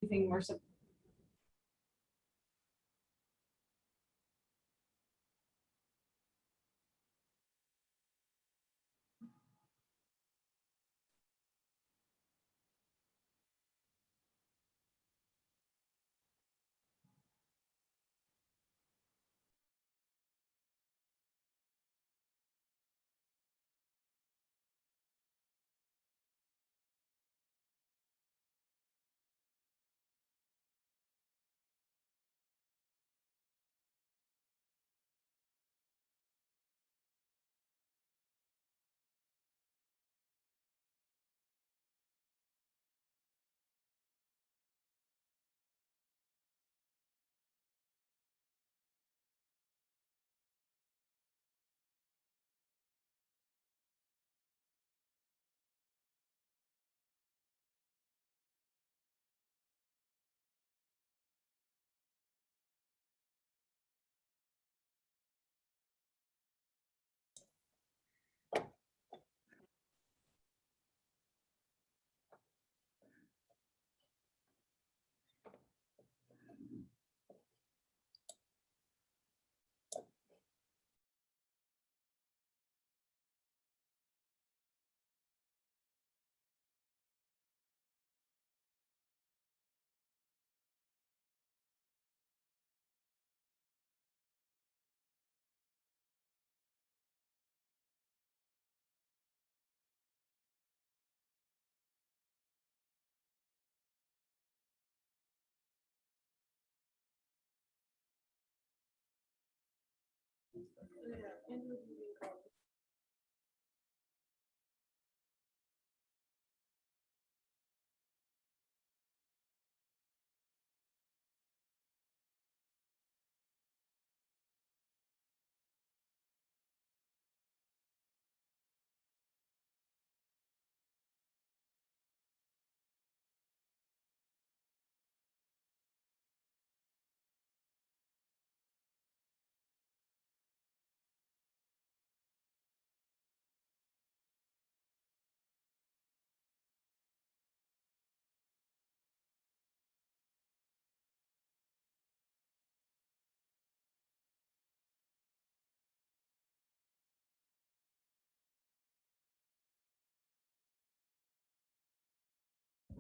Anything more?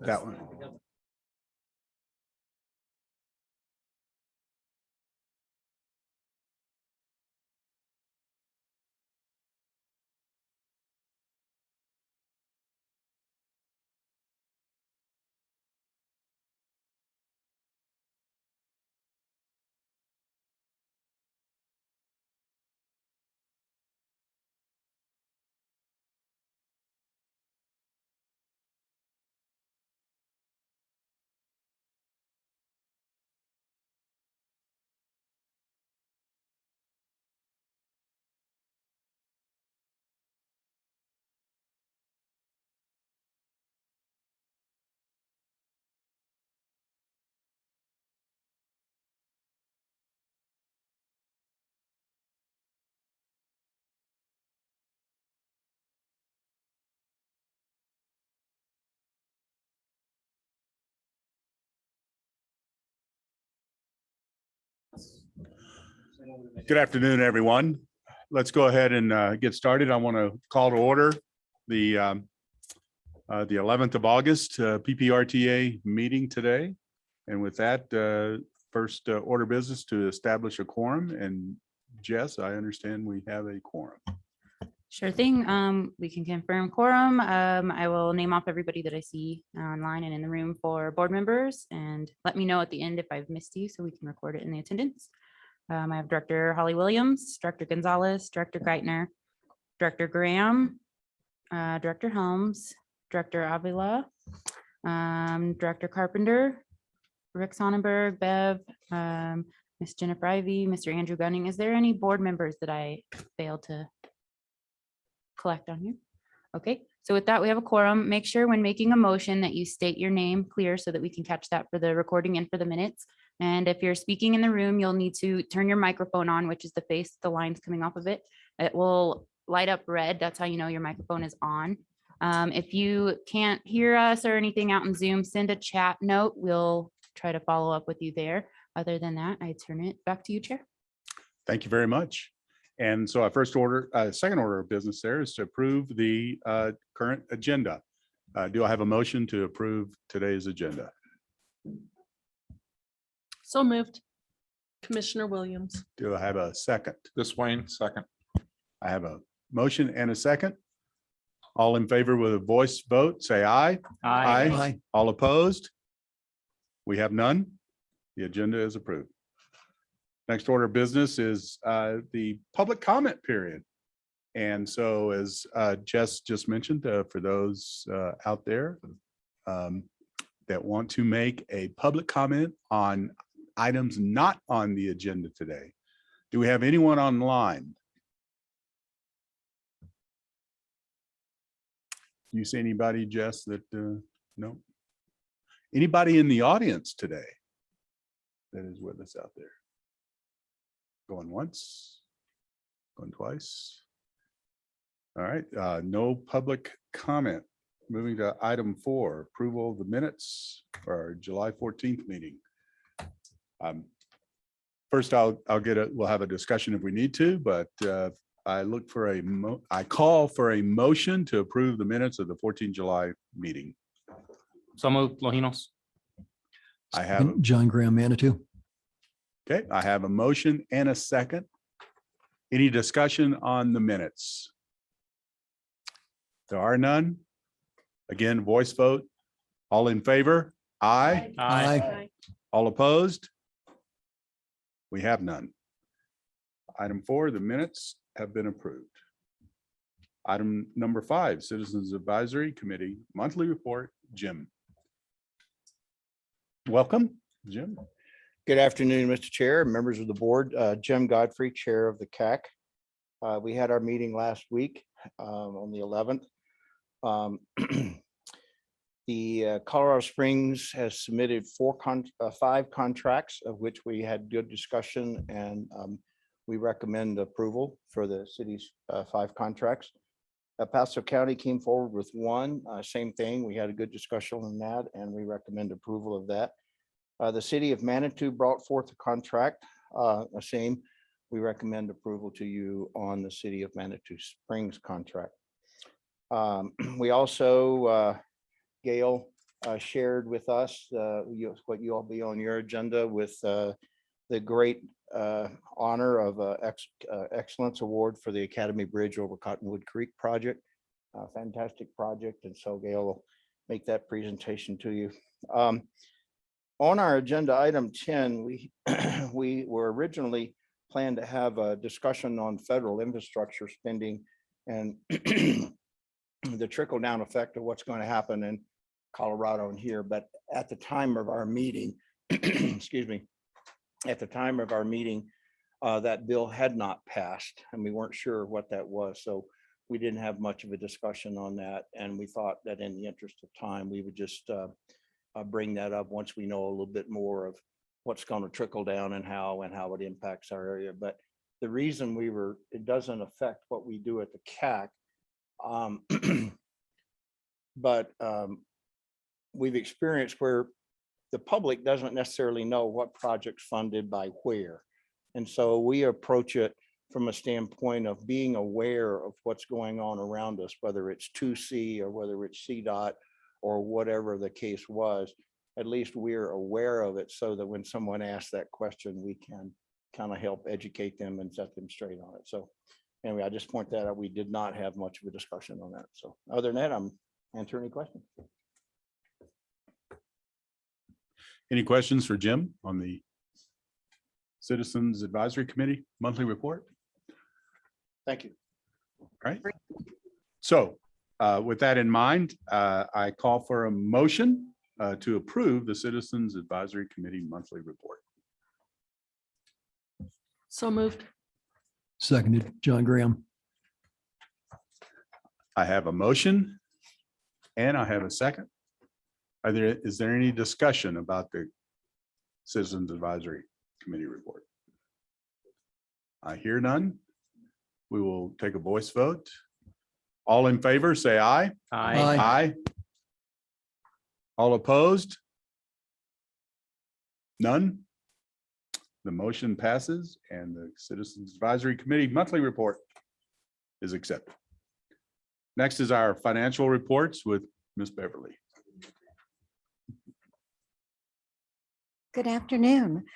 That one. Good afternoon, everyone. Let's go ahead and get started. I want to call to order the 11th of August Pprta meeting today. And with that, first order business to establish a quorum. And Jess, I understand we have a quorum. Sure thing. We can confirm quorum. I will name off everybody that I see online and in the room for board members, and let me know at the end if I've missed you so we can record it in the attendance. I have Director Holly Williams, Director Gonzalez, Director Geithner, Director Graham, Director Helms, Director Avila, Director Carpenter, Rick Sonnenberg, Bev, Ms. Jennifer Ivey, Mr. Andrew Gunning. Is there any board members that I failed to collect on here? Okay, so with that, we have a quorum. Make sure when making a motion that you state your name clear so that we can catch that for the recording and for the minutes. And if you're speaking in the room, you'll need to turn your microphone on, which is the face, the lines coming off of it. It will light up red. That's how you know your microphone is on. If you can't hear us or anything out in Zoom, send a chat note. We'll try to follow up with you there. Other than that, I turn it back to you, Chair. Thank you very much. And so our second order of business there is to approve the current agenda. Do I have a motion to approve today's agenda? So moved. Commissioner Williams. Do I have a second? This Wayne, second. I have a motion and a second. All in favor with a voice vote, say aye. Aye. All opposed? We have none. The agenda is approved. Next order of business is the public comment period. And so as Jess just mentioned, for those out there that want to make a public comment on items not on the agenda today, do we have anyone online? Do you see anybody, Jess, that, no? Anybody in the audience today that is with us out there? Going once, going twice. All right, no public comment. Moving to item 4, approval of the minutes for our July 14th meeting. First, we'll have a discussion if we need to, but I call for a motion to approve the minutes of the 14th July meeting. So moved, Lojinos. I have, John Graham, Manitou. okay, I have a motion and a second. Any discussion on the minutes? There are none. Again, voice vote. All in favor? Aye. Aye. All opposed? We have none. Item 4, the minutes have been approved. Item number 5, Citizens Advisory Committee Monthly Report, Jim. Welcome, Jim. Good afternoon, Mr. Chair, members of the board. Jim Godfrey, Chair of the CAC. We had our meeting last week on the 11th. The Colorado Springs has submitted 5 contracts, of which we had good discussion, and we recommend approval for the city's 5 contracts. Paso County came forward with 1, same thing. We had a good discussion on that, and we recommend approval of that. The city of Manitou brought forth a contract, the same. We recommend approval to you on the city of Manitou Springs contract. We also, Gail shared with us what you all be on your agenda with the great honor of Excellence Award for the Academy Bridge over Cottonwood Creek project. Fantastic project, and so Gail will make that presentation to you. On our agenda item 10, we were originally planned to have a discussion on federal infrastructure spending and the trickle down effect of what's going to happen in Colorado and here. But at the time of our meeting, excuse me, at the time of our meeting, that bill had not passed and we weren't sure what that was. So we didn't have much of a discussion on that. And we thought that in the interest of time, we would just bring that up once we know a little bit more of what's going to trickle down and how it impacts our area. But the reason it doesn't affect what we do at the CAC. But we've experienced where the public doesn't necessarily know what project's funded by where. And so we approach it from a standpoint of being aware of what's going on around us, whether it's 2C or whether it's CDOT or whatever the case was. At least we're aware of it so that when someone asks that question, we can kind of help educate them and set them straight on it. So anyway, I just point that out. We did not have much of a discussion on that. So other than that, I'm answering any questions. Any questions for Jim on the Citizens Advisory Committee monthly report? Thank you. All right. So with that in mind, I call for a motion to approve the Citizens Advisory Committee monthly report. So moved. Seconded, John Graham. I have a motion and I have a second. Is there any discussion about the Citizens Advisory Committee report? I hear none. We will take a voice vote. All in favor, say aye. Aye. Aye. All opposed? None? The motion passes and the Citizens Advisory Committee monthly report is accepted. Next is our financial reports with Ms. Beverly. Good afternoon.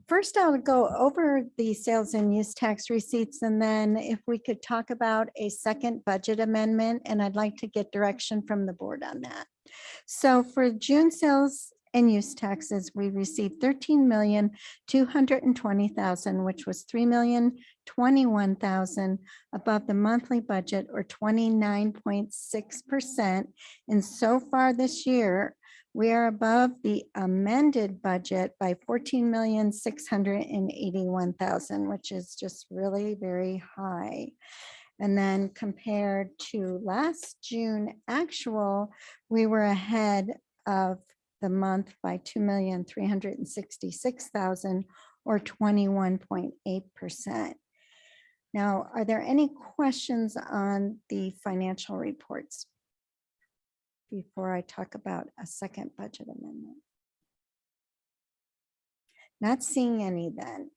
First, I'll go over the sales and use tax receipts, and then if we could talk about a second budget amendment, and I'd like to get direction from the board on that. So for June sales and use taxes, we received 13,220,000, which was 3,021,000 above the monthly budget, or 29.6%. And so far this year, we are above the amended budget by 14,681,000, which is just really very high. And then compared to last June actual, we were ahead of the month by 2,366,000 or 21.8%. Now, are there any questions on the financial reports before I talk about a second budget amendment? Not seeing any then.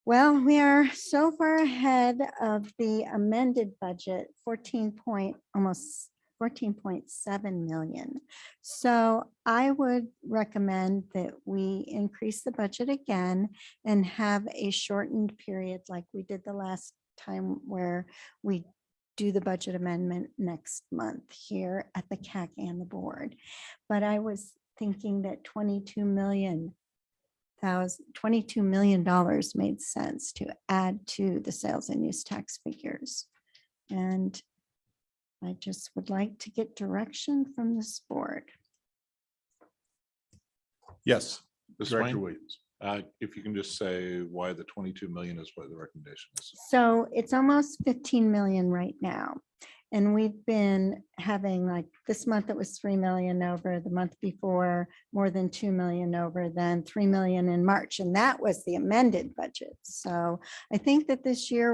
Well, we are so far ahead of the amended budget, almost 14.7 million. So I would recommend that we increase the budget again and have a shortened period like we did the last time, where we do the budget amendment next month here at the CAC and the board. But I was thinking that $22 million made sense to add to the sales and use tax figures. And I just would like to get direction from this board. Yes, Ms. Director Swain, Williams. if you can just say why the 22 million is what the recommendation is. So it's almost 15 million right now. And we've been having, like, this month it was 3 million over, the month before more than 2 million over, then 3 million in March. And that was the amended budget. So I think that this year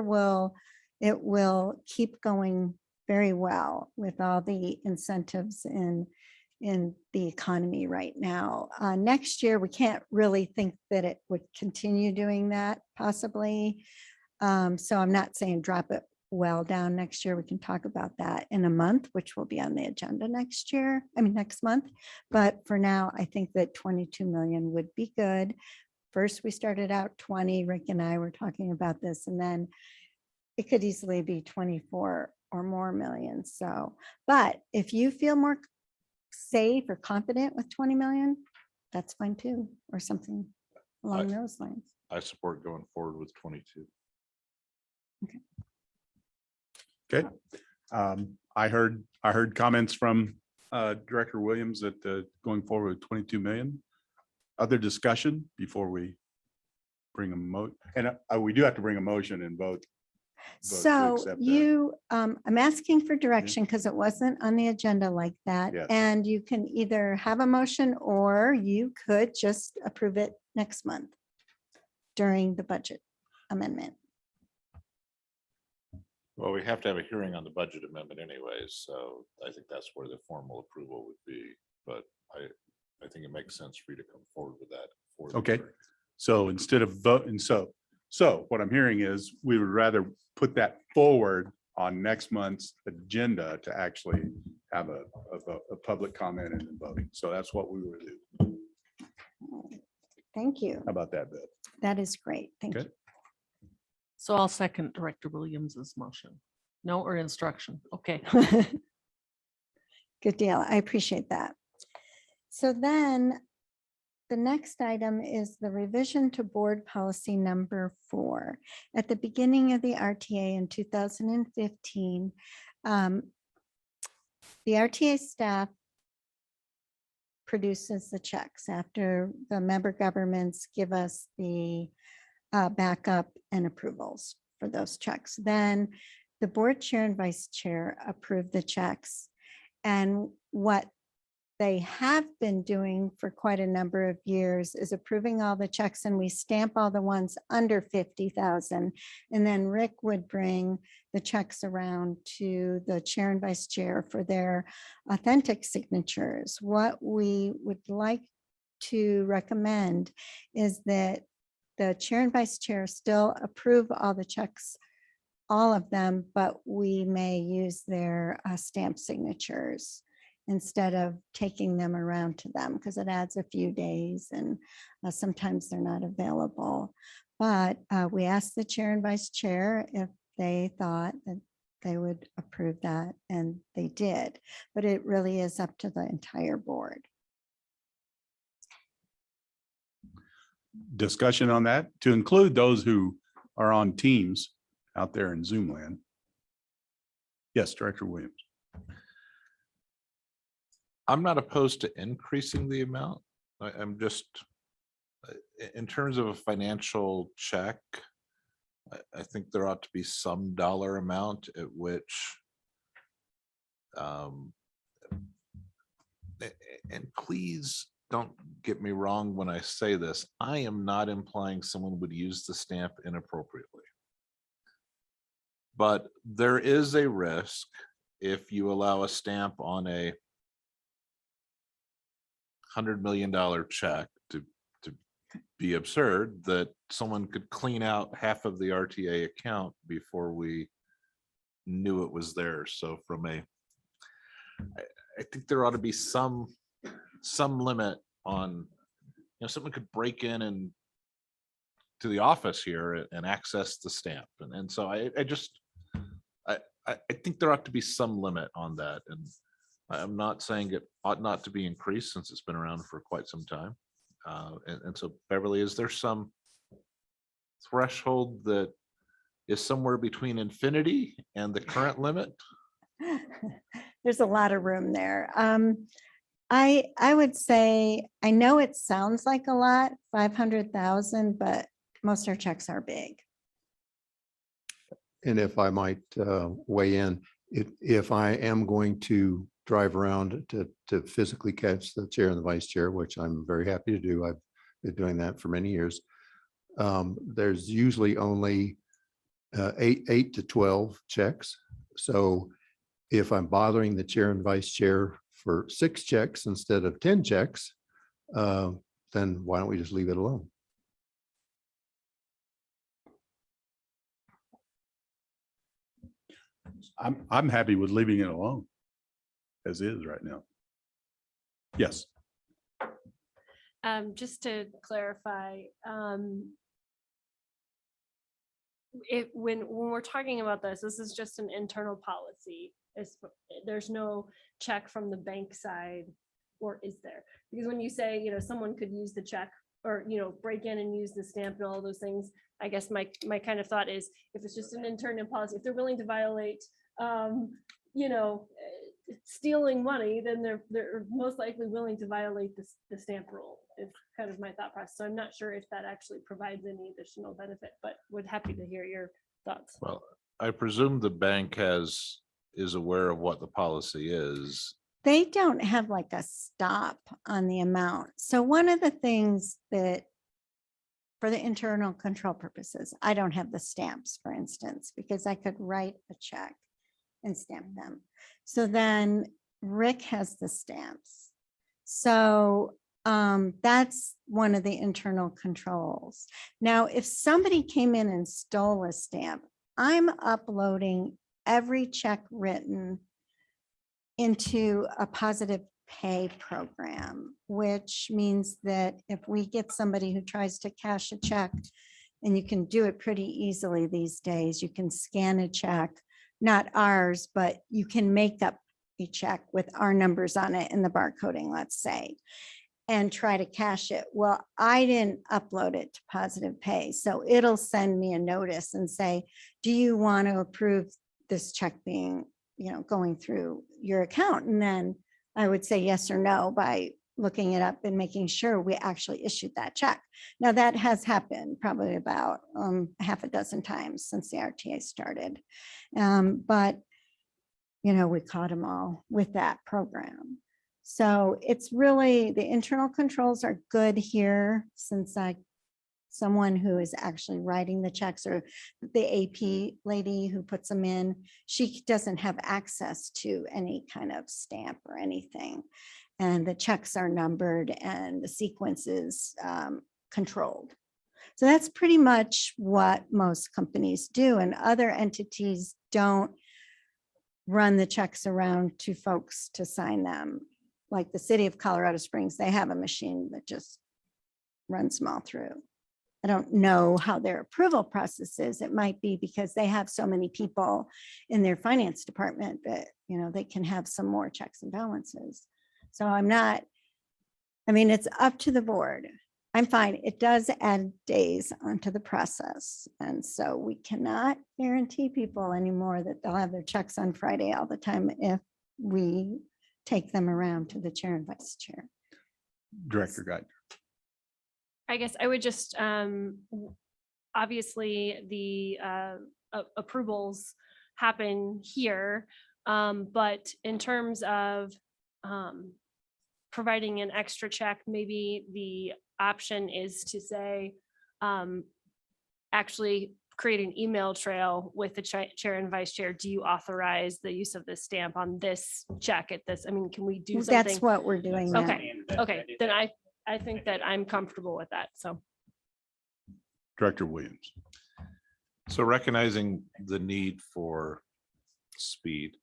it will keep going very well with all the incentives in the economy right now. Next year, we can't really think that it would continue doing that possibly. So I'm not saying drop it well down next year. We can talk about that in a month, which will be on the agenda next month. But for now, I think that 22 million would be good. First, we started out 20, Rick and I were talking about this, and then it could easily be 24 or more million. So, but if you feel more safe or confident with 20 million, that's fine too, or something along those lines. I support going forward with 22. Okay. I heard comments from Director Williams that going forward with 22 million. Other discussion before we bring a and we do have to bring a motion and vote. So accept that. I'm asking for direction because it wasn't on the agenda like that. Yes. And you can either have a motion or you could just approve it next month during the budget amendment. Well, we have to have a hearing on the budget amendment anyways, so I think that's where the formal approval would be. But I think it makes sense for you to come forward with that. for the Okay. hearing. So instead of voting, so what I'm hearing is we would rather put that forward on next month's agenda to actually have a public comment and then voting. So that's what we would do. Thank you. How about that, Beth? That is great. Thank Okay. you. So I'll second Director Williams's motion. No, or instruction. Okay. Good deal. I appreciate that. So then the next item is the revision to board policy number 4. At the beginning of the RTA in 2015, the RTA staff produces the checks after the member governments give us the backup and approvals for those checks. Then the board chair and vice chair approve the checks. And what they have been doing for quite a number of years is approving all the checks, and we stamp all the ones under 50,000. And then Rick would bring the checks around to the chair and vice chair for their authentic signatures. What we would like to recommend is that the chair and vice chair still approve all the checks, all of them, but we may use their stamp signatures instead of taking them around to them, because it adds a few days and sometimes they're not available. But we asked the chair and vice chair if they thought that they would approve that, and they did. But it really is up to the entire board. Discussion on that to include those who are on Teams out there in Zoom land. Yes, Director Williams. I'm not opposed to increasing the amount. I'm just, in terms of a financial check, I think there ought to be some dollar amount at which, and please don't get me wrong when I say this, I am not implying someone would use the stamp inappropriately. But there is a risk if you allow a stamp on a $100 million check to be absurd, that someone could clean out half of the RTA account before we knew it was there. So from I think there ought to be some limit on, someone could break in and to the office here and access the stamp. And so I think there ought to be some limit on that. And I'm not saying it ought not to be increased since it's been around for quite some time. And so Beverly, is there some threshold that is somewhere between infinity and the current limit? There's a lot of room there. I would say, I know it sounds like a lot, 500,000, but most of our checks are big. And if I might weigh in, if I am going to drive around to physically catch the chair and the vice chair, which I'm very happy to do, I've been doing that for many years. There's usually only 8 to 12 checks. So if I'm bothering the chair and vice chair for 6 checks instead of 10 checks, then why don't we just leave it alone? I'm happy with leaving it alone as is right now. Yes. Just to clarify, when we're talking about this is just an internal policy. There's no check from the bank side, or is there? Because when you say, someone could use the check or, break in and use the stamp and all those things, I guess my kind of thought is, if it's just an internal policy, if they're willing to violate, stealing money, then they're most likely willing to violate the stamp rule. Is kind of my thought process. So I'm not sure if that actually provides any additional benefit, but would happy to hear your thoughts. Well, I presume the bank is aware of what the policy is. They don't have like a stop on the amount. So one of the things that, for the internal control purposes, I don't have the stamps, for instance, because I could write a check and stamp them. So then Rick has the stamps. So that's one of the internal controls. Now, if somebody came in and stole a stamp, I'm uploading every check written into a positive pay program, which means that if we get somebody who tries to cash a check, and you can do it pretty easily these days, you can scan a check, not ours, but you can make up a check with our numbers on it in the barcoding, let's say, and try to cash it. Well, I didn't upload it to positive pay. So it'll send me a notice and say, do you want to approve this check being, going through your account? And then I would say yes or no by looking it up and making sure we actually issued that check. Now that has happened probably about half a dozen times since the RTA started. But we caught them all with that program. So it's really, the internal controls are good here since someone who is actually writing the checks or the AP lady who puts them in, she doesn't have access to any kind of stamp or anything. And the checks are numbered and the sequence is controlled. So that's pretty much what most companies do, and other entities don't run the checks around to folks to sign them. Like the city of Colorado Springs, they have a machine that just runs them all through. I don't know how their approval process is. It might be because they have so many people in their finance department that, you know, they can have some more checks and balances. So it's up to the board. I'm fine. It does add days onto the process. And so we cannot guarantee people anymore that they'll have their checks on Friday all the time if we take them around to the chair and vice chair. Director Guy. I guess I would just, obviously, the approvals happen here. But in terms of providing an extra check, maybe the option is to say, actually create an email trail with the chair and vice chair. Do you authorize the use of this stamp on this check at this? I mean, can we do something? That's what we're doing now. Okay, then I think that I'm comfortable with that, so. Director Williams. So recognizing the need for speed.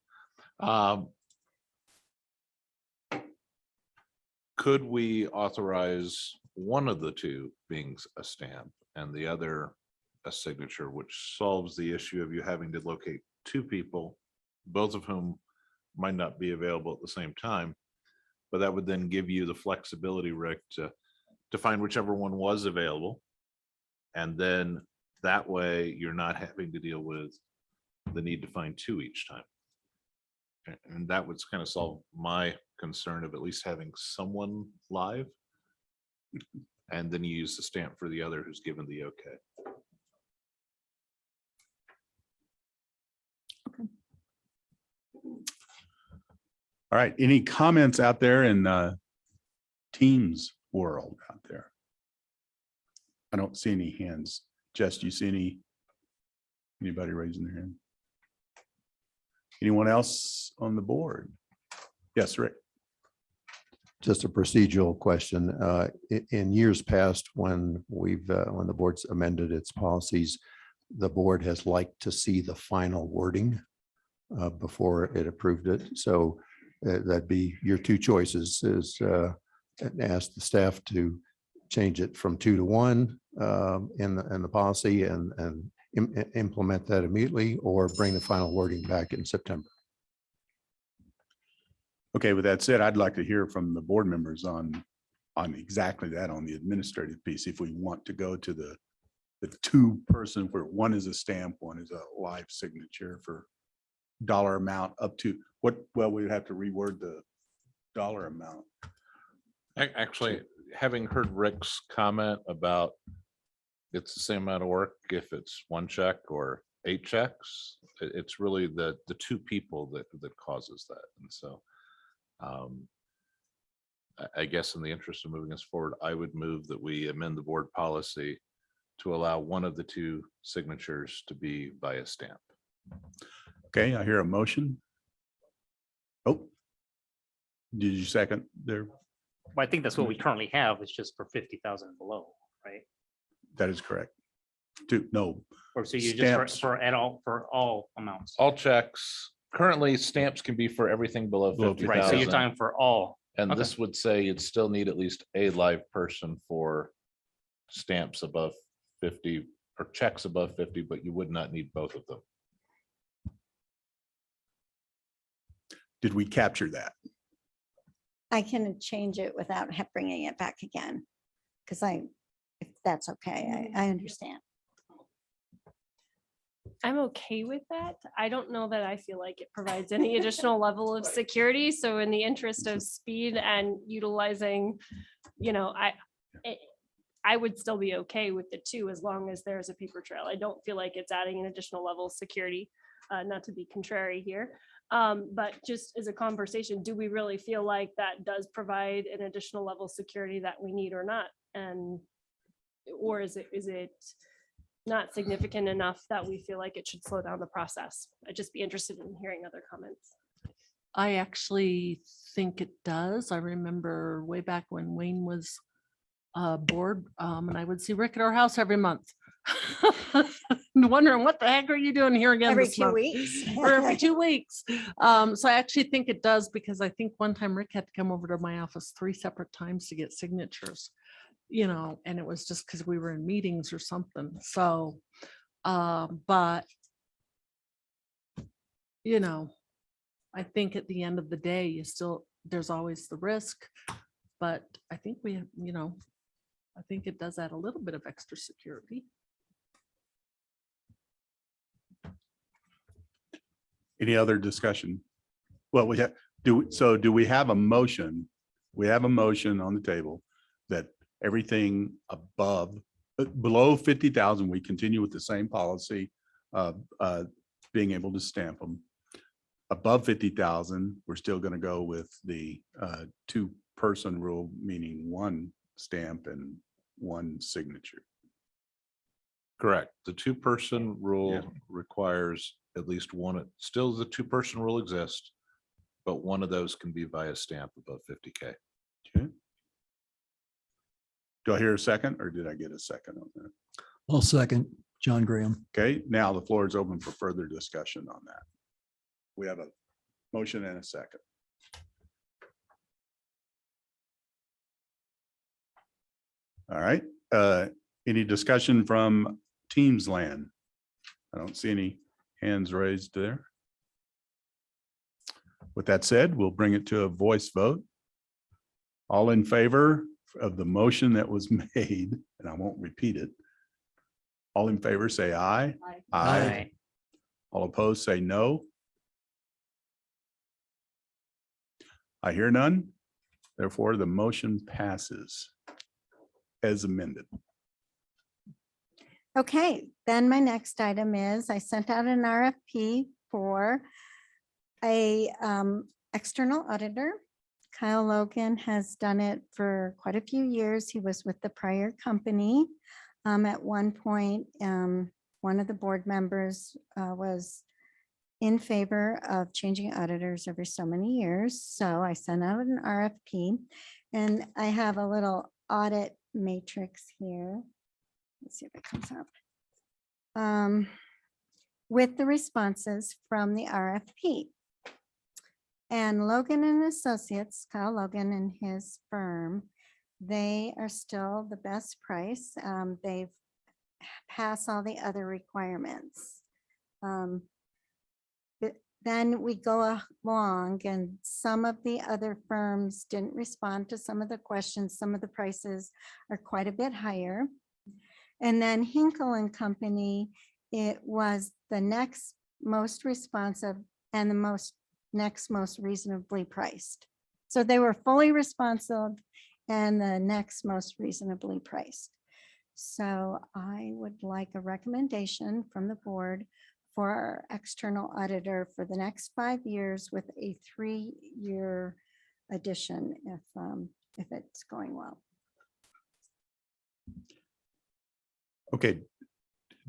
Could we authorize one of the two being a stamp and the other a signature, which solves the issue of you having to locate two people, both of whom might not be available at the same time? But that would then give you the flexibility, Rick, to find whichever one was available. And then that way you're not having to deal with the need to find two each time. And that would kind of solve my concern of at least having someone live. And then you use the stamp for the other who's given the okay. All right, any comments out there in Teams world out there? I don't see any hands. Jess, do you see anybody raising their hand? Anyone else on the board? Yes, Rick. Just a procedural question. In years past, when the board's amended its policies, the board has liked to see the final wording before it approved it. So that'd be your two choices: is ask the staff to change it from 2 to 1 in the policy and implement that immediately, or bring the final wording back in September. Okay, with that said, I'd like to hear from the board members on exactly that, on the administrative piece. If we want to go to the two-person where one is a stamp, one is a live signature for dollar amount up to what? Well, we'd have to reword the dollar amount. Actually, having heard Rick's comment about it's the same amount of work if it's one check or 8 checks, it's really the two people that causes that. And so I guess in the interest of moving us forward, I would move that we amend the board policy to allow one of the two signatures to be by a stamp. Okay, I hear a motion. Oh, did you second there? Well, I think that's what we currently have. It's just for 50,000 and below, right? That is correct. No, Or so you Stamps. just for all amounts. All checks, currently stamps can be for everything below Below 50,000. Right, so you're talking for all. And Okay. this would say you'd still need at least a live person for stamps above 50 or checks above 50, but you would not need both of them. did we capture that? I can change it without bringing it back again. Because if that's okay, I understand. I'm okay with that. I don't know that I feel like it provides any additional level of security. So in the interest of speed and utilizing, I would still be okay with the two as long as there's a paper trail. I don't feel like it's adding an additional level of security, not to be contrary here. But just as a conversation, do we really feel like that does provide an additional level of security that we need or not? And, or is it not significant enough that we feel like it should slow down the process? I'd just be interested in hearing other comments. I actually think it does. I remember way back when Wayne was board, and I would see Rick at our house every month. Wondering what the heck are you doing here again Every this 2 month? weeks. Or every 2 weeks. So I actually think it does, because I think one time Rick had to come over to my office 3 separate times to get signatures, you know, and it was just because we were in meetings or something. So, but, you know, I think at the end of the day, there's always the risk, but I think I think it does add a little bit of extra security. Any other discussion? Well, do we have a motion? We have a motion on the table that everything below 50,000, we continue with the same policy of being able to stamp them. Above 50,000, we're still going to go with the 2-person rule, meaning 1 stamp and 1 signature. Correct. The 2-person rule Yeah. requires at least one, still the 2-person rule exists, but one of those can be via stamp above 50K. Okay. Do I hear a second, or did I get a second on that? I'll second John Graham. Okay, now the floor is open for further discussion on that. We have a motion and a second. All right, any discussion from Teams Land? I don't see any hands raised there. With that said, we'll bring it to a voice vote. All in favor of the motion that was made, and I won't repeat it. All in favor, say aye. Aye. All opposed, say no. I hear none. Therefore, the motion passes as amended. Okay, then my next item is I sent out an RFP for a external auditor. Kyle Logan has done it for quite a few years. He was with the prior company. At one point, one of the board members was in favor of changing auditors every so many years. So I sent out an RFP, and I have a little audit matrix here. Let's see if it comes up. With the responses from the RFP. And Logan and Associates, Kyle Logan and his firm, they are still the best price. They've passed all the other requirements. Then we go along, and some of the other firms didn't respond to some of the questions. Some of the prices are quite a bit higher. And then Hinkle and Company, it was the next most responsive and the next most reasonably priced. So they were fully responsive and the next most reasonably priced. So I would like a recommendation from the board for our external auditor for the next 5 years with a 3-year addition if it's going well. Okay.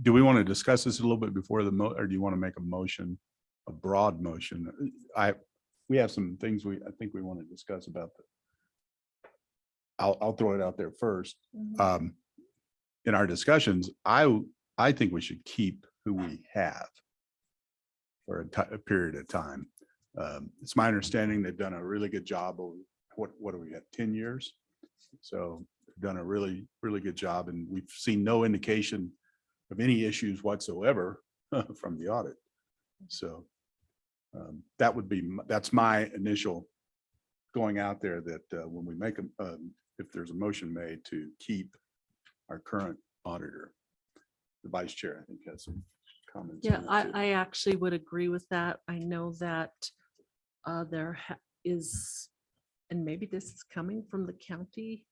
Do we want to discuss this a little bit before or do you want to make a motion, a broad motion? We have some things I think we want to discuss about I'll throw it out there first. In our discussions, I think we should keep who we have for a period of time. It's my understanding they've done a really good job of what do we have, 10 years? So they've done a really, really good job, and we've seen no indication of any issues whatsoever from the audit. So that's my initial going out there, that when we make if there's a motion made to keep our current auditor. The vice chair, I think, has some comments. Yeah, on that too. I actually would agree with that. I know that there is, and maybe this is coming from the county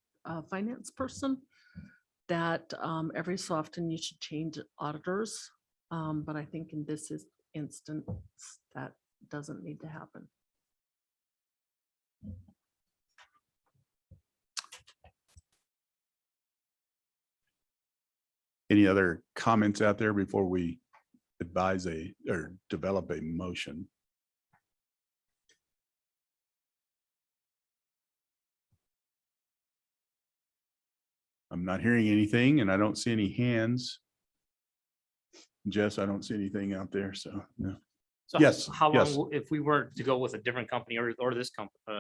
finance person, that every so often you should change auditors. But I think in this instance that doesn't need to happen. Any other comments out there before we advise or develop a motion? I'm not hearing anything and I don't see any hands. Jess, I don't see anything out there, so no. So Yes, How long, yes. if we were to go with a different company or this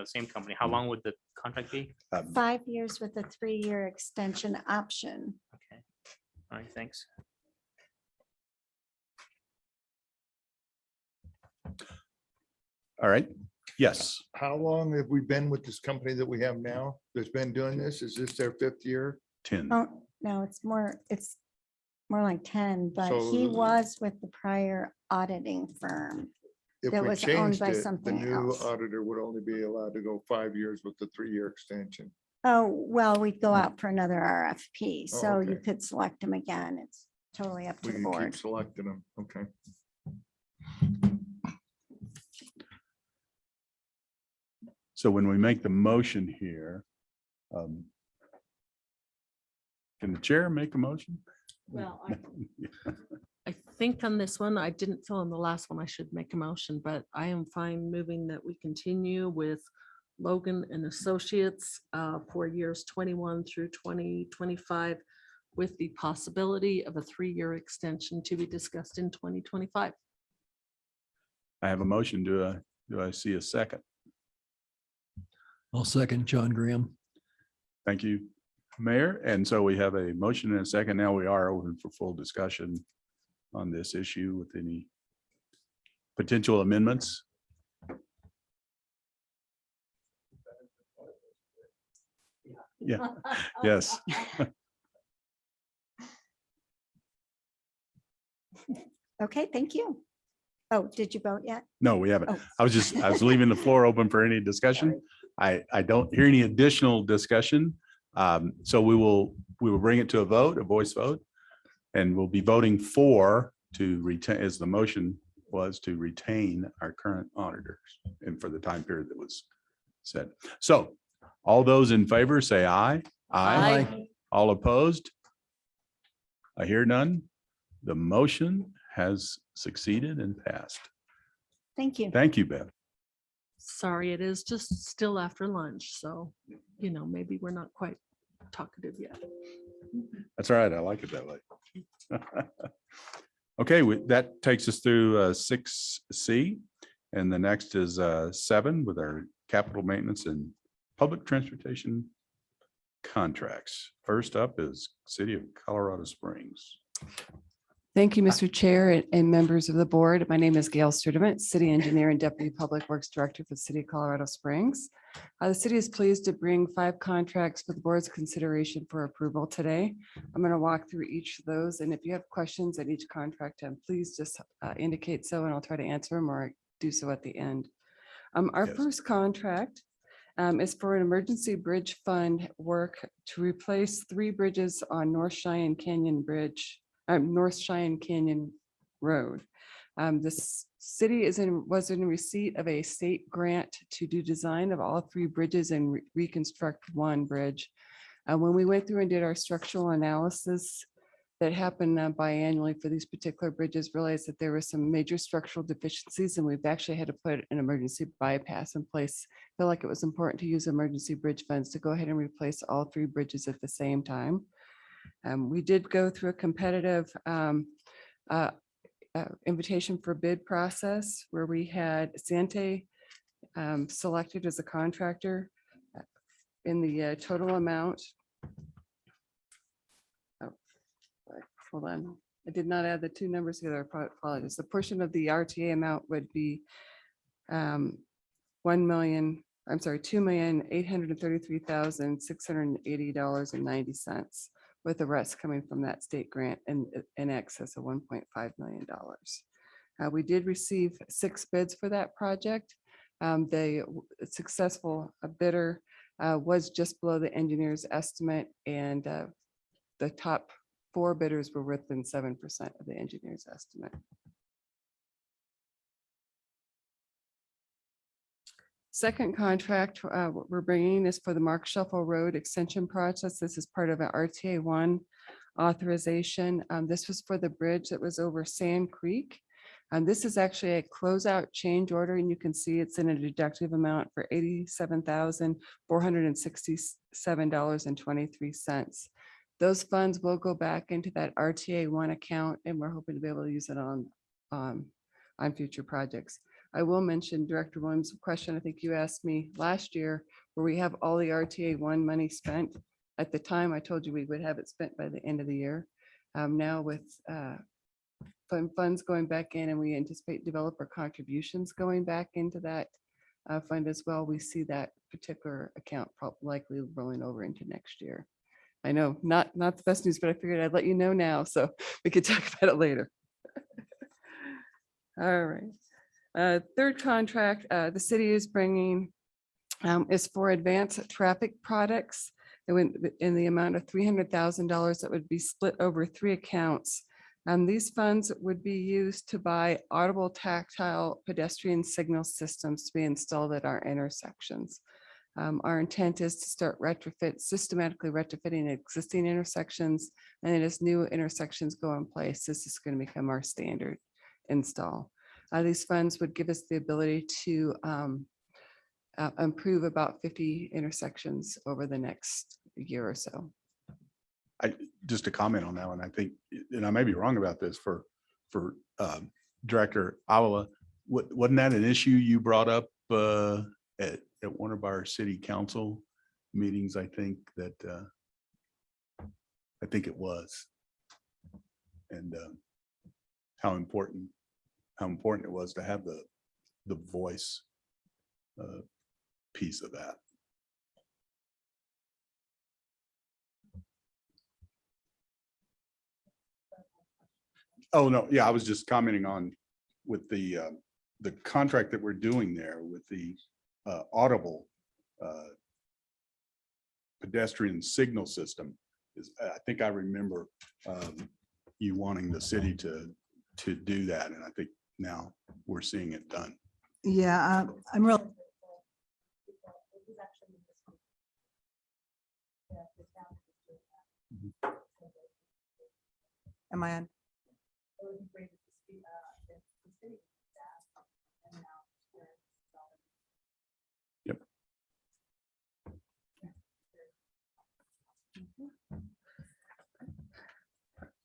same company, how long would the contract be? 5 years with a 3-year extension option. Okay. All right, thanks. All right, yes. How long have we been with this company that we have now that's been doing this? Is this their 5th year? 10. Oh, no, it's more like 10, but So he the- was with the prior auditing firm. If That we was owned changed by it, the something new else. auditor would only be allowed to go 5 years with the 3-year extension. Oh, well, we'd go out for another RFP, Oh, so you okay. could select them again. It's totally up to We the can keep board. selecting them. Okay. So when we make the motion here, can the chair make a motion? Well, I think on this one, I didn't fill in the last one. I should make a motion, but I am fine moving that we continue with Logan and Associates for years 21 through 2025 with the possibility of a 3-year extension to be discussed in 2025. I have a motion. Do I see a second? I'll second John Graham. Thank you, Mayor. And so we have a motion and a second. Now we are open for full discussion on this issue with any potential amendments. Yeah, yes. Okay, thank you. Oh, did you vote yet? No, we haven't. Oh. I was leaving the floor open for any discussion. I don't hear any additional discussion. So we will bring it to a vote, a voice vote. And we'll be voting for to retain, as the motion was, to retain our current auditors and for the time period that was set. So all those in favor say aye. Aye. All opposed? I hear none. The motion has succeeded and passed. Thank you. Thank you, Bev. Sorry, it is just still after lunch, so, maybe we're not quite talkative yet. That's all right. I like it that way. Okay, that takes us through 6C. And the next is 7 with our capital maintenance and public transportation contracts. First up is City of Colorado Springs. Thank you, Mr. Chair and members of the board. My name is Gail Sturdivant, City Engineer and Deputy Public Works Director for the City of Colorado Springs. The city is pleased to bring 5 contracts for the board's consideration for approval today. I'm going to walk through each of those, and if you have questions at each contract, please just indicate so, and I'll try to answer them or do so at the end. Our Yes. first contract is for an emergency bridge fund work to replace 3 bridges on North Cheyenne Canyon Road. This city was in receipt of a state grant to do design of all 3 bridges and reconstruct 1 bridge. When we went through and did our structural analysis that happened biannually for these particular bridges, realized that there were some major structural deficiencies, and we've actually had to put an emergency bypass in place. Feel like it was important to use emergency bridge funds to go ahead and replace all 3 bridges at the same time. We did go through a competitive invitation for bid process where we had Sante selected as a contractor in the total amount. Oh, sorry, hold on. I did not add the 2 numbers together. I apologize. The portion of the RTA amount would be $2,833,680.90, with the rest coming from that state grant in excess of $1.5 million. We did receive 6 bids for that project. The successful bidder was just below the engineer's estimate, and the top 4 bidders were within 7% of the engineer's estimate. Second contract we're bringing is for the Mark Shuffle Road Extension Process. This is part of an RTA 1 authorization. This was for the bridge that was over Sand Creek. And this is actually a closeout change order, and you can see it's in a deductive amount for $87,467.23. Those funds will go back into that RTA 1 account, and we're hoping to be able to use it on future projects. I will mention Director Williams' question. I think you asked me last year where we have all the RTA 1 money spent. At the time, I told you we would have it spent by the end of the year. Now with funds going back in, and we anticipate developer contributions going back into that fund as well, we see that particular account likely rolling over into next year. I know not the best news, but I figured I'd let you know now so we could talk about it later. All right. Third contract the city is bringing is for advanced traffic products. It went in the amount of $300,000 that would be split over 3 accounts. These funds would be used to buy audible tactile pedestrian signal systems to be installed at our intersections. Our intent is to start systematically retrofitting existing intersections, and then as new intersections go in place, this is going to become our standard install. These funds would give us the ability to improve about 50 intersections over the next year or so. Just to comment on that one, I think, and I may be wrong about this for Director Avila, wasn't that an issue you brought up at one of our city council meetings? I think it was, and how important it was to have the voice piece of that. Oh, no, yeah, I was just commenting on with the contract that we're doing there with the audible pedestrian signal system. I think I remember you wanting the city to do that, and I think now we're seeing it done. Yeah, I'm real. Am I on? Yep.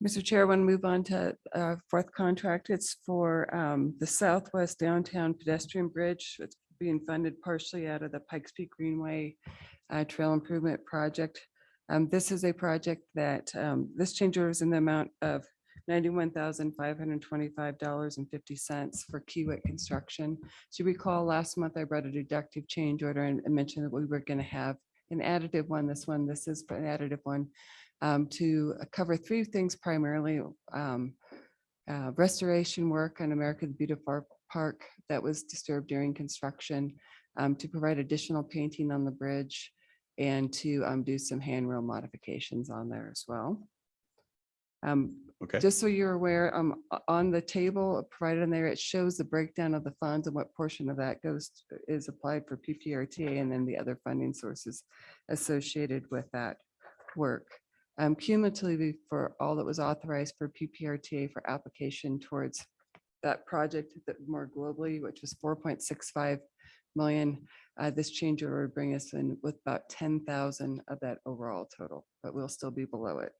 Mr. Chair, I want to move on to fourth contract. It's for the Southwest Downtown Pedestrian Bridge. It's being funded partially out of the Pikes Peak Greenway Trail Improvement Project. This is a project that this change order is in the amount of $91,525.50 for Kiewit Construction. So you recall last month I brought a deductive change order and mentioned that we were going to have an additive one. This is an additive one to cover 3 things primarily. Restoration work on America the Beautiful Park that was disturbed during construction, to provide additional painting on the bridge, and to do some handrail modifications on there as well. Okay. Just so you're aware, on the table provided in there, it shows the breakdown of the funds and what portion of that is applied for PPRTA, and then the other funding sources associated with that work. Cumulatively, for all that was authorized for PPRTA for application towards that project that more globally, which was 4.65 million, this change order would bring us in with about 10,000 of that overall total, but we'll still be below it.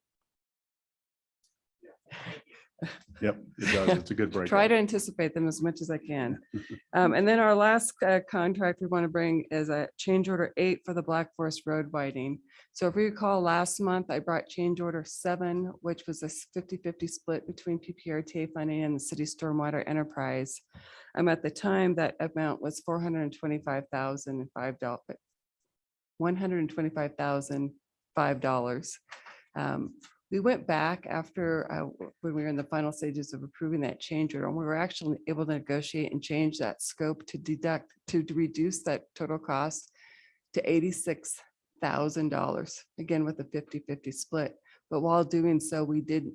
Yep, it does. It's a good break. Try to anticipate them as much as I can. And then our last contract we want to bring is a change order 8 for the Black Forest Road widening. So if you recall last month, I brought change order 7, which was a 50-50 split between PPRTA funding and the city stormwater enterprise. At the time, that amount was $125,005. We went back after when we were in the final stages of approving that change order, and we were actually able to negotiate and change that scope to reduce that total cost to $86,000, again with a 50-50 split. But while doing so, we did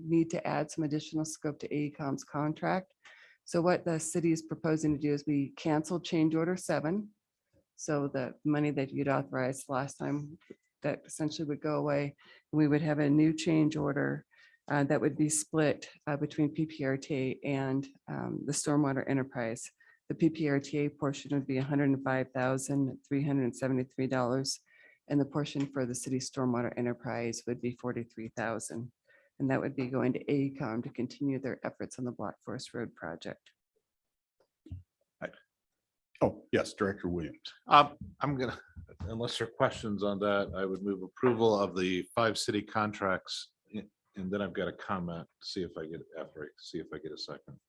need to add some additional scope to AECOM's contract. So what the city is proposing to do is we cancel change order 7. So the money that you'd authorized last time, that essentially would go away. We would have a new change order that would be split between PPRTA and the Stormwater Enterprise. The PPRTA portion would be $105,373. And the portion for the city Stormwater Enterprise would be $43,000. And that would be going to AECOM to continue their efforts on the Black Forest Road project. Oh, yes, Director Williams. I'm gonna, unless there are questions on that, I would move approval of the 5 city contracts. And then I've got a comment, see if I get, after I see if I get a second.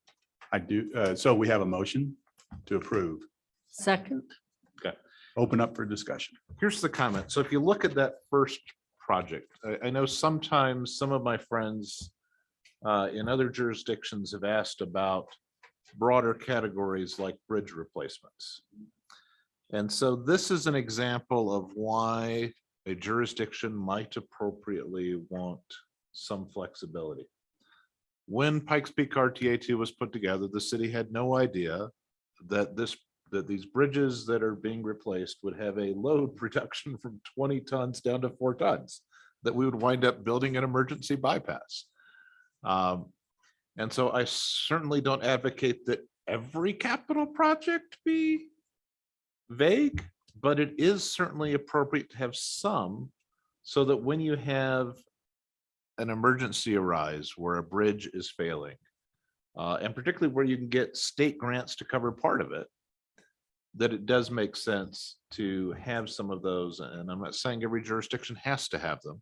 I do. So we have a motion to approve. Second. Okay. Open up for discussion. Here's the comment. So if you look at that first project, I know sometimes some of my friends in other jurisdictions have asked about broader categories like bridge replacements. And so this is an example of why a jurisdiction might appropriately want some flexibility. When Pikes Peak RTA2 was put together, the city had no idea that these bridges that are being replaced would have a load reduction from 20 tons down to 4 tons, that we would wind up building an emergency bypass. And so I certainly don't advocate that every capital project be vague, but it is certainly appropriate to have some, so that when you have an emergency arise where a bridge is failing, and particularly where you can get state grants to cover part of it, that it does make sense to have some of those. And I'm not saying every jurisdiction has to have them,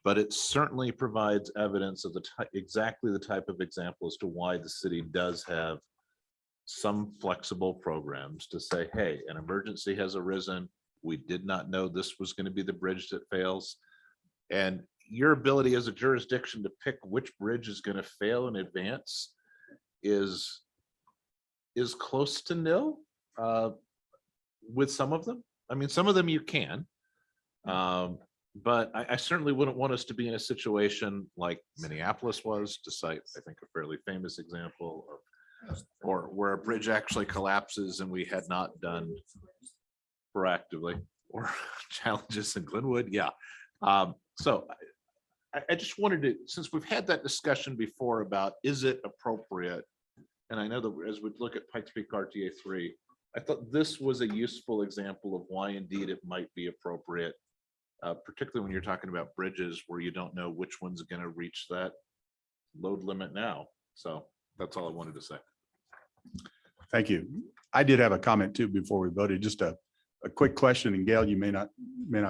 but it certainly provides evidence of exactly the type of example as to why the city does have some flexible programs to say, hey, an emergency has arisen. We did not know this was going to be the bridge that fails. And your ability as a jurisdiction to pick which bridge is going to fail in advance is close to nil with some of them. I mean, some of them you can, but I certainly wouldn't want us to be in a situation like Minneapolis was, to cite, I think, a fairly famous example, or where a bridge actually collapses and we had not done proactively, or challenges in Glenwood. Yeah. So I just wanted to, since we've had that discussion before about, is it appropriate? And I know that as we look at Pikes Peak RTA 3, I thought this was a useful example of why indeed it might be appropriate, particularly when you're talking about bridges where you don't know which one's going to reach that load limit now. So that's all I wanted to say. Thank you. I did have a comment too before we voted. Just a quick question, and Gail, you may not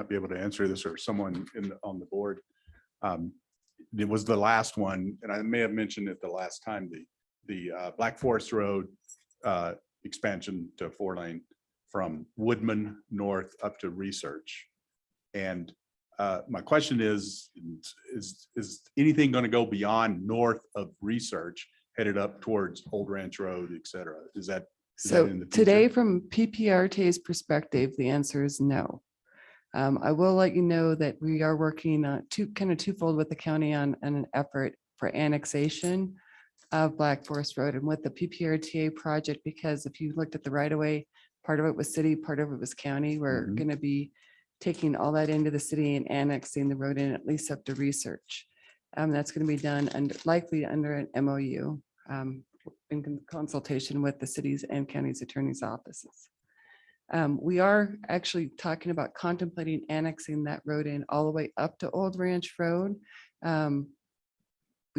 be able to answer this, or someone on the board. It was the last one, and I may have mentioned it the last time, the Black Forest Road expansion to 4-lane from Woodman North up to Research. And my question is anything going to go beyond north of Research, headed up towards Old Ranch Road, et cetera? Is that So in the today, future? from PPRT's perspective, the answer is no. I will let you know that we are working twofold with the county on an effort for annexation of Black Forest Road and with the PPRTA project, because if you looked at the right of way, part of it was city, part of it was county. We're going to be taking all that into the city and annexing the road in, at least up to Research. That's going to be done and likely under an MOU in consultation with the cities and counties attorneys' offices. We are actually talking about contemplating annexing that road in all the way up to Old Ranch Road,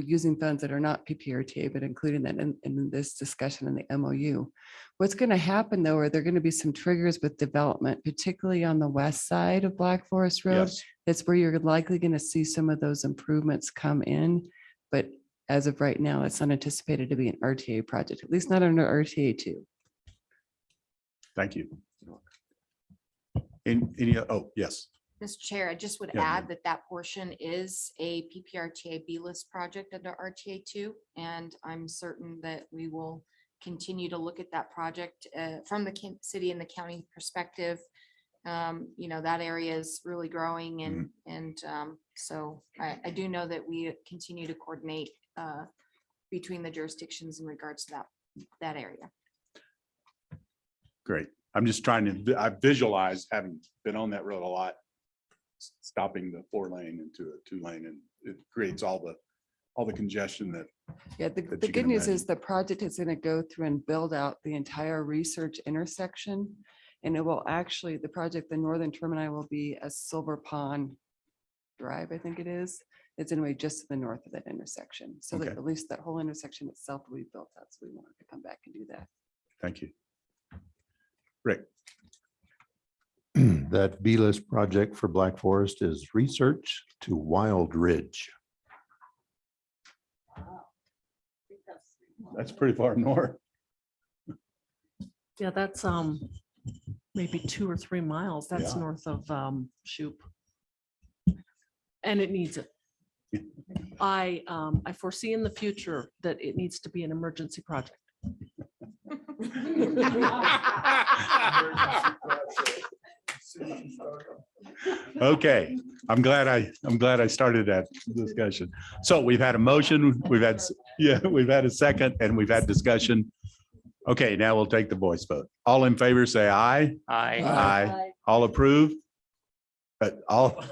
using funds that are not PPRTA, but including that in this discussion in the MOU. What's going to happen though, are there going to be some triggers with development, particularly on the west side of Black Forest Road? Yes. That's where you're likely going to see some of those improvements come in. But as of right now, it's unanticipated to be an RTA project, at least not under RTA 2. Thank you. Oh, yes. Mr. Chair, I just would Yeah, add that portion is a PPRTA B-list project under RTA 2, and I'm certain that we will continue to look at that project from the city and the county perspective. That area is really growing, and so I do know that we continue to coordinate between the jurisdictions in regards to that area. Great. I'm just trying to, I visualize having been on that road a lot, stopping the 4-lane into a 2-lane, and it creates all the congestion that. Yeah, the that you good can news is imagine. the project is going to go through and build out the entire research intersection. And it will actually, the project, the northern termini will be a Silver Pond Drive, I think it is. It's anyway just to the north of that intersection. So that Okay. at least that whole intersection itself will be built out. So we wanted to come back and do that. Thank you. Rick, That B-list project for Black Forest is research to Wild Ridge. that's pretty far north. Yeah, that's maybe 2 or 3 miles. That's Yeah. north of Shoup. And it needs it. I foresee in the future that it needs to be an emergency project. Okay, I'm glad I started that discussion. So we've had a motion, we've had a second, and we've had discussion. Okay, now we'll take the voice vote. All in favor, say aye. Aye. Aye. All approve? All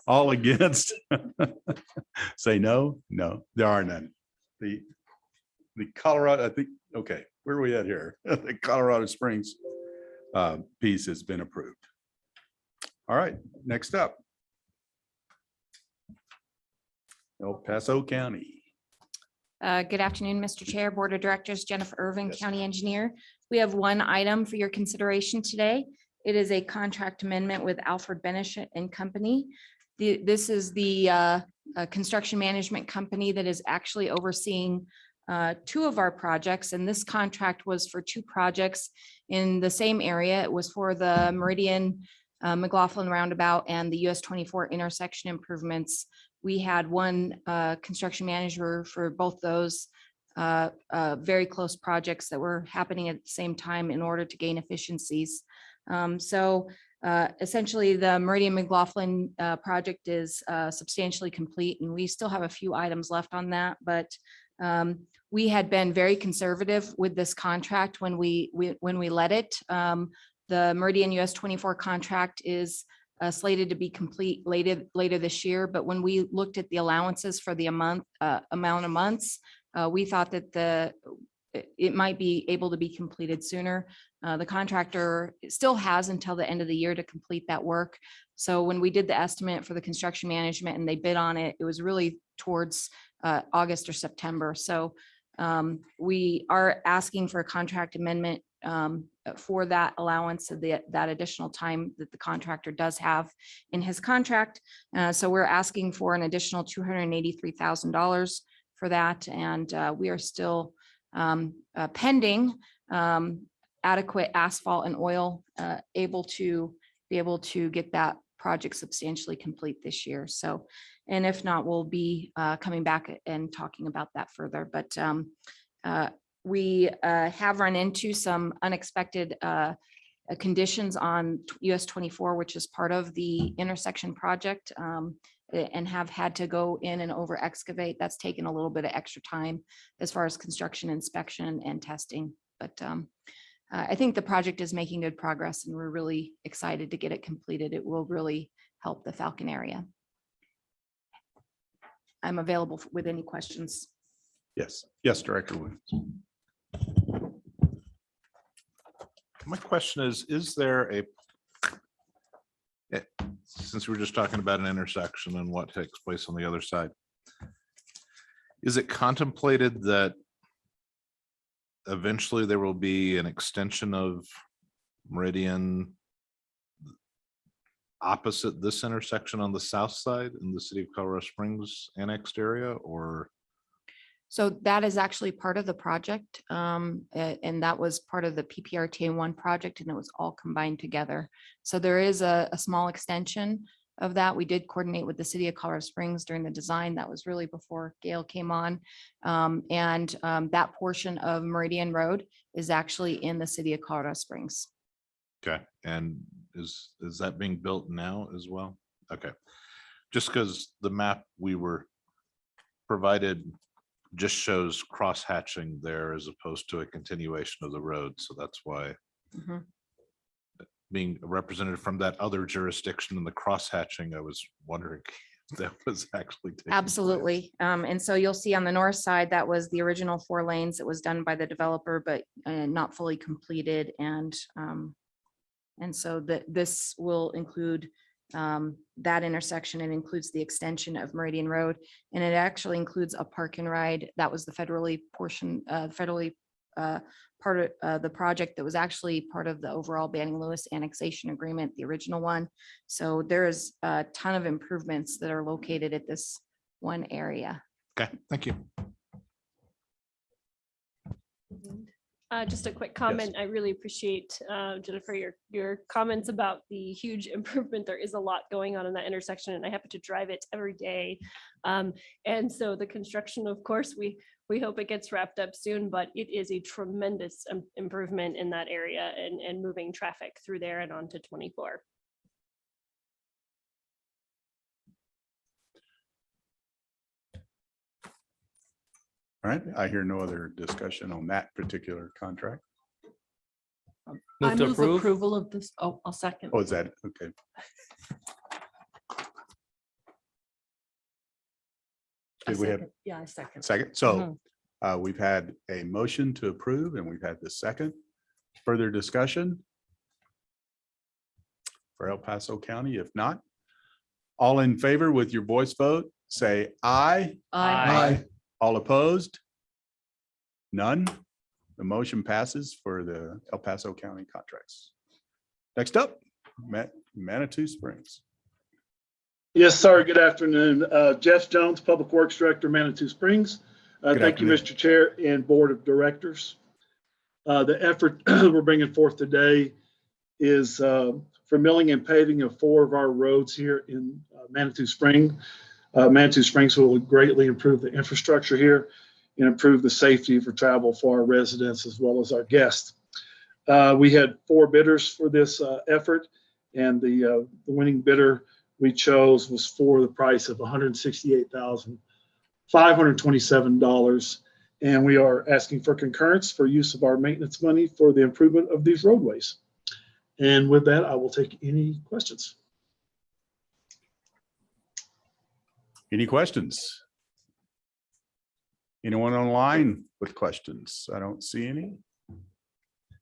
all against? Say no? No, there are none. The Colorado, I think, okay, where are we at here? The Colorado Springs piece has been approved. All right, next up. El Paso County. Good afternoon, Mr. Chair, Board of Directors, Jennifer Irvin, Yes. County Engineer. We have one item for your consideration today. It is a contract amendment with Alfred Benish and Company. This is the construction management company that is actually overseeing 2 of our projects, and this contract was for 2 projects in the same area. It was for the Meridian McLaughlin Roundabout and the US 24 intersection improvements. We had one construction manager for both those very close projects that were happening at the same time in order to gain efficiencies. Essentially, the Meridian McLaughlin project is substantially complete, and we still have a few items left on that, but we had been very conservative with this contract when we let it. The Meridian US 24 contract is slated to be complete later this year, but when we looked at the allowances for the amount of months, we thought that it might be able to be completed sooner. The contractor still has until the end of the year to complete that work. So when we did the estimate for the construction management and they bid on it, it was really towards August or September. So we are asking for a contract amendment for that allowance of that additional time that the contractor does have in his contract. So we're asking for an additional $283,000 for that. And we are still pending adequate asphalt and oil able to get that project substantially complete this year. So, and if not, we'll be coming back and talking about that further. But we have run into some unexpected conditions on US 24, which is part of the intersection project, and have had to go in and over excavate. That's taken a little bit of extra time as far as construction inspection and testing. But I think the project is making good progress and we're really excited to get it completed. It will really help the Falcon area. I'm available with any questions. Yes, yes, Director Williams. My question is there since we were just talking about an intersection and what takes place on the other side, is it contemplated that eventually there will be an extension of Meridian opposite this intersection on the south side in the city of Colorado Springs annexed area, or? So that is actually part of the project. And that was part of the Pprta 1 project, and it was all combined together. So there is a small extension of that. We did coordinate with the city of Colorado Springs during the design. That was really before Gail came on. That portion of Meridian Road is actually in the city of Colorado Springs. Okay, and is that being built now as well? Okay, just because the map we were provided just shows cross hatching there as opposed to a continuation of the road. So that's why Mhm. being a representative from that other jurisdiction and the cross hatching, I was wondering if that was actually taking place. Absolutely. And so you'll see on the north side, that was the original 4 lanes that was done by the developer, but not fully completed. And so this will include that intersection. It includes the extension of Meridian Road, and it actually includes a park and ride. That was the federally part of the project that was actually part of the overall Banning Lewis annexation agreement, the original one. So there is a ton of improvements that are located at this one area. Okay, thank you. Just a quick comment. I really appreciate, Jennifer, your comments about the huge improvement. There is a lot going on in that intersection, and I happen to drive it every day. And so the construction, of course, we hope it gets wrapped up soon, but it is a tremendous improvement in that area and moving traffic through there and onto 24. All right, I hear no other discussion on that particular contract. I Move to move approve. approval of this. Oh, I'll second. Oh, is that, okay. I Did we have second. Yeah, I second. second? So we've had a motion to approve and we've had the second. Further discussion for El Paso County? If not, all in favor with your voice vote, say aye. Aye. All opposed? None. The motion passes for the El Paso County contracts. Next up, Manitou Springs. Yes, sir. Good afternoon. Jeff Jones, Public Works Director, Manitou Springs. Good Thank you, afternoon. Mr. Chair and Board of Directors. The effort we're bringing forth today is for milling and paving of 4 of our roads here in Manitou Springs. Manitou Springs will greatly improve the infrastructure here and improve the safety for travel for our residents as well as our guests. We had 4 bidders for this effort, and the winning bidder we chose was for the price of $168,527. And we are asking for concurrence for use of our maintenance money for the improvement of these roadways. And with that, I will take any questions. Any questions? Anyone online with questions? I don't see any.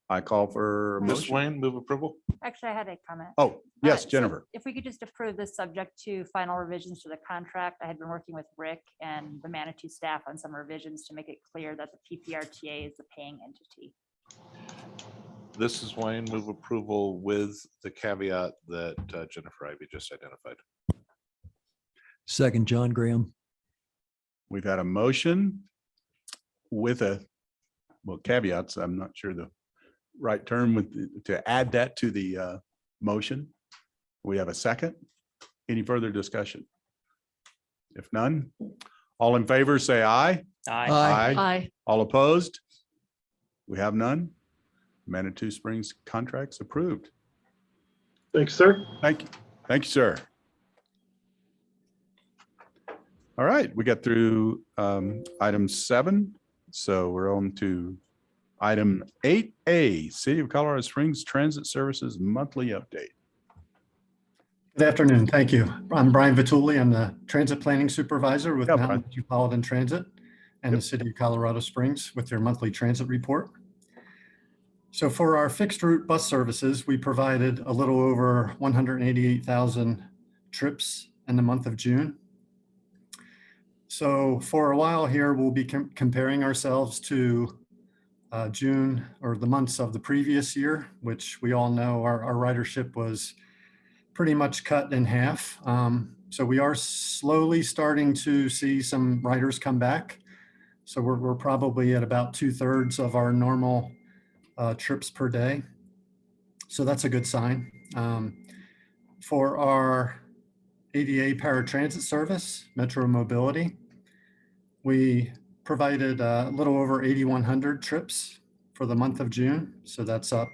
I call for a Ms. motion. Wayne, move approval. Actually, I had a comment. Oh, yes, So Jennifer. If we could just approve this subject to final revisions to the contract. I had been working with Rick and the Manitou staff on some revisions to make it clear that the PPRTA is the paying entity. This is Wayne, move approval with the caveat that Jennifer Ivy just identified. Second, John Graham. We've had a motion with caveats. I'm not sure the right term to add that to the motion. We have a second. Any further discussion? If none, all in favor, say aye. Aye. Aye. All opposed? We have none. Manitou Springs contracts approved. Thanks, sir. Thank you. Thank you, sir. All right, we got through item 7. So we're on to item 8A, City of Colorado Springs Transit Services Monthly Update. Good afternoon. Thank you. I'm Brian Vituli. I'm the Transit Planning Supervisor with Yeah, Mountain Brian. Metropolitan Transit and the City of Colorado Springs with their monthly transit report. So for our fixed route bus services, we provided a little over 188,000 trips in the month of June. So for a while here, we'll be comparing ourselves to June or the months of the previous year, which we all know our ridership was pretty much cut in half. So we are slowly starting to see some riders come back. So we're probably at about 2/3 of our normal trips per day. So that's a good sign. For our ADA paratransit service, Metro Mobility, we provided a little over 8,100 trips for the month of June. So that's up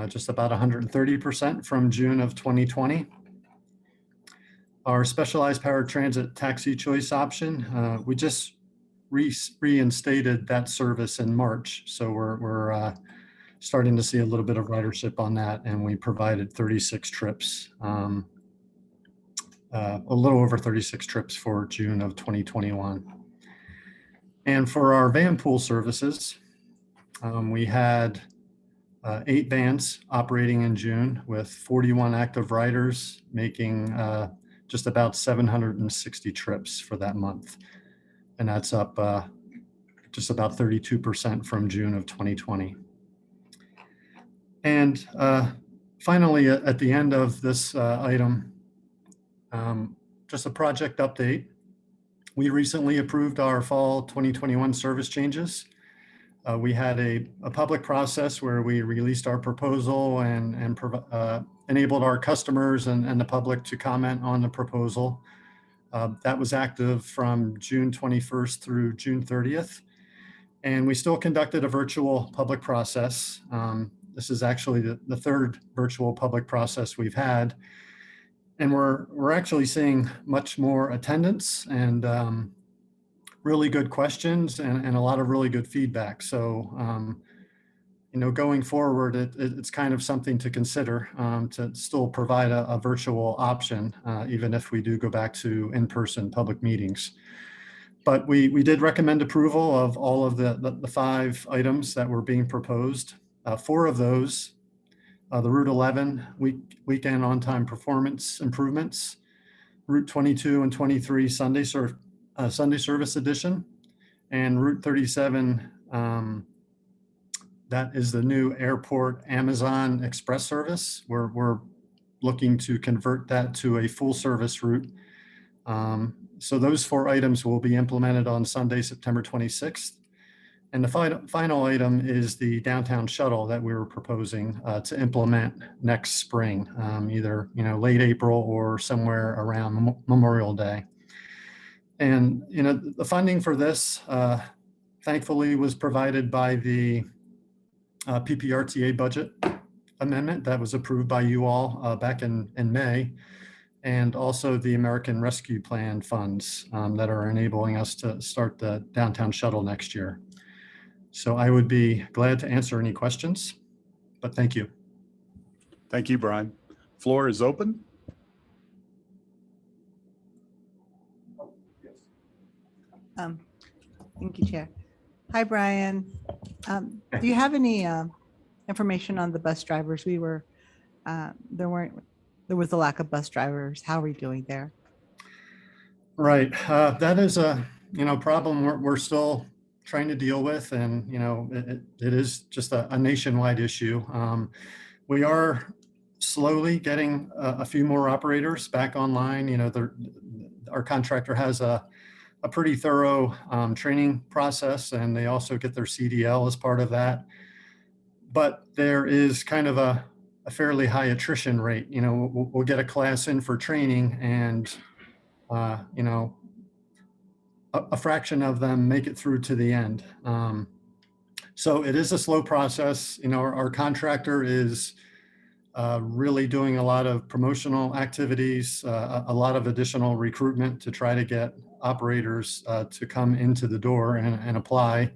just about 130% from June of 2020. our specialized paratransit taxi choice option. We just reinstated that service in March. So we're starting to see a little bit of ridership on that, and we provided 36 trips, a little over 36 trips for June of 2021. And for our van pool services, we had 8 vans operating in June with 41 active riders, making just about 760 trips for that month. And that's up just about 32% from June of 2020. And finally, at the end of this item, just a project update. We recently approved our fall 2021 service changes. We had a public process where we released our proposal and enabled our customers and the public to comment on the proposal. That was active from June 21st through June 30th. And we still conducted a virtual public process. This is actually the third virtual public process we've had. And we're actually seeing much more attendance and really good questions and a lot of really good feedback. So, going forward, it's kind of something to consider to still provide a virtual option, even if we do go back to in-person public meetings. But we did recommend approval of all of the 5 items that were being proposed. 4 of those, the Route 11 weekend on-time performance improvements, Route 22 and 23 Sunday service edition, and Route 37, that is the new airport Amazon Express service. We're looking to convert that to a full service route. So those 4 items will be implemented on Sunday, September 26th. And the final item is the downtown shuttle that we were proposing to implement next spring, either late April or somewhere around Memorial Day. And the funding for this, thankfully, was provided by the Pprta budget amendment that was approved by you all back in May, and also the American Rescue Plan funds that are enabling us to start the downtown shuttle next year. So I would be glad to answer any questions, but thank you. Thank you, Brian. Floor is open. Thank you, Chair. Hi, Brian. Do you have any information on the bus drivers? There was a lack of bus drivers. How are we doing there? Right. That is a problem we're still trying to deal with, and it is just a nationwide issue. We are slowly getting a few more operators back online. Our contractor has a pretty thorough training process, and they also get their CDL as part of that. But there is kind of a fairly high attrition rate. We'll get a class in for training, and a fraction of them make it through to the end. So it is a slow process. Our contractor is really doing a lot of promotional activities, a lot of additional recruitment to try to get operators to come into the door and apply.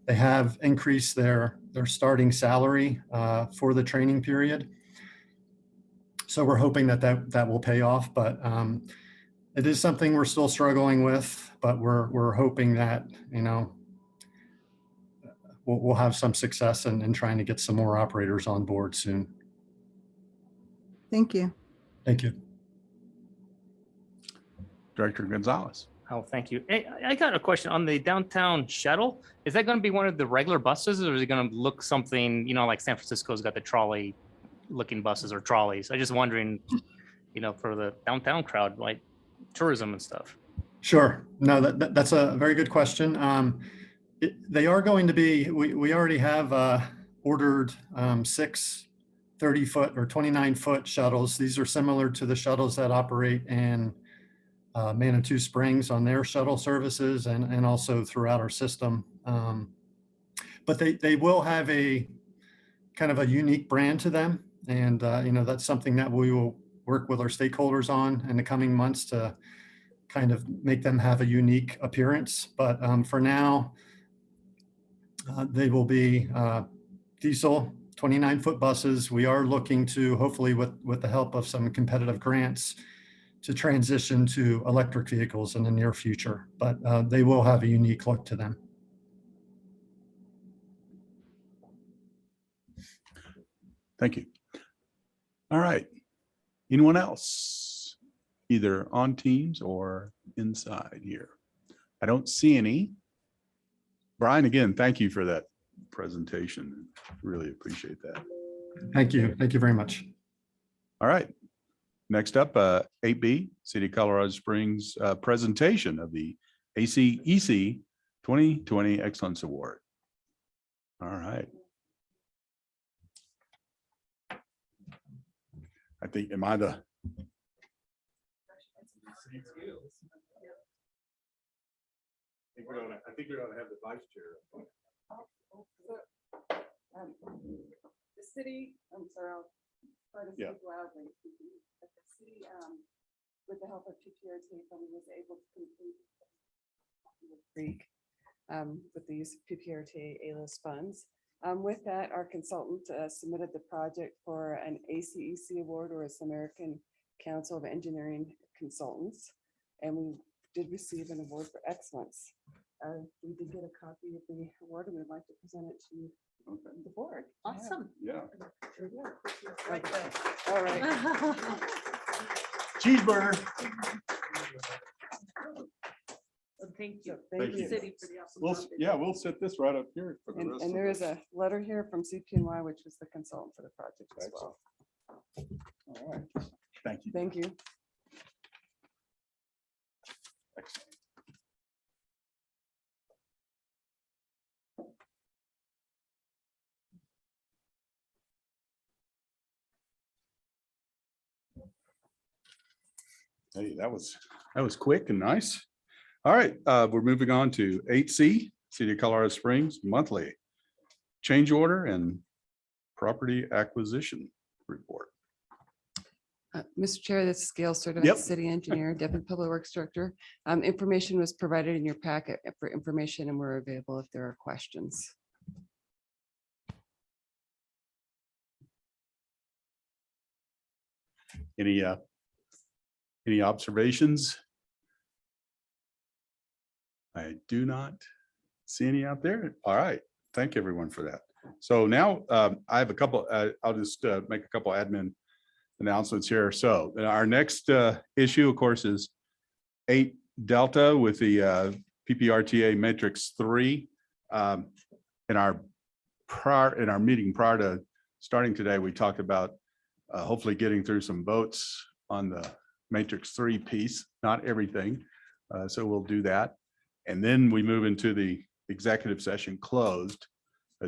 They have increased their starting salary for the training period. So we're hoping that will pay off, but it is something we're still struggling with, but we're hoping that, we'll have some success in trying to get some more operators on board soon. Thank you. Thank you. Director Gonzalez. Oh, thank you. Hey, I got a question on the downtown shuttle. Is that going to be one of the regular buses, or is it going to look something, like San Francisco's got the trolley looking buses or trolleys? I'm just wondering, for the downtown crowd, like tourism and stuff. Sure. No, that's a very good question. They are going to be, we already have ordered 6 30-foot or 29-foot shuttles. These are similar to the shuttles that operate in Manitou Springs on their shuttle services and also throughout our system. But they will have a kind of a unique brand to them. And, that's something that we will work with our stakeholders on in the coming months to kind of make them have a unique appearance. But for now, they will be diesel 29-foot buses. We are looking to, hopefully with the help of some competitive grants, to transition to electric vehicles in the near future, but they will have a unique look to them. Thank you. All right. Anyone else, either on Teams or inside here? I don't see any. Brian, again, thank you for that presentation. Really appreciate that. Thank you. Thank you very much. All right. Next up, 8B, City of Colorado Springs presentation of the ACEC 2020 Excellence Award. All right. I think, am I the? I think we're going to have the vice chair. The city, I'm sorry, I'll try to Yeah. speak loudly. But the city, with the help of PPRTA funding, was able to complete Creek with the use of PPRTA A-list funds. With that, our consultant submitted the project for an ACEC award, or its American Council of Engineering Consultants, and we did receive an award for excellence. We did get a copy of the award, and we'd like to present it to the board. Awesome. Yeah. Right there. All right. Cheeseburger. Thank you. Thank you. City for the awesome Well, job they yeah, did. we'll set this right up here for the And, rest and of there is us. a letter here from CPNY, which was the consultant for the project as well. All right. Thank you. Thank you. Excellent. Hey, that was quick and nice. All right, we're moving on to 8C, City of Colorado Springs monthly change order and property acquisition report. Mr. Chair, this is Gail Certified Yep. City Engineer, Deputy Public Works Director. Information was provided in your packet for information, and we're available if there are questions. Any observations? I do not see any out there. All right, thank everyone for that. So now I have a couple, I'll just make a couple admin announcements here. So our next issue, of course, is 8 Delta with the Pprta Metrics 3. In our meeting prior to starting today, we talked about hopefully getting through some votes on the Matrix 3 piece, not everything. So we'll do that. And then we move into the executive session closed,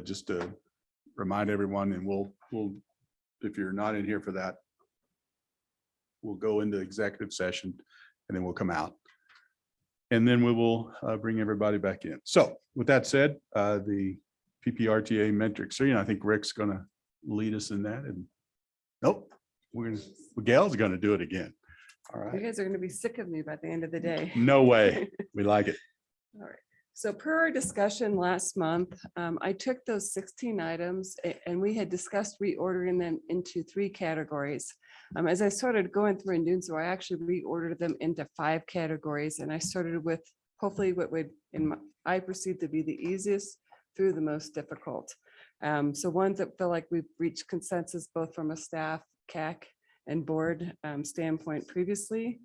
just to remind everyone, and we'll, if you're not in here for that, we'll go into executive session and then we'll come out. And then we will bring everybody back in. So with that said, the Pprta Metrics 3, and I think Rick's gonna lead us in that. And nope, Gail's gonna do it again. All You right. guys are going to be sick of me by the end of the day. No way. We like it. All right. So per our discussion last month, I took those 16 items and we had discussed reordering them into 3 categories. As I started going through and doing so, I actually reordered them into 5 categories, and I started with hopefully what would, I perceive to be the easiest through the most difficult. So ones that feel like we've reached consensus both from a staff, CAC, and board standpoint previously.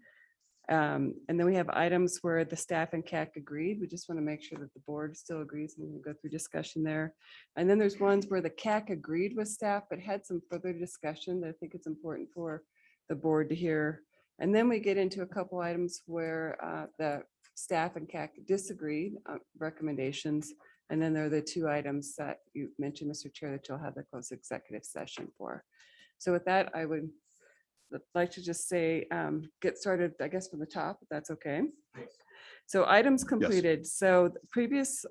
And then we have items where the staff and CAC agreed. We just want to make sure that the board still agrees, and we'll go through discussion there. And then there's ones where the CAC agreed with staff, but had some further discussion that I think it's important for the board to hear. And then we get into a couple items where the staff and CAC disagreed recommendations. And then there are the 2 items that you mentioned, Mr. Chair, that you'll have the closed executive session for. So with that, I would like to just say, get started, I guess, from the top, if that's okay. So items completed. So the previous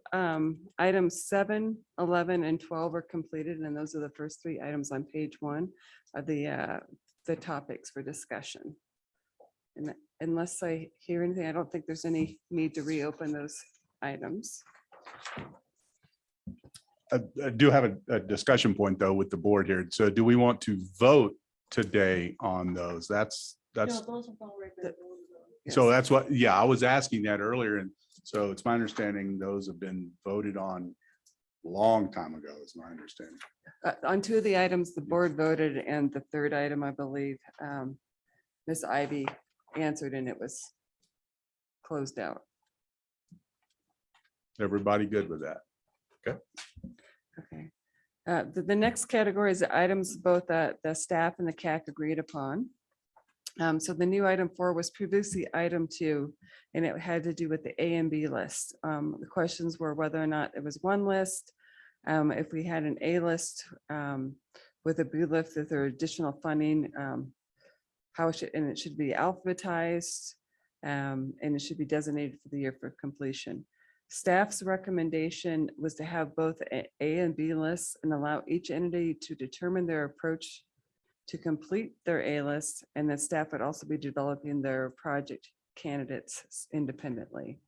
items 7, 11, and 12 are completed, and those are the first 3 items on page 1 of the topics for discussion. And unless I hear anything, I don't think there's any need to reopen those items. I do have a discussion point though with the board here. So do we want to vote today on those? That's, so that's what, yeah, I was asking that earlier. And so it's my understanding those have been voted on a long time ago, is my understanding. On 2 of the items, the board voted, and the 3rd item, I believe, Ms. Ivy answered, and it was closed out. Everybody good with that? Okay. Okay. The next category is the items both that the staff and the CAC agreed upon. So the new item 4 was previously item 2, and it had to do with the A and B list. The questions were whether or not it was one list, if we had an A list with a B list, if there are additional funding, how it should, and it should be alphabetized, and it should be designated for the year for completion. Staff's recommendation was to have both A and B lists and allow each entity to determine their approach to complete their A list, and that staff would also be developing their project candidates independently.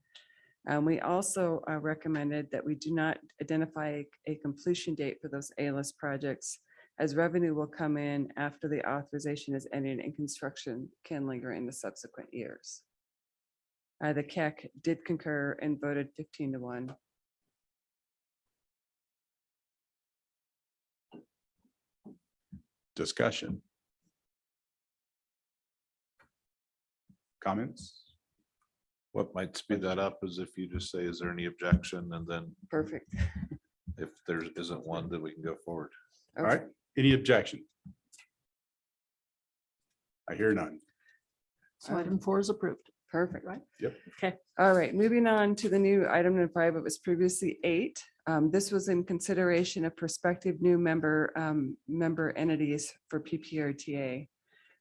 We also recommended that we do not identify a completion date for those A list projects, as revenue will come in after the authorization is ended and construction can linger into subsequent years. The CAC did concur and voted 15-1. Discussion. Comments? What might speed that up is if you just say, is there any objection? And then Perfect. if there isn't one, then we can go forward. All right. Any objection? I hear none. So item 4 is approved. Perfect. Right? Yep. Okay. All right, moving on to the new item number 5, it was previously 8. This was in consideration of prospective new member entities for PPRTA.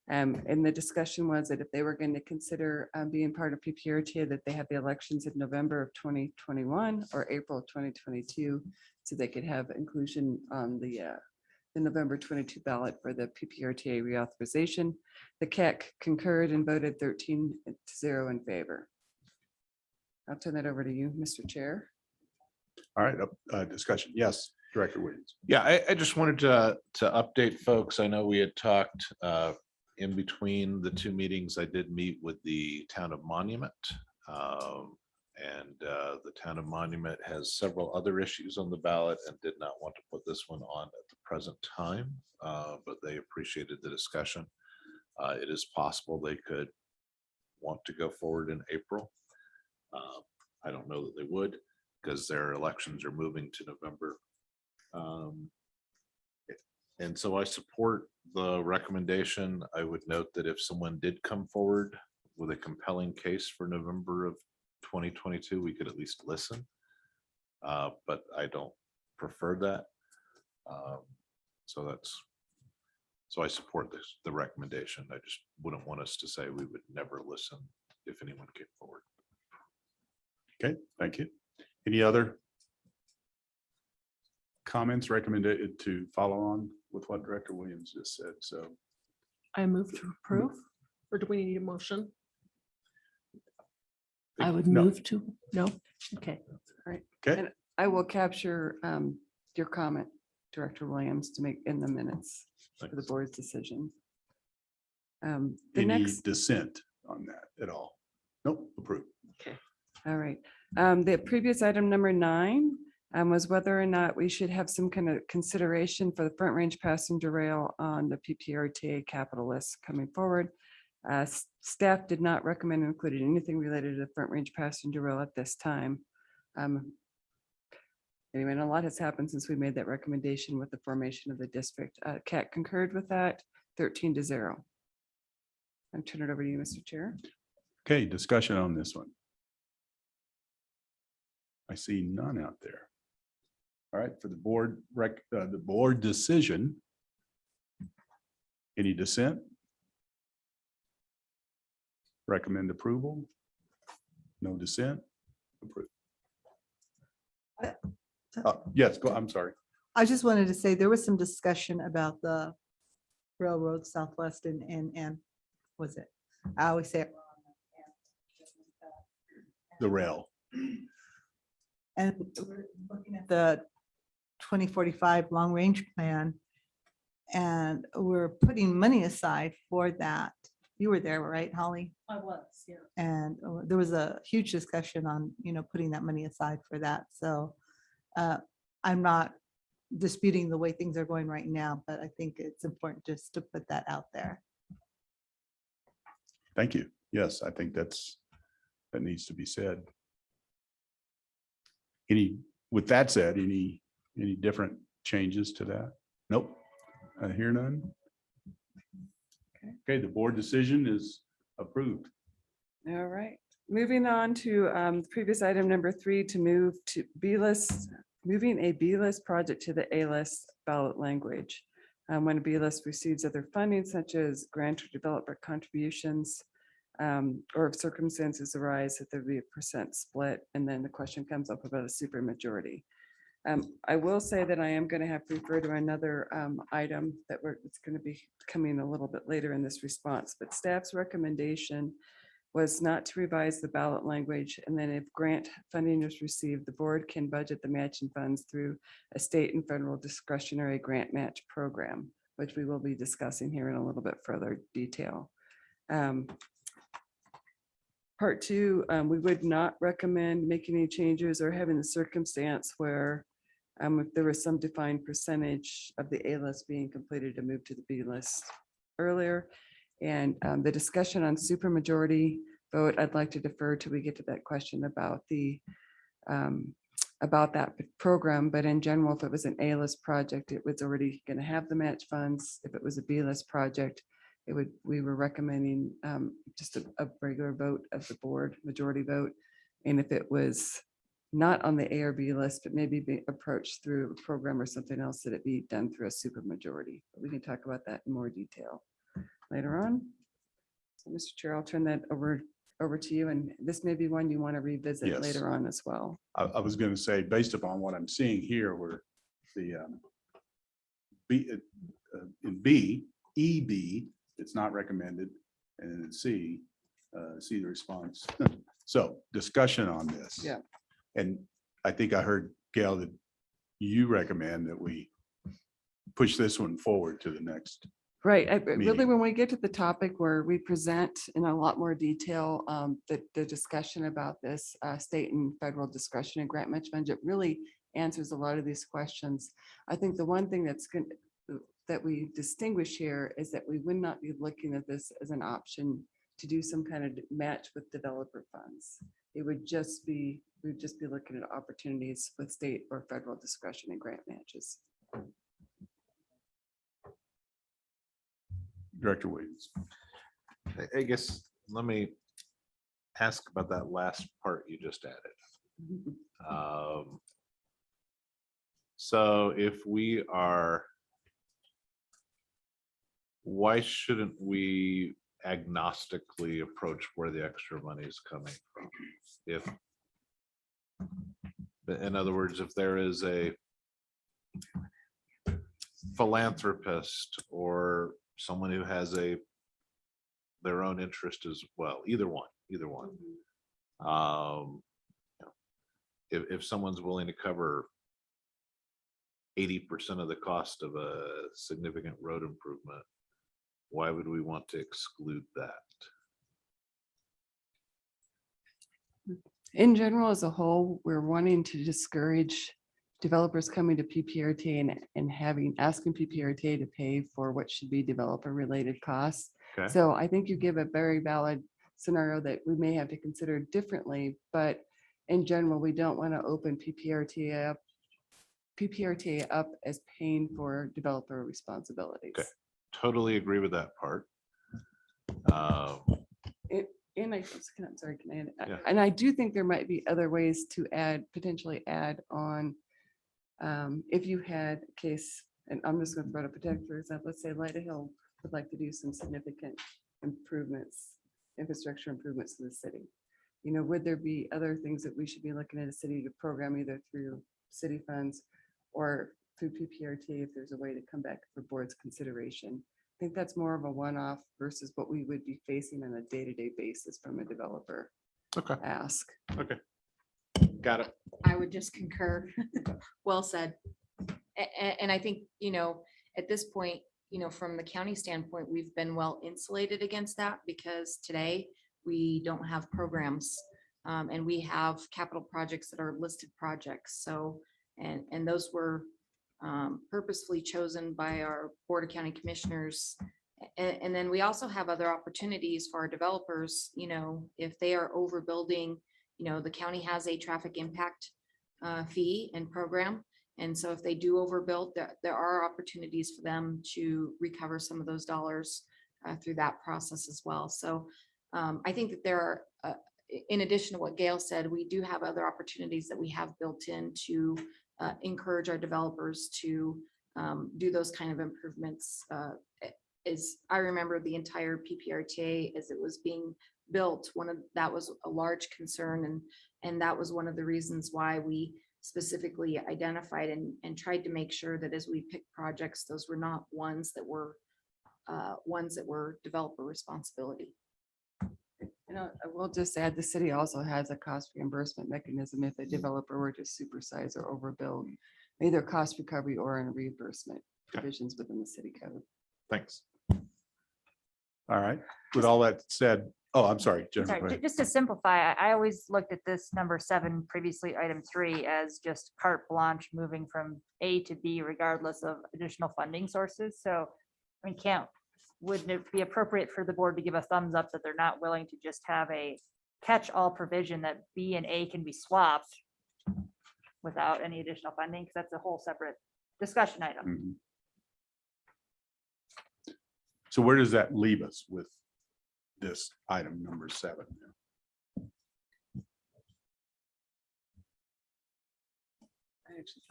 And the discussion was that if they were going to consider being part of PPRTA, that they have the elections in November of 2021 or April of 2022, so they could have inclusion on the November 22 ballot for the PPRTA reauthorization. The CAC concurred and voted 13-0 in favor. I'll turn that over to you, Mr. Chair. All right, discussion. Yes, Director Williams. Yeah, I just wanted to update folks. I know we had talked in between the 2 meetings. I did meet with the town of Monument. And the town of Monument has several other issues on the ballot and did not want to put this one on at the present time, but they appreciated the discussion. It is possible they could want to go forward in April. I don't know that they would, because their elections are moving to November. And so I support the recommendation. I would note that if someone did come forward with a compelling case for November of 2022, we could at least listen, but I don't prefer that. So I support the recommendation. I just wouldn't want us to say we would never listen if anyone came forward. Okay, thank you. Any other comments recommended to follow on with what Director Williams just said? So I move to approve, or do we need a motion? I would No. move to, no? Okay. All right. Okay. And I will capture your comment, Director Williams, to make in the minutes for the board's decision. The any next, dissent on that at all? Nope, approved. okay, all right. The previous item number 9 was whether or not we should have some kind of consideration for the Front Range passenger rail on the PPRTA capital list coming forward. Staff did not recommend including anything related to the Front Range passenger rail at this time. Anyway, and a lot has happened since we made that recommendation with the formation of the district. CAT concurred with that, 13-0. I'll turn it over to you, Mr. Chair. Okay, discussion on this one. I see none out there. All right, for the board decision. Any dissent? Recommend approval. No dissent? Approved. Uh, Yes, I'm sorry. I just wanted to say there was some discussion about the railroad Southwest and was it? I always say it wrong. The rail. And we're looking at the 2045 long range plan. And we're putting money aside for that. You were there, right, Holly? I was, yeah. And there was a huge discussion on, putting that money aside for that. So I'm not disputing the way things are going right now, but I think it's important just to put that out there. Thank you. Yes, I think that needs to be said. With that said, any different changes to that? Nope. I hear none. Okay, the board decision is approved. All right, moving on to previous item number 3, to move to B-list, moving a B-list project to the A-list ballot language. When a B-list receives other funding such as grant or developer contributions, or if circumstances arise that there be a % split, and then the question comes up about a supermajority. I will say that I am going to have to refer to another item that it's going to be coming a little bit later in this response, but staff's recommendation was not to revise the ballot language, and then if grant funding is received, the board can budget the matching funds through a state and federal discretionary grant match program, which we will be discussing here in a little bit further detail. Part 2, we would not recommend making any changes or having a circumstance where if there was some defined percentage of the A list being completed to move to the B list earlier. And the discussion on supermajority vote, I'd like to defer till we get to that question about that program. But in general, if it was an A list project, it was already going to have the match funds. If it was a B list project, we were recommending just a regular vote of the board, majority vote. And if it was not on the A or B list, but maybe be approached through a program or something else, that it be done through a supermajority. But we can talk about that in more detail later on. So, Mr. Chair, I'll turn that over to you. And this may be one you want to revisit Yes. later on as well. I was going to say, based upon what I'm seeing here, where the in EB, it's not recommended, and in C, see the response. So discussion on this. Yeah. And I think I heard, Gail, that you recommend that we push this one forward to the next. Right. Really, meeting. when we get to the topic where we present in a lot more detail, the discussion about this state and federal discretionary grant match fund, it really answers a lot of these questions. I think the one thing that we distinguish here is that we would not be looking at this as an option to do some kind of match with developer funds. It would just be, we'd just be looking at opportunities with state or federal discretion and grant matches. Director Williams. I guess, let me ask about that last part you just added. So if we are, why shouldn't we agnostically approach where the extra money is coming from? If, in other words, if there is a philanthropist or someone who has their own interest as well, either one. If someone's willing to cover 80% of the cost of a significant road improvement, why would we want to exclude that? In general, as a whole, we're wanting to discourage developers coming to PPRTA and asking PPRTA to pay for what should be developer related costs. Okay. So I think you give a very valid scenario that we may have to consider differently, but in general, we don't want to open PPRTA up as paying for developer responsibilities. Okay. Totally agree with that part. And I'm sorry, can I add? Yeah. And I do think there might be other ways to potentially add on. If you had a case, and I'm just going to throw out a particular, for example, let's say Lyda Hill would like to do some significant improvements, infrastructure improvements to the city. would there be other things that we should be looking at a city to program either through city funds or through PPRT if there's a way to come back for board's consideration? I think that's more of a one-off versus what we would be facing on a day-to-day basis from a developer Okay. ask. Okay. Got it. I would just concur. Well said. And I think, at this point, from the county standpoint, we've been well insulated against that because today we don't have programs. And we have capital projects that are listed projects. So, and those were purposefully chosen by our Board of County Commissioners. And then we also have other opportunities for our developers, if they are overbuilding, the county has a traffic impact fee and program. And so if they do overbuild, there are opportunities for them to recover some of those dollars through that process as well. So I think that there are, in addition to what Gail said, we do have other opportunities that we have built in to encourage our developers to do those kind of improvements. As I remember the entire PPRTA as it was being built, that was a large concern, and that was one of the reasons why we specifically identified and tried to make sure that as we pick projects, those were not ones that were developer responsibility. I will just add, the city also has a cost reimbursement mechanism if a developer were to supersize or overbuild, either cost recovery or in reimbursement provisions within the city code. Thanks. All right. With all that said, oh, I'm sorry, Jennifer. go Sorry, ahead. just to simplify, I always looked at this number 7, previously item 3, as just carte blanche moving from A to B regardless of additional funding sources. So I mean, wouldn't it be appropriate for the board to give a thumbs up that they're not willing to just have a catch-all provision that B and A can be swapped without any additional funding? Because that's a whole separate discussion item. Mhm. So where does that leave us with this item number 7?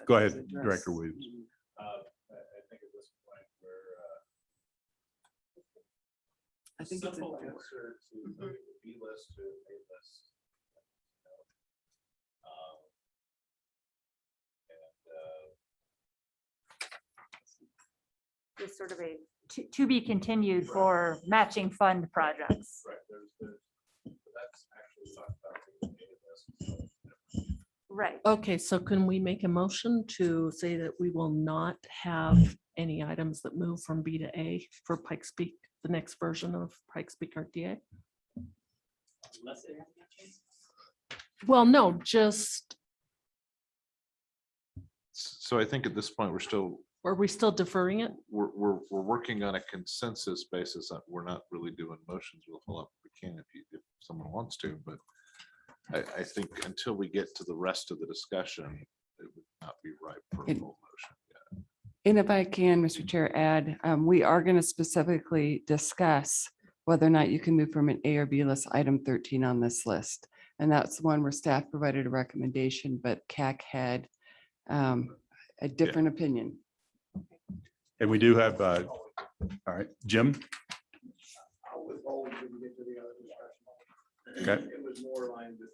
Go ahead, Director Williams. I think at this point we're I think it's simple in- answer to the B list to A list. Just sort of a to be continued for matching fund projects. Right, that's actually talked about the A list. Right. Okay, so can we make a motion to say that we will not have any items that move from B to A for Pikes Peak, the next version of Pikes Peak RTA? Well, no, just, So I think at this point, are we still deferring it? we're working on a consensus basis. We're not really doing motions. We'll follow up if we can if someone wants to, but I think until we get to the rest of the discussion, it would not be right for a full motion. And if I can, Mr. Chair, add, we are going to specifically discuss whether or not you can move from an A or B list, item 13 on this list. And that's the one where staff provided a recommendation, but CAC had a different opinion. And we do have, all right, Jim? I'll withhold when we get to the other discussion. Okay. It was more aligned with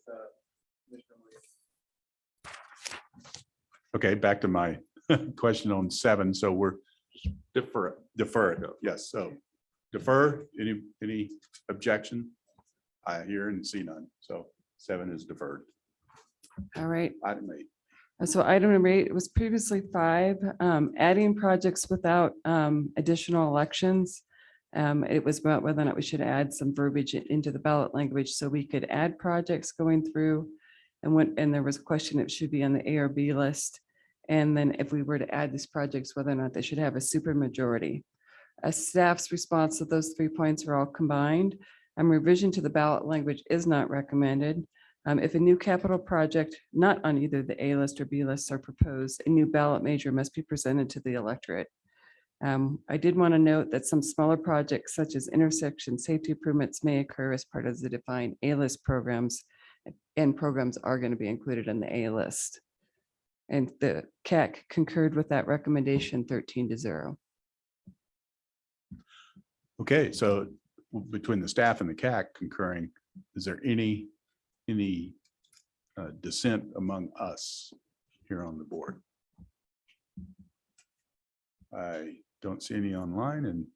Mr. Williams. Okay, back to my question on 7. So we're defer it. Yes, so defer. Any objection? I hear and see none. So 7 is deferred. All right. Item 8. So item number 8, it was previously 5, adding projects without additional elections. It was about whether or not we should add some verbiage into the ballot language so we could add projects going through. And there was a question if it should be on the A or B list. And then if we were to add these projects, whether or not they should have a supermajority. Staff's response to those 3 points are all combined. Revision to the ballot language is not recommended. If a new capital project not on either the A list or B lists are proposed, a new ballot measure must be presented to the electorate. I did want to note that some smaller projects such as intersection safety improvements may occur as part of the defined A list programs, and programs are going to be included in the A list. And the CAC concurred with that recommendation 13-0. Okay, so between the staff and the CAC concurring, is there any any dissent among us here on the board? I don't see any online and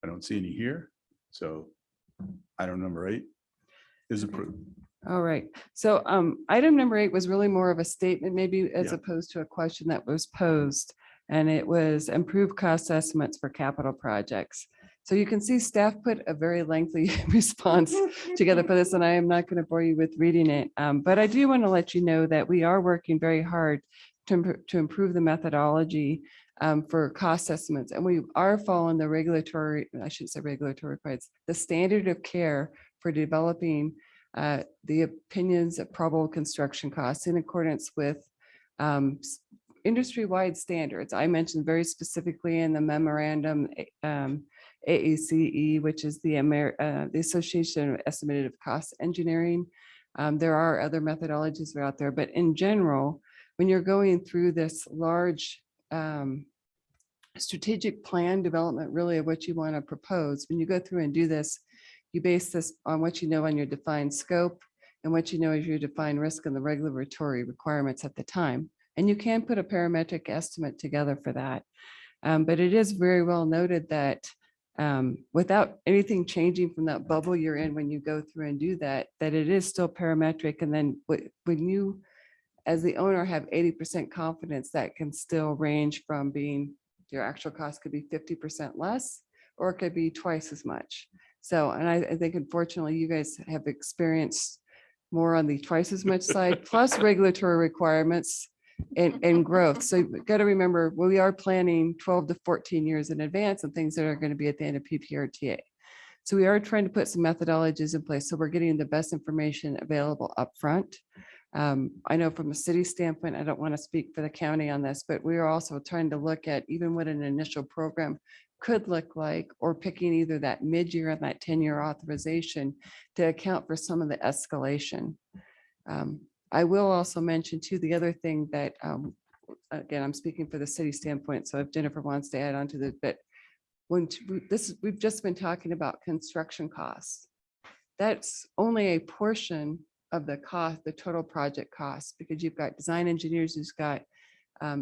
I don't see any here. So item number 8 is approved. All right, so item number 8 was really more of a statement, maybe as Yeah. opposed to a question that was posed. And it was improved cost estimates for capital projects. So you can see staff put a very lengthy response together for this, and I am not going to bore you with reading it. But I do want to let you know that we are working very hard to improve the methodology for cost estimates. And we are following the regulatory, I shouldn't say regulatory requirements, the standard of care for developing the opinions of probable construction costs in accordance with industry-wide standards. I mentioned very specifically in the memorandum AACE, which is the Association of Estimated Cost Engineering. There are other methodologies that are out there, but in general, when you're going through this large strategic plan development, really of what you want to propose, when you go through and do this, you base this on what you know on your defined scope and what you know is your defined risk and the regulatory requirements at the time. And you can put a parametric estimate together for that. But it is very well noted that without anything changing from that bubble you're in when you go through and do that, that it is still parametric. And then when you, as the owner, have 80% confidence, that can still range from being, your actual cost could be 50% less, or it could be twice as much. So, and I think unfortunately you guys have experienced more on the twice as much side, plus regulatory requirements and growth. So you've got to remember, we are planning 12 to 14 years in advance and things that are going to be at the end of PPRTA. So we are trying to put some methodologies in place. So we're getting the best information available upfront. I know from a city standpoint, I don't want to speak for the county on this, but we are also trying to look at even what an initial program could look like, or picking either that mid-year and that 10-year authorization to account for some of the escalation. I will also mention too, the other thing that, again, I'm speaking for the city standpoint, so if Jennifer wants to add on to this, but we've just been talking about construction costs. That's only a portion of the cost, the total project cost, because you've got design engineers who's got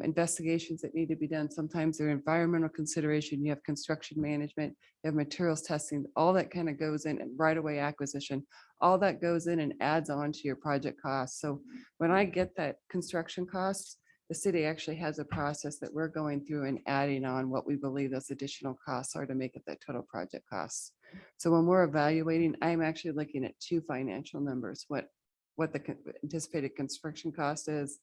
investigations that need to be done. Sometimes they're environmental consideration, you have construction management, you have materials testing, all that kind of goes in, and right away acquisition, all that goes in and adds on to your project costs. So when I get that construction costs, the city actually has a process that we're going through and adding on what we believe those additional costs are to make it that total project costs. So when we're evaluating, I'm actually looking at 2 financial numbers, what the anticipated construction cost is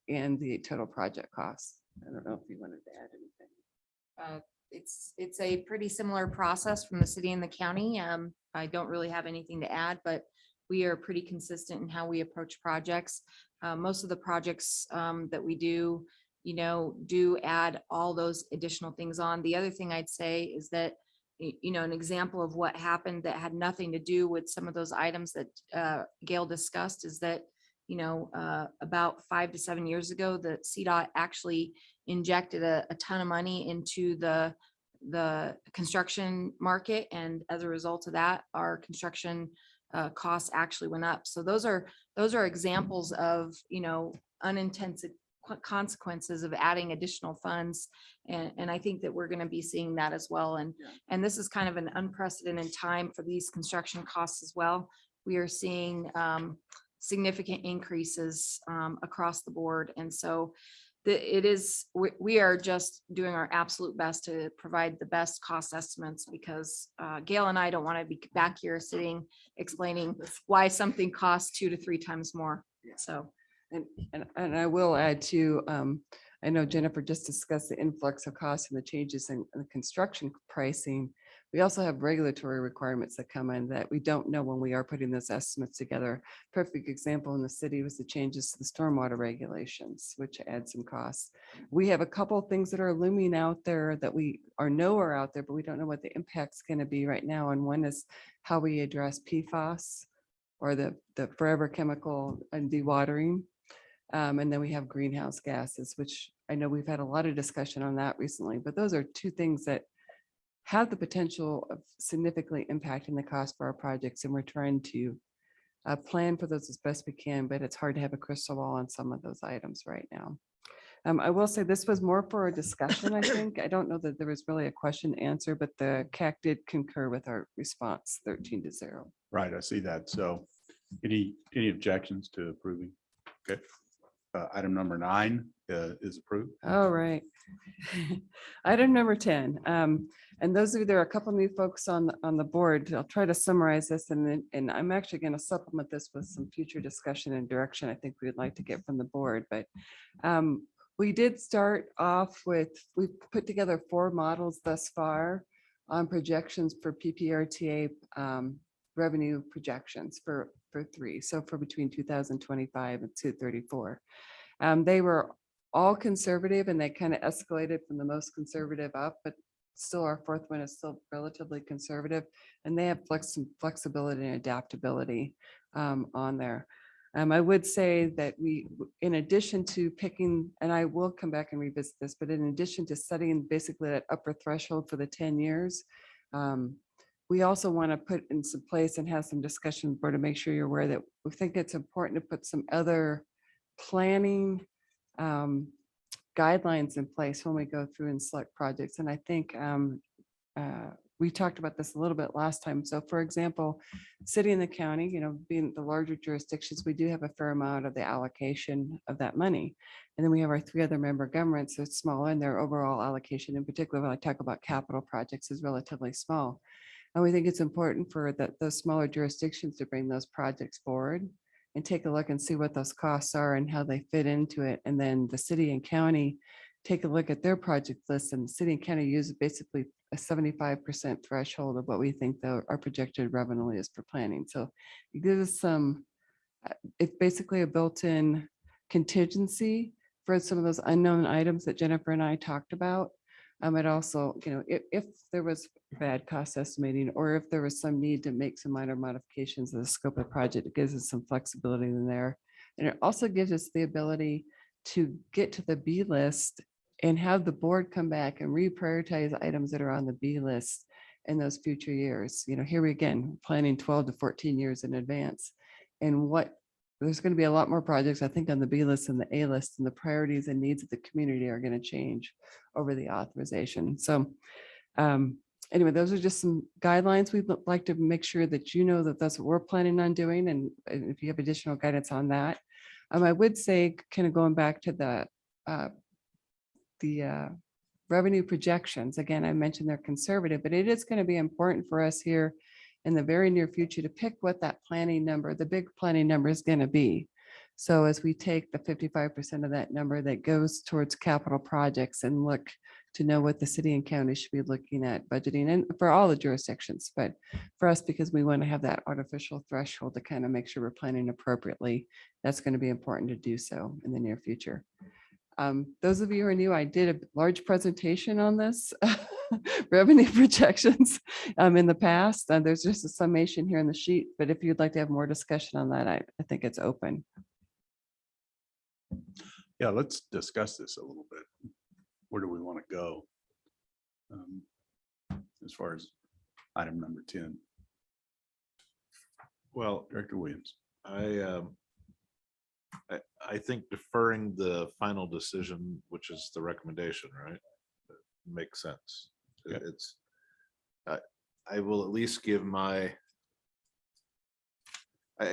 and the total project costs. I don't know if you wanted to add anything. It's a pretty similar process from the city and the county. I don't really have anything to add, but we are pretty consistent in how we approach projects. Most of the projects that we do, do add all those additional things on. The other thing I'd say is that, an example of what happened that had nothing to do with some of those items that Gail discussed is that, about 5 to 7 years ago, the CDOT actually injected a ton of money into the construction market. And as a result of that, our construction costs actually went up. So those are examples of, unintended consequences of adding additional funds. And I think that we're going to be seeing that as well. And this is kind of an unprecedented time for these construction costs as well. We are seeing significant increases across the board. And so we are just doing our absolute best to provide the best cost estimates, because Gail and I don't want to be back here sitting explaining why something costs 2 to 3 times more. So. And I will add to, I know Jennifer just discussed the influx of costs and the changes in the construction pricing. We also have regulatory requirements that come in that we don't know when we are putting those estimates together. Perfect example in the city was the changes to the stormwater regulations, which add some costs. We have a couple of things that are looming out there that we know are out there, but we don't know what the impact's going to be right now. And one is how we address PFAS, or the forever chemical and dewatering. And then we have greenhouse gases, which I know we've had a lot of discussion on that recently, but those are 2 things that have the potential of significantly impacting the cost for our projects. And we're trying to plan for those as best we can, but it's hard to have a crystal ball on some of those items right now. I will say this was more for a discussion, I think. I don't know that there was really a question answer, but the CAC did concur with our response 13-0. Right, I see that. So any objections to approving? Okay. Item number 9 is approved. All right. Item number 10. And those of you, there are a couple new folks on the board. I'll try to summarize this and I'm actually going to supplement this with some future discussion and direction I think we'd like to get from the board. But we did start off with, we've put together 4 models thus far on projections for PPRTA revenue projections for 3. So for between 2025 and 234. They were all conservative and they kind of escalated from the most conservative up, but still our 4th one is still relatively conservative and they have some flexibility and adaptability on there. I would say that we, in addition to picking, and I will come back and revisit this, but in addition to setting basically that upper threshold for the 10 years, we also want to put in some place and have some discussion board to make sure you're aware that we think it's important to put some other planning guidelines in place when we go through and select projects. And I think we talked about this a little bit last time. So for example, city and the county, you know, being the larger jurisdictions, we do have a fair amount of the allocation of that money. And then we have our 3 other member governments, so it's smaller and their overall allocation in particular, when I talk about capital projects, is relatively small. And we think it's important for those smaller jurisdictions to bring those projects forward and take a look and see what those costs are and how they fit into it. And then the city and county take a look at their project list, and the city and county use basically a 75% threshold of what we think our projected revenue is for planning. So it gives us some, it's basically a built-in contingency for some of those unknown items that Jennifer and I talked about. It also, you know, if there was bad cost estimating, or if there was some need to make some minor modifications of the scope of the project, it gives us some flexibility in there. And it also gives us the ability to get to the B list and have the board come back and reprioritize items that are on the B list in those future years. You know, here we again, planning 12 to 14 years in advance. And there's going to be a lot more projects, I think, on the B list and the A list, and the priorities and needs of the community are going to change over the authorization. So anyway, those are just some guidelines. We'd like to make sure that you know that that's what we're planning on doing. And if you have additional guidance on that, I would say, kind of going back to the revenue projections, again, I mentioned they're conservative, but it is going to be important for us here in the very near future to pick what that planning number, the big planning number, is going to be. So as we take the 55% of that number that goes towards capital projects and look to know what the city and county should be looking at budgeting, and for all the jurisdictions, but for us, because we want to have that artificial threshold to kind of make sure we're planning appropriately, that's going to be important to do so in the near future. Those of you who are new, I did a large presentation on this revenue projections in the past. There's just a summation here in the sheet, but if you'd like to have more discussion on that, I think it's open. Yeah, let's discuss this a little bit. Where do we want to go as far as item number 10? Well, Director Williams. I think deferring the final decision, which is the recommendation, right, makes sense. Okay. It's, I will at least give I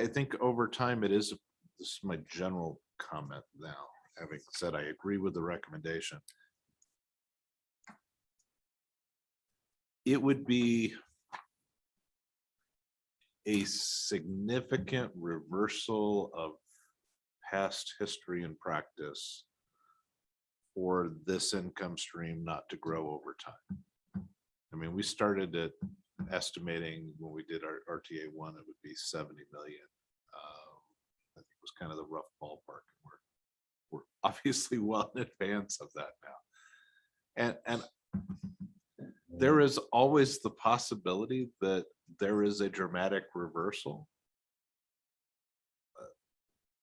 think over time this is my general comment now, having said I agree with the recommendation. It would be a significant reversal of past history and practice for this income stream not to grow over time. I mean, we started at estimating when we did our RTA 1, it would be 70 million. I think it was kind of the rough ballpark. We're obviously well in advance of that now. And there is always the possibility that there is a dramatic reversal.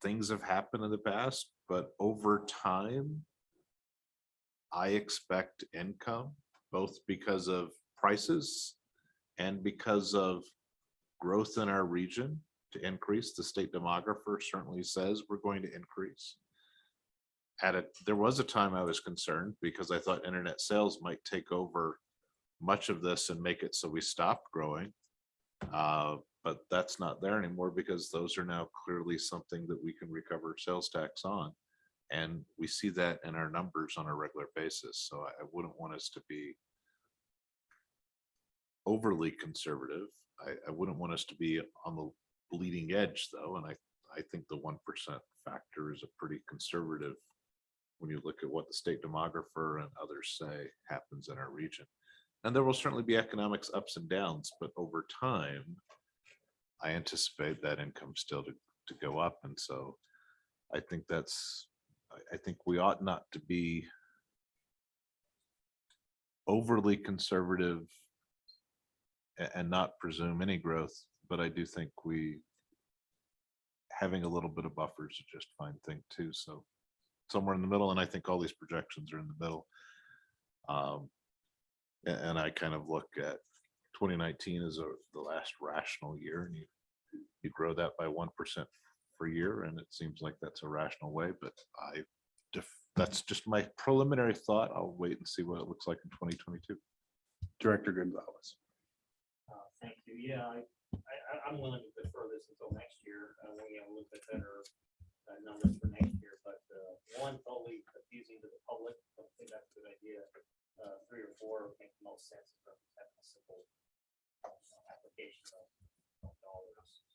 Things have happened in the past, but over time, I expect income, both because of prices and because of growth in our region, to increase. The state demographer certainly says we're going to increase. There was a time I was concerned because I thought internet sales might take over much of this and make it so we stopped growing. But that's not there anymore because those are now clearly something that we can recover sales tax on. And we see that in our numbers on a regular basis. So I wouldn't want us to be overly conservative. I wouldn't want us to be on the bleeding edge though. And I think the 1% factor is a pretty conservative when you look at what the state demographer and others say happens in our region. And there will certainly be economics ups and downs, but over time, I anticipate that income still to go up. And so I think I think we ought not to be overly conservative and not presume any growth, but I do think having a little bit of buffer is a just fine thing too. So somewhere in the middle, and I think all these projections are in the middle. And I kind of look at 2019 as the last rational year, and you grow that by 1% per year, and it seems like that's a rational way. But that's just my preliminary thought. I'll wait and see what it looks like in 2022. Director Gonzalez. Thank you. Yeah, I'm willing to defer this until next year when we have a little bit better numbers for next year. But one, totally confusing to the public. I don't think that's a good idea. 3 or 4 make the most sense in terms of having a simple application of dollars,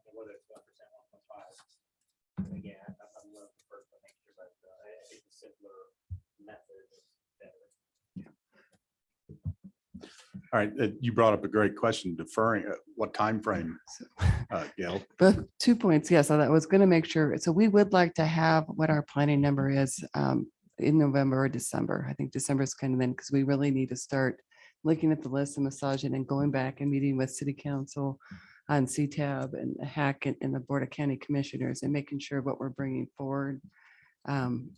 and whether it's 1%, 1.5. Again, I'm willing to defer for next year, but I think the simpler method is better. All right, you brought up a great question, deferring, what time frame, Gail? But 2 points, yes, so that was going to make sure. So we would like to have what our planning number is in November or December. I think December is kind of then because we really need to start looking at the list and massaging and going back and meeting with City Council on CTAB and the HAC and the Board of County Commissioners and making sure what we're bringing forward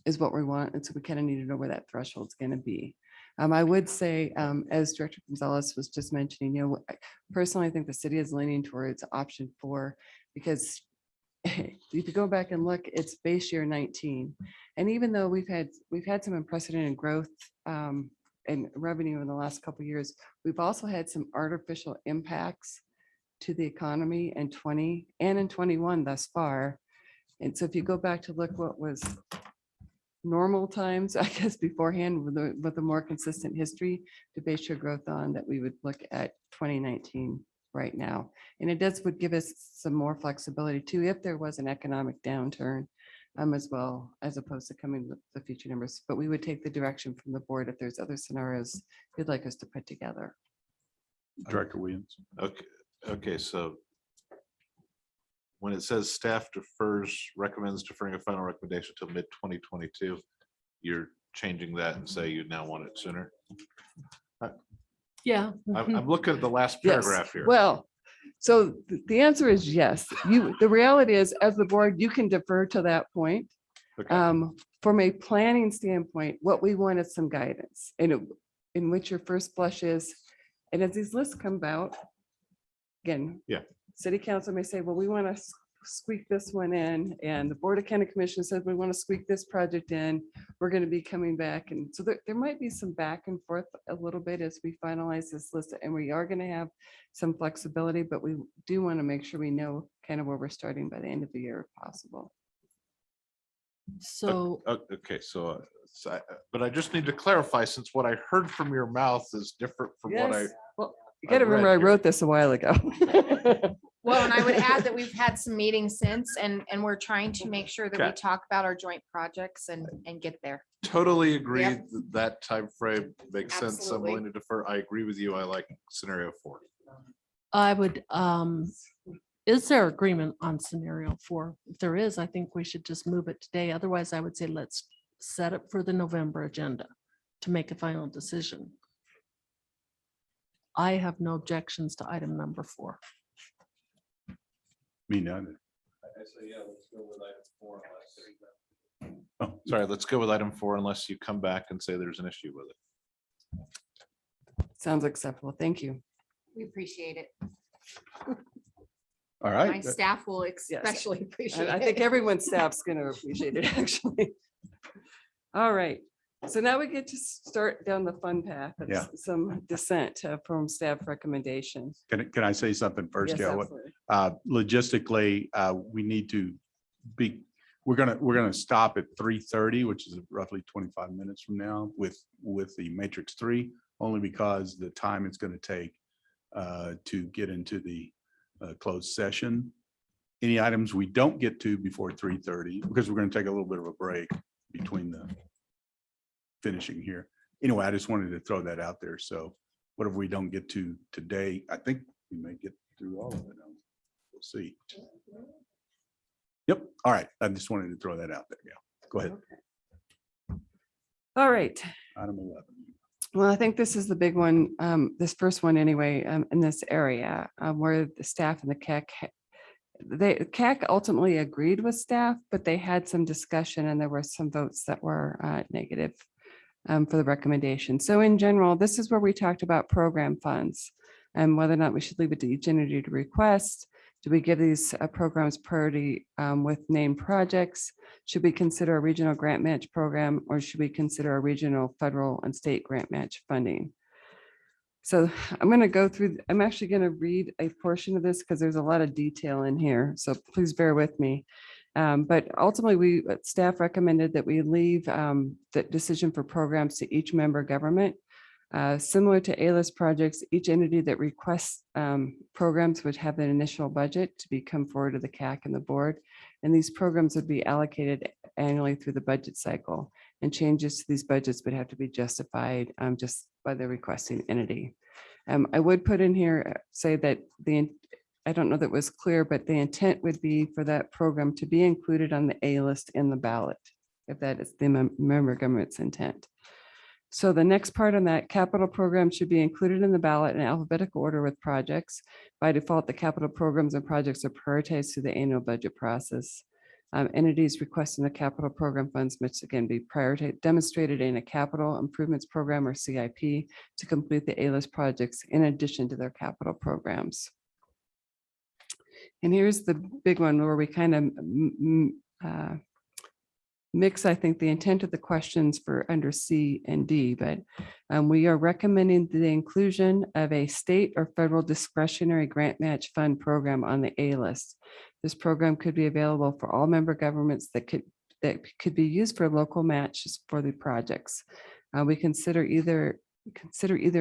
is what we want. And so we kind of need to know where that threshold is going to be. I would say, as Director Gonzalez was just mentioning, personally, I think the city is leaning towards option 4 because if you go back and look, it's base year 19. And even though we've had some unprecedented growth and revenue in the last couple of years, we've also had some artificial impacts to the economy in 20 and in 21 thus far. And so if you go back to look what was normal times, I guess beforehand with a more consistent history to base your growth on, that we would look at 2019 right now. And it would give us some more flexibility too, if there was an economic downturn as well, as opposed to coming with the future numbers. But we would take the direction from the board if there's other scenarios you'd like us to put together. Director Williams. Okay, so when it says staff recommends deferring a final recommendation till mid-2022, you're changing that and say you now want it sooner? Yeah. I'm looking at the last Yes. paragraph here. Well, so the answer is yes. The reality is, as the board, you can defer to that point. Okay. From a planning standpoint, what we want is some guidance in which your first blush is, and as these lists come about, again, yeah, City Council may say, well, we want to squeak this one in, and the Board of County Commission says we want to squeak this project in. We're going to be coming back, and so there might be some back and forth a little bit as we finalize this list, and we are going to have some flexibility, but we do want to make sure we know kind of where we're starting by the end of the year if possible. So okay, but I just need to clarify, since what I heard from your mouth is different from what I. Yes. Well, you got to remember, I wrote this a while ago. Well, and I would add that we've had some meetings since, and we're trying to make sure that we Okay. talk about our joint projects and get there. Totally agree Yep. that time frame makes sense. I'm Absolutely. willing to defer. I agree with you. I like scenario 4. I would, is there agreement on scenario 4? If there is, I think we should just move it today. Otherwise, I would say let's set it for the November agenda to make a final decision. I have no objections to item number 4. Me neither. Oh, sorry. Let's go with item 4 unless you come back and say there's an issue with it. Sounds acceptable. Thank you. We appreciate it. All My right. staff will especially appreciate And it. I think everyone's staff's going to appreciate it, actually. All right. So now we get to start down the fun path of Yeah. some dissent from staff recommendations. Can I say something first, Yes, Gail? absolutely. Logistically, we need to be, we're gonna stop at 3:30, which is roughly 25 minutes from now with the Matrix 3, only because the time it's gonna take to get into the closed session. Any items we don't get to before 3:30, because we're gonna take a little bit of a break between the finishing here. Anyway, I just wanted to throw that out there. So whatever we don't get to today, I think we may get through all of it. We'll see. Yep. All right. I just wanted to throw that out there. Yeah. Go ahead. All right. Item 11. Well, I think this is the big one, this first one anyway, in this area, where the staff and the the CAC ultimately agreed with staff, but they had some discussion and there were some votes that were negative for the recommendation. So in general, this is where we talked about program funds and whether or not we should leave it to each entity to request. Do we give these programs priority with named projects? Should we consider a regional grant match program, or should we consider a regional, federal, and state grant match funding? So I'm going to go through, I'm actually going to read a portion of this because there's a lot of detail in here. So please bear with me. But ultimately, staff recommended that we leave the decision for programs to each member government. Similar to A-list projects, each entity that requests programs would have an initial budget to be come forward to the CAC and the board. And these programs would be allocated annually through the budget cycle. And changes to these budgets would have to be justified just by the requesting entity. I would put in here, say that I don't know that was clear, but the intent would be for that program to be included on the A-list in the ballot, if that is the member government's intent. So the next part on that, capital program should be included in the ballot in alphabetical order with projects. By default, the capital programs and projects are prioritized through the annual budget process. Entities requesting the capital program funds must again be prioritized, demonstrated in a capital improvements program or CIP to complete the A-list projects in addition to their capital programs. And here's the big one where we kind of mix, I think, the intent of the questions for under C and D, but we are recommending the inclusion of a state or federal discretionary grant match fund program on the A-list. This program could be available for all member governments that could be used for local matches for the projects. We consider either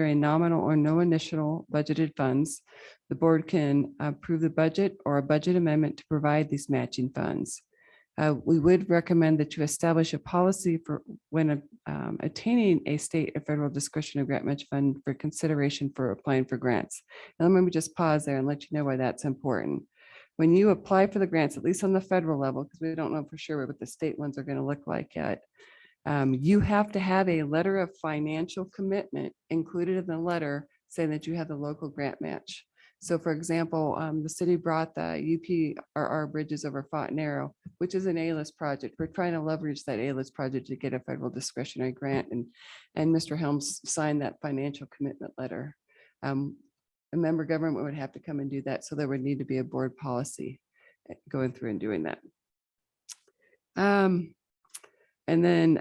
a nominal or no initial budgeted funds. The board can approve the budget or a budget amendment to provide these matching funds. We would recommend that you establish a policy for when attaining a state or federal discretionary grant match fund for consideration for applying for grants. And let me just pause there and let you know why that's important. When you apply for the grants, at least on the federal level, because we don't know for sure what the state ones are going to look like yet, you have to have a letter of financial commitment included in the letter saying that you have the local grant match. So for example, the city brought the UPRR bridges over Fontenaro, which is an A-list project. We're trying to leverage that A-list project to get a federal discretionary grant, and Mr. Helms signed that financial commitment letter. A member government would have to come and do that. So there would need to be a board policy going through and doing that. And then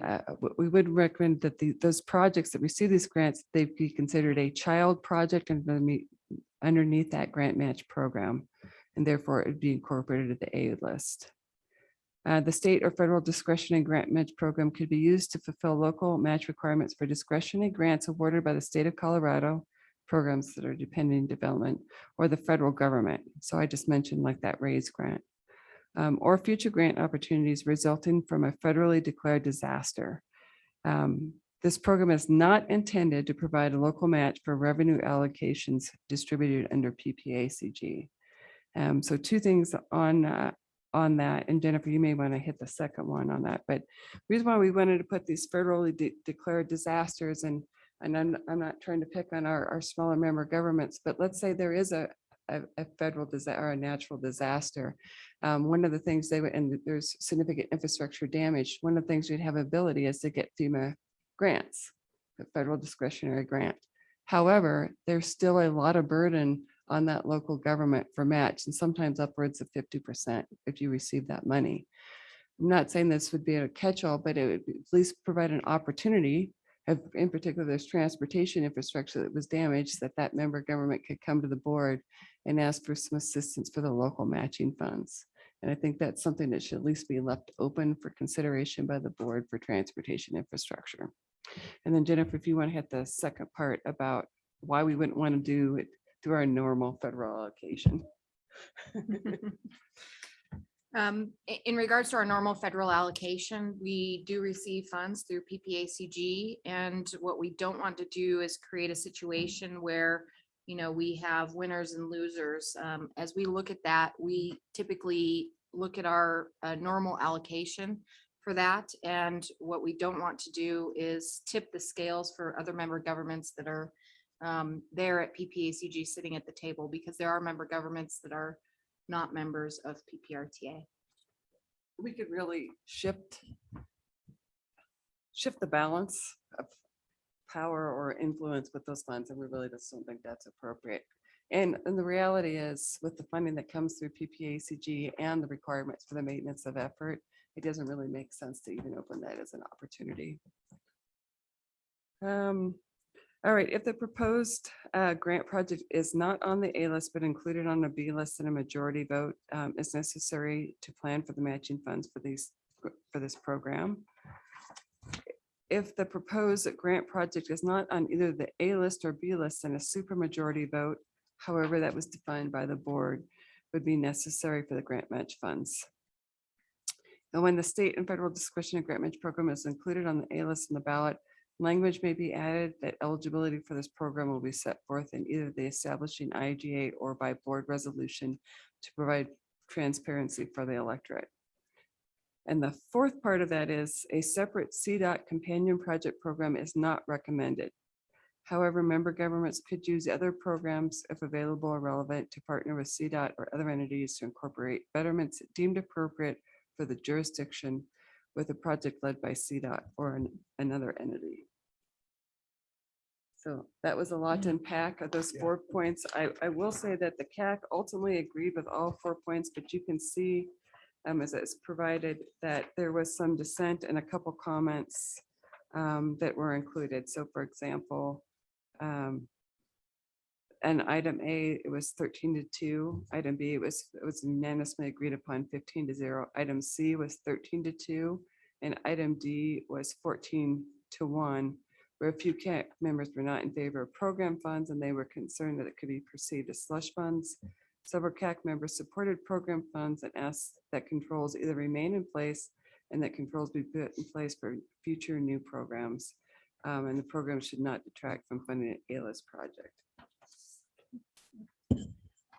we would recommend that those projects that receive these grants, they be considered a child project underneath that grant match program, and therefore it would be incorporated at the A-list. The state or federal discretionary grant match program could be used to fulfill local match requirements for discretionary grants awarded by the state of Colorado, programs that are dependent development, or the federal government. So I just mentioned like that RAISE grant. Or future grant opportunities resulting from a federally declared disaster. This program is not intended to provide a local match for revenue allocations distributed under PPACG. So two things on that, and Jennifer, you may want to hit the second one on that, but the reason why we wanted to put these federally declared disasters, and I'm not trying to pick on our smaller member governments, but let's say there is a federal disaster or a natural disaster. One of the things and there's significant infrastructure damage, one of the things we'd have ability is to get FEMA grants, the federal discretionary grant. However, there's still a lot of burden on that local government for match, and sometimes upwards of 50% if you receive that money. I'm not saying this would be a catch-all, but it would at least provide an opportunity, if in particular there's transportation infrastructure that was damaged, that member government could come to the board and ask for some assistance for the local matching funds. And I think that's something that should at least be left open for consideration by the board for transportation infrastructure. And then Jennifer, if you want to hit the second part about why we wouldn't want to do it through our normal federal allocation. In regards to our normal federal allocation, we do receive funds through PPACG. And what we don't want to do is create a situation where, you know, we have winners and losers. As we look at that, we typically look at our normal allocation for that. And what we don't want to do is tip the scales for other member governments that are there at PPACG sitting at the table, because there are member governments that are not members of PPRTA. We could really shift the balance of power or influence with those funds, and we really just don't think that's appropriate. And the reality is, with the funding that comes through PPACG and the requirements for the maintenance of effort, it doesn't really make sense to even open that as an opportunity. All right, if the proposed grant project is not on the A list, but included on a B list, then a majority vote is necessary to plan for the matching funds for this program. If the proposed grant project is not on either the A list or B list, then a supermajority vote, however that was defined by the board, would be necessary for the grant match funds. And when the state and federal discretionary grant match program is included on the A list in the ballot, language may be added that eligibility for this program will be set forth in either the establishing IGA or by board resolution to provide transparency for the electorate. And the fourth part of that is a separate CDOT companion project program is not recommended. However, member governments could use other programs if available or relevant to partner with CDOT or other entities to incorporate betterments deemed appropriate for the jurisdiction with a project led by CDOT or another entity. So that was a lot to unpack of those 4 points. I will say that the CAC ultimately agreed with all 4 points, but you can see as it's provided that there was some dissent and a couple comments that were included. So for example, and item A, it was 13-2. Item B, it was unanimously agreed upon 15-0. Item C was 13-2, and item D was 14-1, where a few CAC members were not in favor of program funds, and they were concerned that it could be perceived as slush funds. Several CAC members supported program funds and asked that controls either remain in place and that controls be put in place for future new programs. And the program should not detract from funding an A-list project.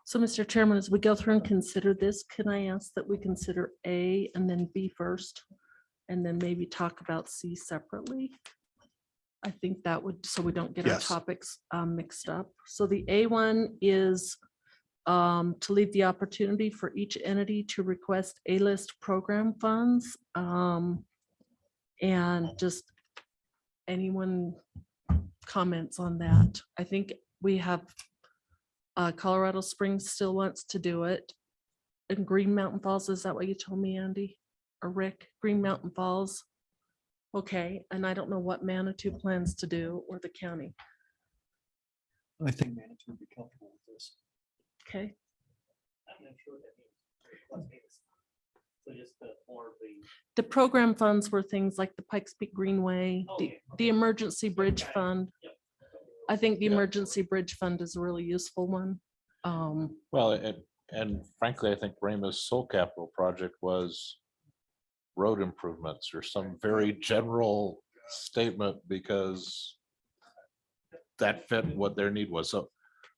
So, Mr. Chairman, as we go through and consider this, can I ask that we consider A and then B first, and then maybe talk about C separately? I think that would, so we don't get our topics mixed up. So the A one is to leave the opportunity for each entity to request A-list program funds. And just anyone comments on that? I think we have Colorado Springs still wants to do it. And Green Mountain Falls, is that what you told me, Andy? Or Rick? Green Mountain Falls? Okay, and I don't know what Manitou plans to do, or the county. I think Manitou would be comfortable with this. Okay. I'm not sure what that means. So just more of The program funds were things like the Pikes Peak Greenway, the emergency bridge fund. I think the emergency bridge fund is a really useful one. Well, and frankly, I think Rama's sole capital project was road improvements or some very general statement, because that fit what their need was. So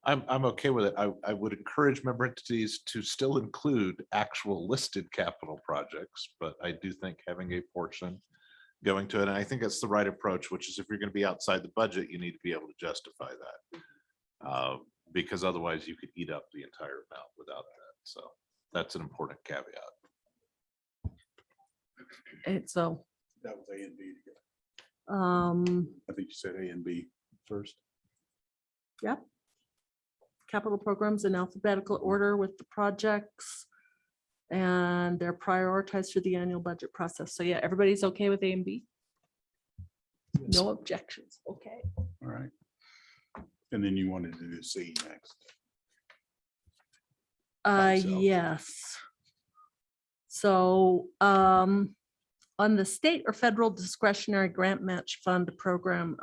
I'm okay with it. I would encourage member entities to still include actual listed capital projects, but I do think having a portion going to it, and I think it's the right approach, which is if you're going to be outside the budget, you need to be able to justify that, because otherwise you could eat up the entire amount without that. So that's an important caveat. And so That was A and B together. I think you said A and B first. Yep. capital programs in alphabetical order with the projects. And they're prioritized through the annual budget process. So yeah, everybody's okay with A and B? No objections. Okay. All right. And then you wanted to do C next. itself. Yes. So, on the state or federal discretionary grant match fund program,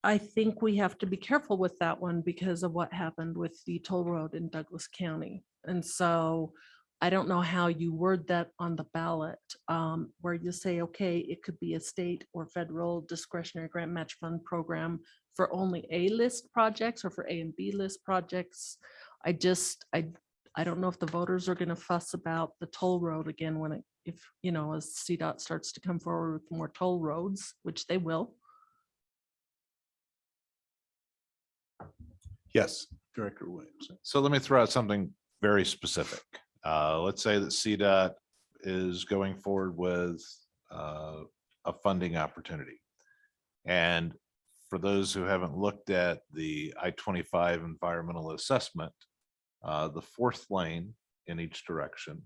I think we have to be careful with that one because of what happened with the toll road in Douglas County. And so I don't know how you word that on the ballot, where you say, okay, it could be a state or federal discretionary grant match fund program for only A list projects or for A and B list projects. I don't know if the voters are going to fuss about the toll road again when if as CDOT starts to come forward with more toll roads, which they will. Yes, Director Williams. So let me throw out something very specific. Let's say that CDOT is going forward with a funding opportunity. And for those who haven't looked at the I-25 environmental assessment, the fourth lane in each direction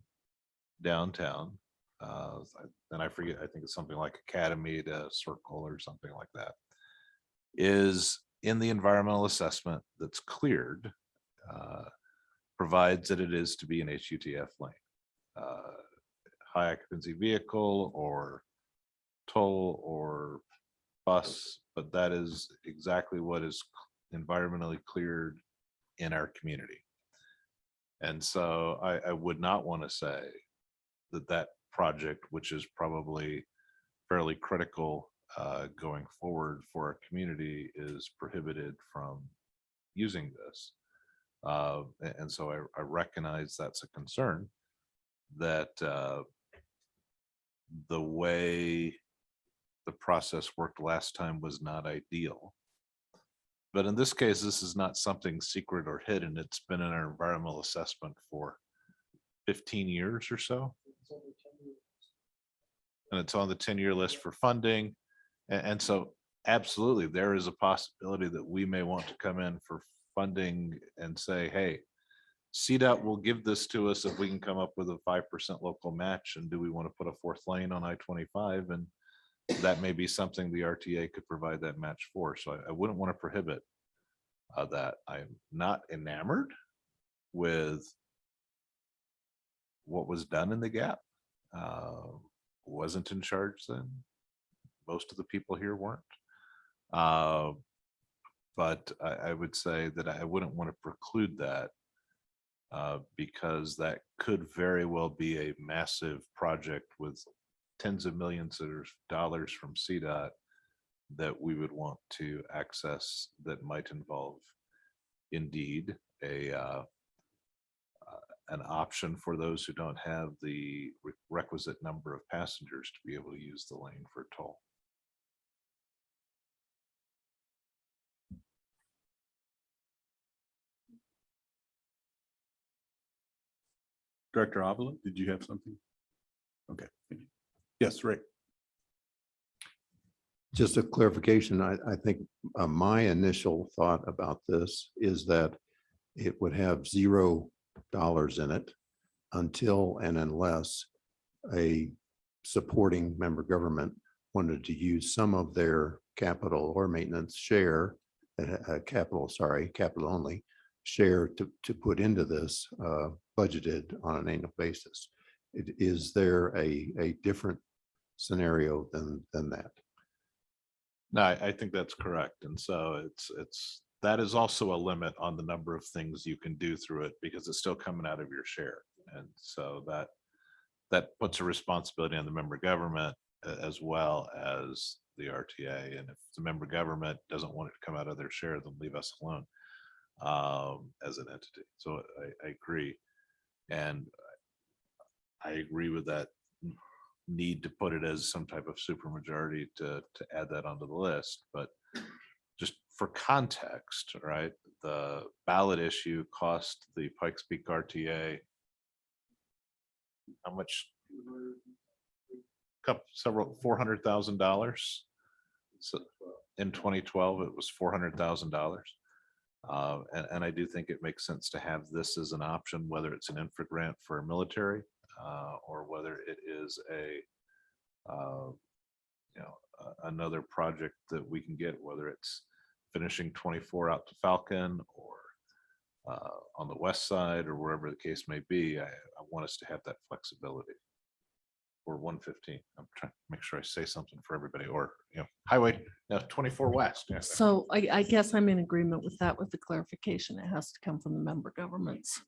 downtown, and I forget, I think it's something like Academy to Circle or something like that, is in the environmental assessment that's cleared, provides that it is to be an HUTF lane. High occupancy vehicle or toll or bus, but that is exactly what is environmentally cleared in our community. And so I would not want to say that that project, which is probably fairly critical going forward for our community, is prohibited from using this. And so I recognize that's a concern, that the way the process worked last time was not ideal. But in this case, this is not something secret or hidden. It's been in our environmental assessment for 15 years or so. And it's on the 10-year list for funding. And so absolutely, there is a possibility that we may want to come in for funding and say, hey, CDOT will give this to us if we can come up with a 5% local match. And do we want to put a fourth lane on I-25? And that may be something the RTA could provide that match for. So I wouldn't want to prohibit that. I'm not enamored with what was done in the gap. Wasn't in charge then. Most of the people here weren't. But I would say that I wouldn't want to preclude that because that could very well be a massive project with tens of millions of dollars from CDOT that we would want to access, that might involve indeed an option for those who don't have the requisite number of passengers to be able to use the lane for toll. Director Avila, did you have something? Okay. Thank you. Yes, Rick. Just a clarification, I think my initial thought about this is that it would have $0 in it until and unless a supporting member government wanted to use some of their capital or maintenance share, capital only, share to put into this budgeted on an annual basis. Is there a different scenario than that? No, I think that's correct. And so that is also a limit on the number of things you can do through it because it's still coming out of your share. And so that puts a responsibility on the member government as well as the RTA. And if the member government doesn't want it to come out of their share, then leave us alone as an entity. So I agree. And I agree with that need to put it as some type of supermajority to add that onto the list. But just for context, right, the ballot issue cost the Pikes Peak RTA how much? Several $400,000. So in 2012, it was $400,000. And I do think it makes sense to have this as an option, whether it's an infra grant for military or whether it is a, another project that we can get, whether it's finishing 24 out to Falcon or on the west side or wherever the case may be. I want us to have that flexibility. Or 115. I'm trying to make sure I say something for everybody, or highway 24 west. Yeah. So I guess I'm in agreement with that, with the clarification. It has to come from the member governments.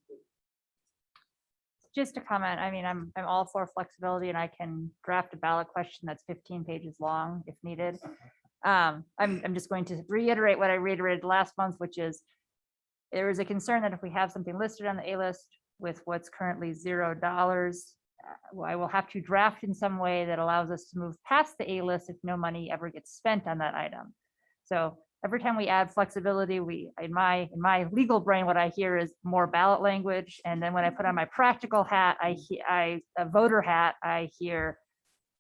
Just a comment, I mean, I'm all for flexibility and I can draft a ballot question that's 15 pages long if needed. I'm just going to reiterate what I reiterated last month, which is there is a concern that if we have something listed on the A list with what's currently $0, I will have to draft in some way that allows us to move past the A list if no money ever gets spent on that item. So every time we add flexibility, in my legal brain, what I hear is more ballot language. And then when I put on my practical hat, a voter hat, I hear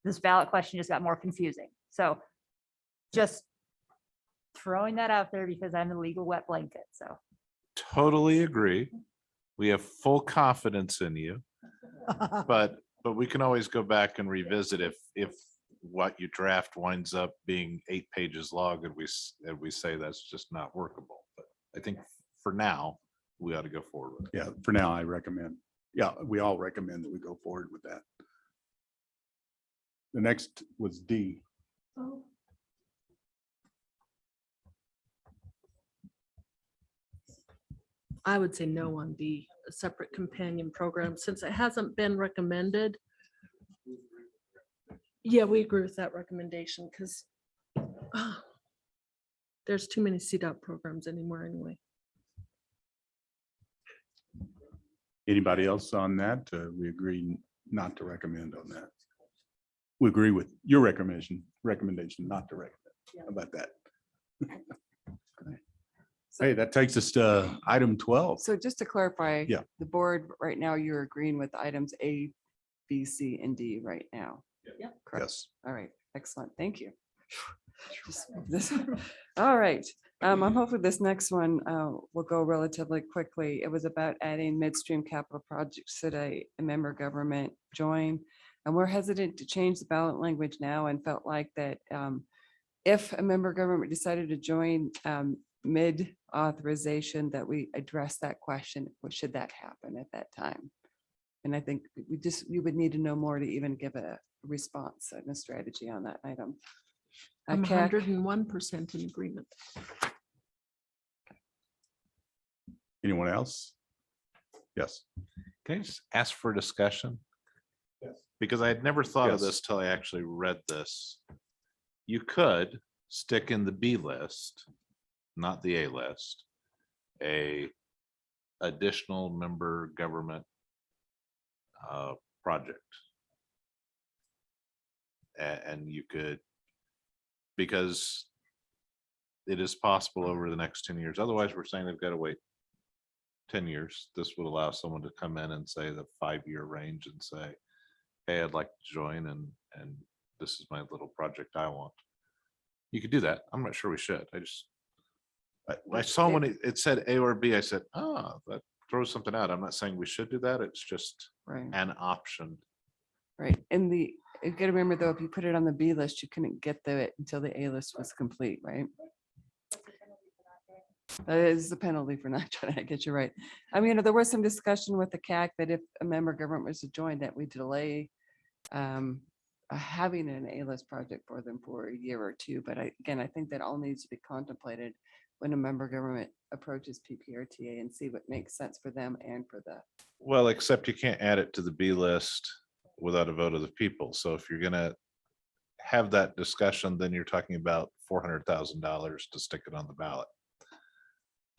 this ballot question just got more confusing. So just throwing that out there because I'm the legal wet blanket. So Totally agree. We have full confidence in you. But we can always go back and revisit if what you draft winds up being 8 pages long and we say that's just not workable. But I think for now, we ought to go forward with it. Yeah, for now, I recommend. Yeah, we all recommend that we go forward with that. The next was D. I would say no on B, a separate companion program, since it hasn't been recommended. Yeah, we agree with that recommendation because there's too many CDOT programs anymore anyway. Anybody else on that? We agree not to recommend on that. We agree with your recommendation not to recommend. How about that? Hey, that takes us to item 12. So just to clarify, Yeah. the board right now, you're agreeing with items A, B, C, and D right now. Yep. Correct. Yes. All right, excellent. Thank you. Just move this- All right. I'm hoping this next one will go relatively quickly. It was about adding midstream capital projects that a member government join. And we're hesitant to change the ballot language now and felt like that if a member government decided to join mid authorization, that we address that question, what should that happen at that time? And I think we would need to know more to even give a response and a strategy on that item. I'm CAC, 101% in agreement. Anyone else? Yes. Can I just ask for discussion? Because I had never thought of Yes. this till I actually read this. You could stick in the B list, not the A list, a additional member government project. And you could, because it is possible over the next 10 years. Otherwise, we're saying they've got to wait 10 years. This would allow someone to come in and say the 5-year range and say, hey, I'd like to join and this is my little project I want. You could do that. I'm not sure we should. I saw when it said A or B, I said, oh, that throws something out. I'm not saying we should do that. It's just right, an option. right. And you gotta remember though, if you put it on the B list, you couldn't get it until the A list was complete, right? That is the penalty for not trying to get you right. I mean, there was some discussion with the CAC that if a member government was to join, that we delay having an A-list project for them for a year or two. But again, I think that all needs to be contemplated when a member government approaches PPRTA and see what makes sense for them and for the. Well, except you can't add it to the B list without a vote of the people. So if you're gonna have that discussion, then you're talking about $400,000 to stick it on the ballot.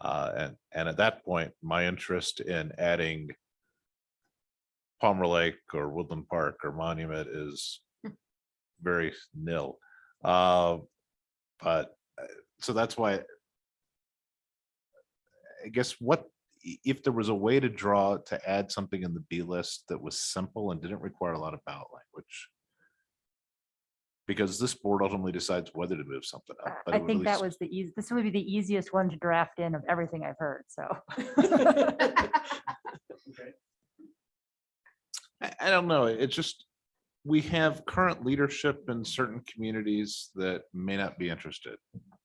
And at that point, my interest in adding Palmer Lake or Woodland Park or Monument is very nil. But so that's why I guess if there was a way to add something in the B list that was simple and didn't require a lot of ballot language. Because this board ultimately decides whether to move something up. but it I would at think that least- was the easy, this would be the easiest one to draft in of everything I've heard, so. I don't know. It's just, we have current leadership in certain communities that may not be interested,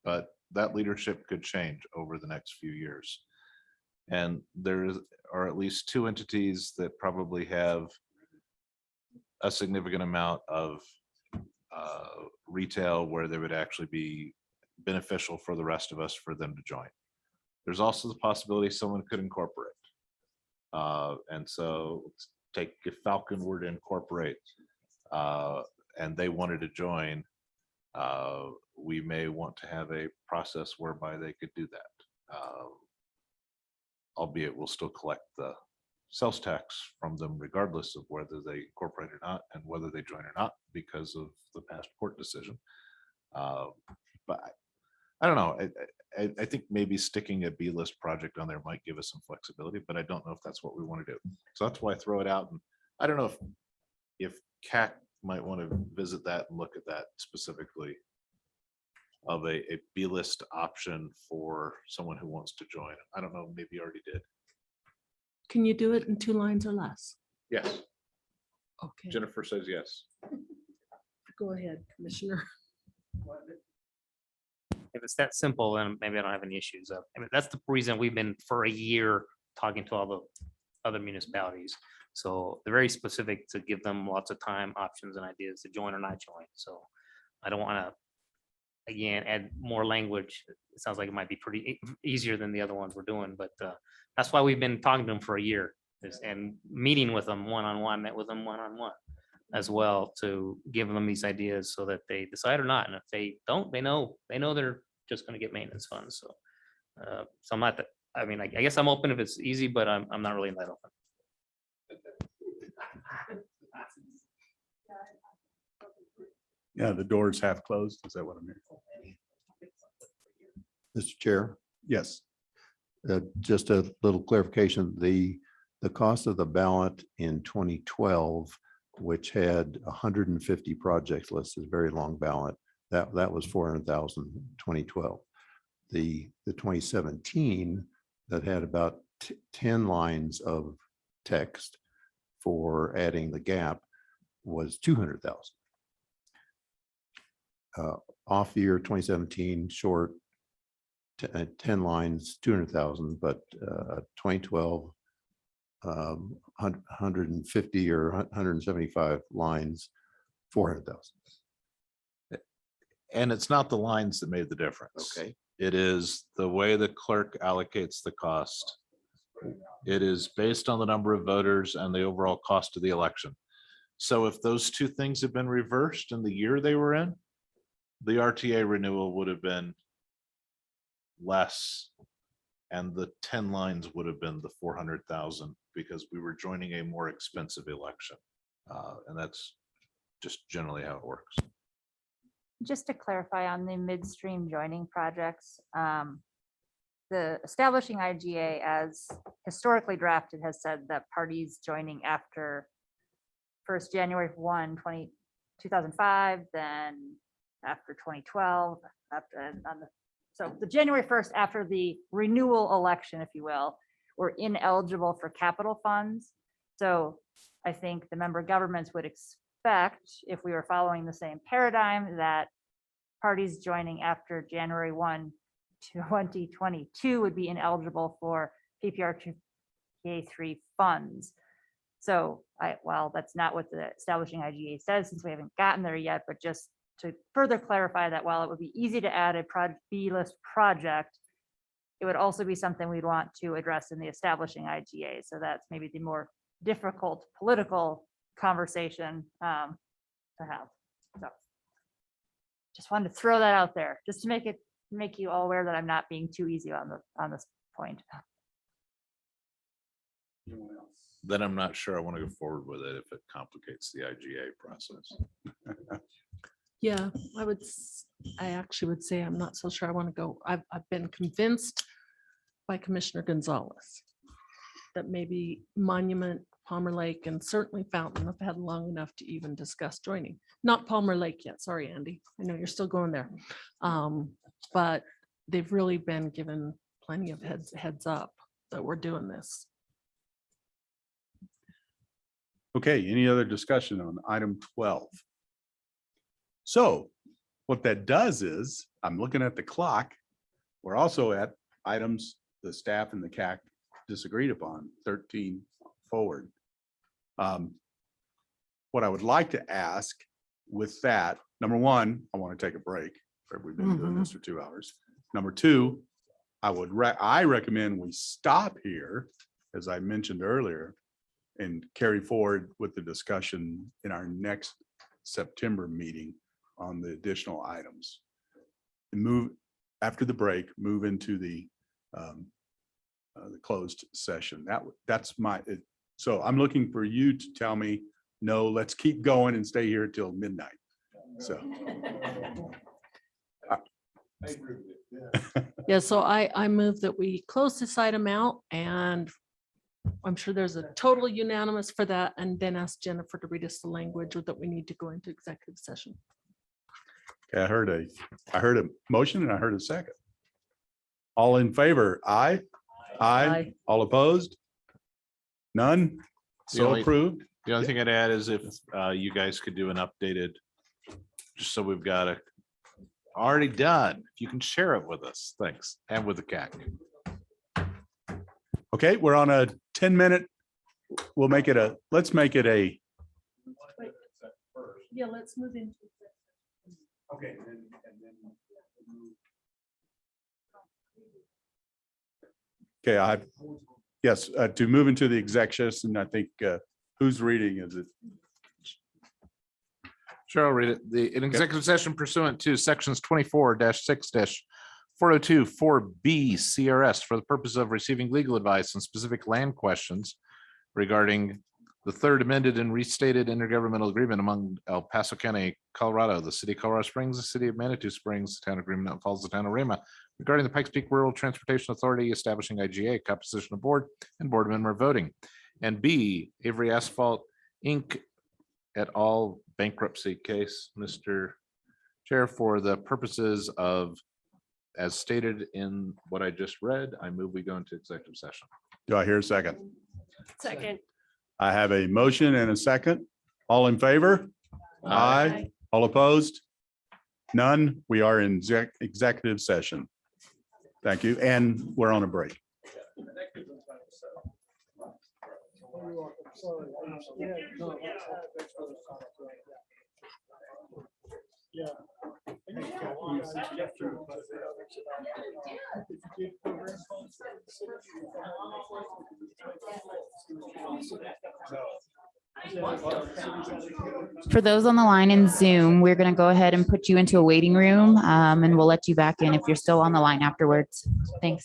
but that leadership could change over the next few years. And there are at least two entities that probably have a significant amount of retail where they would actually be beneficial for the rest of us for them to join. There's also the possibility someone could incorporate. And so take if Falcon were to incorporate and they wanted to join, we may want to have a process whereby they could do that. Albeit we'll still collect the sales tax from them regardless of whether they incorporate or not and whether they join or not because of the past court decision. But I don't know. I think maybe sticking a B-list project on there might give us some flexibility, but I don't know if that's what we want to do. So that's why I throw it out. And I don't know if CAC might want to visit that and look at that specifically of a B-list option for someone who wants to join. I don't know, maybe you already did. Can you do it in 2 lines or less? Yes. Okay, Jennifer says yes. go ahead, Commissioner. If it's that simple, then maybe I don't have any issues. I mean, that's the reason we've been for a year talking to all the other municipalities. So they're very specific to give them lots of time, options and ideas to join or not join. So I don't want to, again, add more language. It sounds like it might be pretty easier than the other ones we're doing, but that's why we've been talking to them for a year and meeting with them one-on-one, met with them one-on-one as well to give them these ideas so that they decide or not. And if they don't, they know they're just going to get maintenance funds. So, so I'm not that, I mean, I guess I'm open if it's easy, but I'm not really that open. Yeah, the door's half closed. Is that what I'm hearing? Mr. Chair, Yes. just a little clarification. The cost of the ballot in 2012, which had 150 projects listed, a very long ballot, that was 400,000 2012. The 2017 that had about 10 lines of text for adding the gap was 200,000. Off the year 2017, short 10 lines, 200,000, but 2012, 150 or 175 lines, 400,000. And it's not the lines that made the difference. Okay. It is the way the clerk allocates the cost. It is based on the number of voters and the overall cost of the election. So if those two things have been reversed in the year they were in, the RTA renewal would have been less. And the 10 lines would have been the 400,000 because we were joining a more expensive election. And that's just generally how it works. Just to clarify on the midstream joining projects, the establishing IGA as historically drafted has said that parties joining after 1st January 1, 2005, then after 2012, so the January 1st after the renewal election, if you will, were ineligible for capital funds. So I think the member governments would expect, if we were following the same paradigm, that parties joining after January 1, 2022 would be ineligible for PPRTA 3 funds. So while that's not what the establishing IGA says, since we haven't gotten there yet, but just to further clarify that while it would be easy to add a B-list project, it would also be something we'd want to address in the establishing IGA. So that's maybe the more difficult political conversation to have. So just wanted to throw that out there, just to make you all aware that I'm not being too easy on this point. Then I'm not sure I want to go forward with it if it complicates the IGA process. Yeah, I actually would say I'm not so sure I want to go. I've been convinced by Commissioner Gonzalez that maybe monument Palmer Lake and certainly Fountain have had long enough to even discuss joining. Not Palmer Lake yet. Sorry, Andy. I know you're still going there. But they've really been given plenty of heads up that we're doing this. Okay, any other discussion on item 12? So what that does is, I'm looking at the clock. We're also at items the staff and the CAC disagreed upon, 13 forward. What I would like to ask with that, number one, I want to take a break. We've been doing this for 2 hours. Number two, I recommend we stop here, as I mentioned earlier, and carry forward with the discussion in our next September meeting on the additional items. And move after the break, move into the closed session. That's my, so I'm looking for you to tell me, no, let's keep going and stay here till midnight. So. Yeah, so I move that we close this item out, and I'm sure there's a total unanimous for that, and then ask Jennifer to read us the language that we need to go into executive session. Okay, I heard a motion and I heard a second. All in favor? Aye. Aye. All opposed? None? The So only- approved? The only thing I'd add is if you guys could do an updated, just so we've got it already done, if you can share it with us, thanks, and with the CAC. Okay, we're on a 10-minute. We'll make it let's make it a. Yeah, let's move into. Okay. Okay, yes, to move into the exec session, I think, who's reading, is it? Sure, I'll read it. An executive session pursuant to sections 24-6-402-4B CRS for the purpose of receiving legal advice on specific land questions regarding the third amended and restated intergovernmental agreement among El Paso County, Colorado, the city of Colorado Springs, the city of Manitou Springs, the town of Green Mountain Falls, the town of Rama, regarding the Pikes Peak Rural Transportation Authority establishing IGA, composition of board, and board member voting. And B, Avery Asphalt Inc. et al. Bankruptcy case, Mr. Chair, for the purposes of, as stated in what I just read, I move we go into executive session. Do I hear a second? Second. I have a motion and a second. All in favor? Aye. All opposed? None. We are in executive session. Thank you. And we're on a break. For those on the line in Zoom, we're going to go ahead and put you into a waiting room, and we'll let you back in if you're still on the line afterwards. Thanks.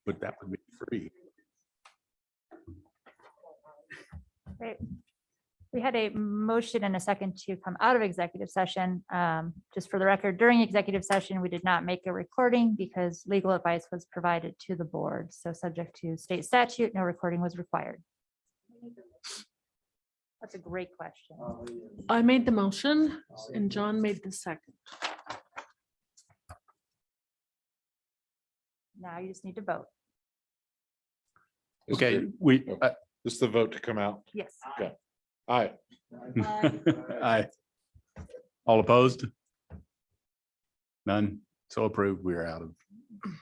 But that would be free. Great. We had a motion and a second to come out of executive session. Just for the record, during executive session, we did not make a recording because legal advice was provided to the board. So subject to state statute, no recording was required. That's a great question. I made the motion and John made the second. Now you just need to vote. Okay, Just the vote to come out. Yes. Okay. Aye. Aye. All opposed? None. So approved. We are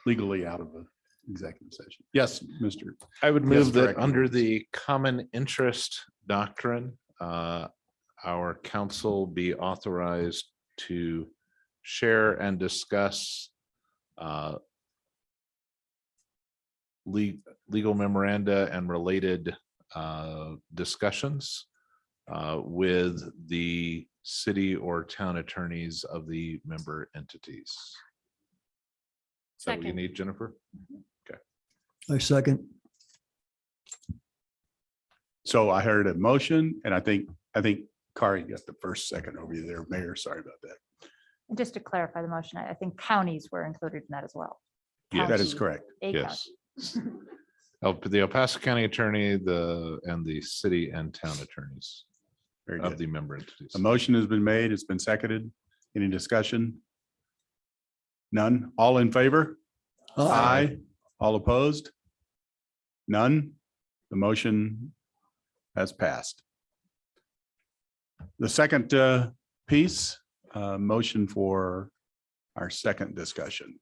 legally out of the executive session. Yes, Mr. I would Yes, move that Director. under the common interest doctrine, our council be authorized to share and discuss legal memoranda and related discussions with the city or town attorneys of the member entities. Is that what you Second. need, Jennifer? I second. So I heard a motion and I think Kari got the first second over you there, Mayor. Sorry about that. And just to clarify the motion, I think counties were included in that as well. Yeah, that is County, correct. a Yes. county. The El Paso County Attorney, and the city and town attorneys Very of good. the member entities. A motion has been made. It's been seconded. Any discussion? None. All in favor? Aye. All opposed? None. The motion has passed. The second piece, motion for our second discussion.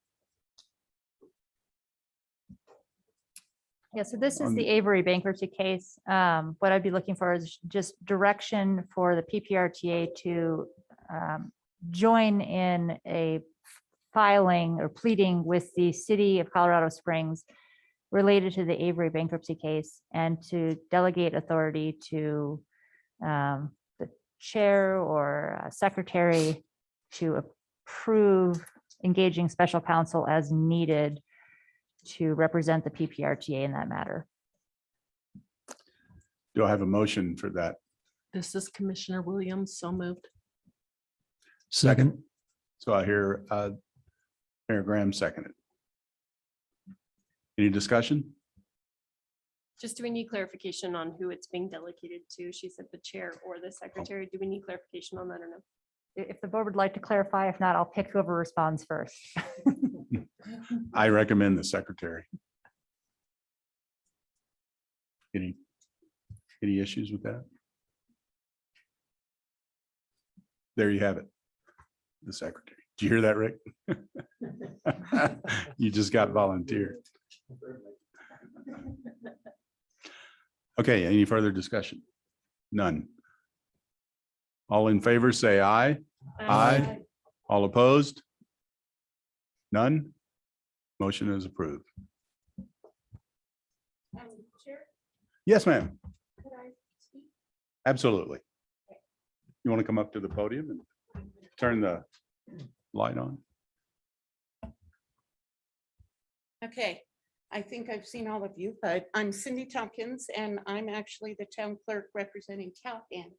Yeah, so this is On- the Avery bankruptcy case. What I'd be looking for is just direction for the PPRTA to join in a filing or pleading with the city of Colorado Springs related to the Avery bankruptcy case, and to delegate authority to the chair or secretary to approve engaging special counsel as needed to represent the PPRTA in that matter. Do I have a motion for that? This is Commissioner Williams, so moved. Second. So I hear Mayor Graham seconded. Any discussion? Just do we need clarification on who it's being delegated to? She said the chair or the secretary. Do we need clarification on that or no? If the board would like to clarify, if not, I'll pick whoever responds first. I recommend the secretary. Any issues with that? There you have it. The secretary. Did you hear that, Rick? You just got volunteered. Okay, any further discussion? None. All in favor, say aye. Aye. All opposed? None? Motion is approved. Yes, ma'am. Absolutely. You want to come up to the podium and turn the light on? Okay, I think I've seen all of you, but I'm Cindy Tompkins and I'm actually the town clerk representing Calcan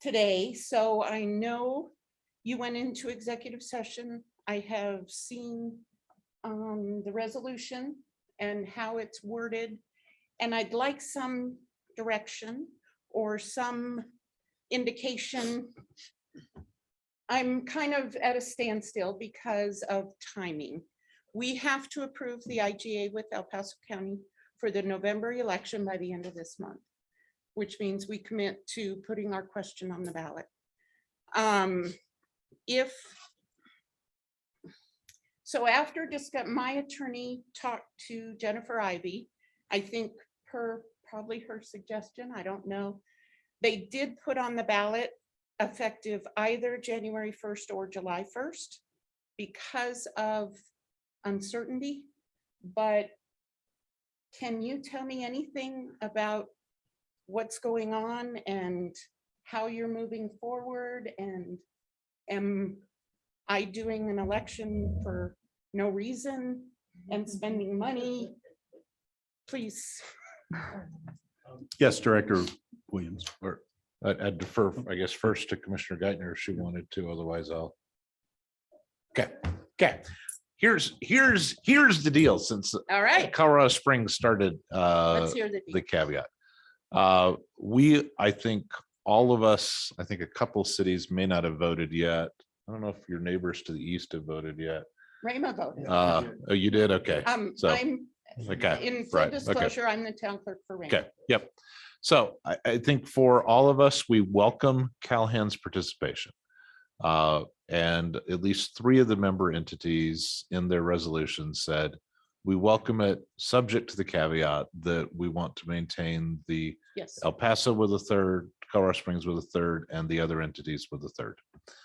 today. So I know you went into executive session. I have seen the resolution and how it's worded. And I'd like some direction or some indication. I'm kind of at a standstill because of timing. We have to approve the IGA with El Paso County for the November election by the end of this month, which means we commit to putting our question on the ballot. So after my attorney talked to Jennifer Ivey, I think per probably her suggestion, I don't know. They did put on the ballot effective either January 1st or July 1st because of uncertainty. But can you tell me anything about what's going on and how you're moving forward? And am I doing an election for no reason and spending money? Please. Yes, Director Williams. Or I'd defer, I guess, first to Commissioner Geithner if she wanted to, otherwise I'll. Okay. Here's the deal since All right. Colorado Springs started Let's hear the the caveat. I think all of us, I think a couple cities may not have voted yet. I don't know if your neighbors to the east have voted yet. Rayma voted. Oh, you did? Okay. So, I'm okay, in full right, okay. disclosure, I'm the town clerk for Rayma. Okay, yep. So I think for all of us, we welcome Calhan's participation. And at least 3 of the member entities in their resolution said, we welcome it, subject to the caveat that we want to maintain the Yes. El Paso with a third, Colorado Springs with a third, and the other entities with a third.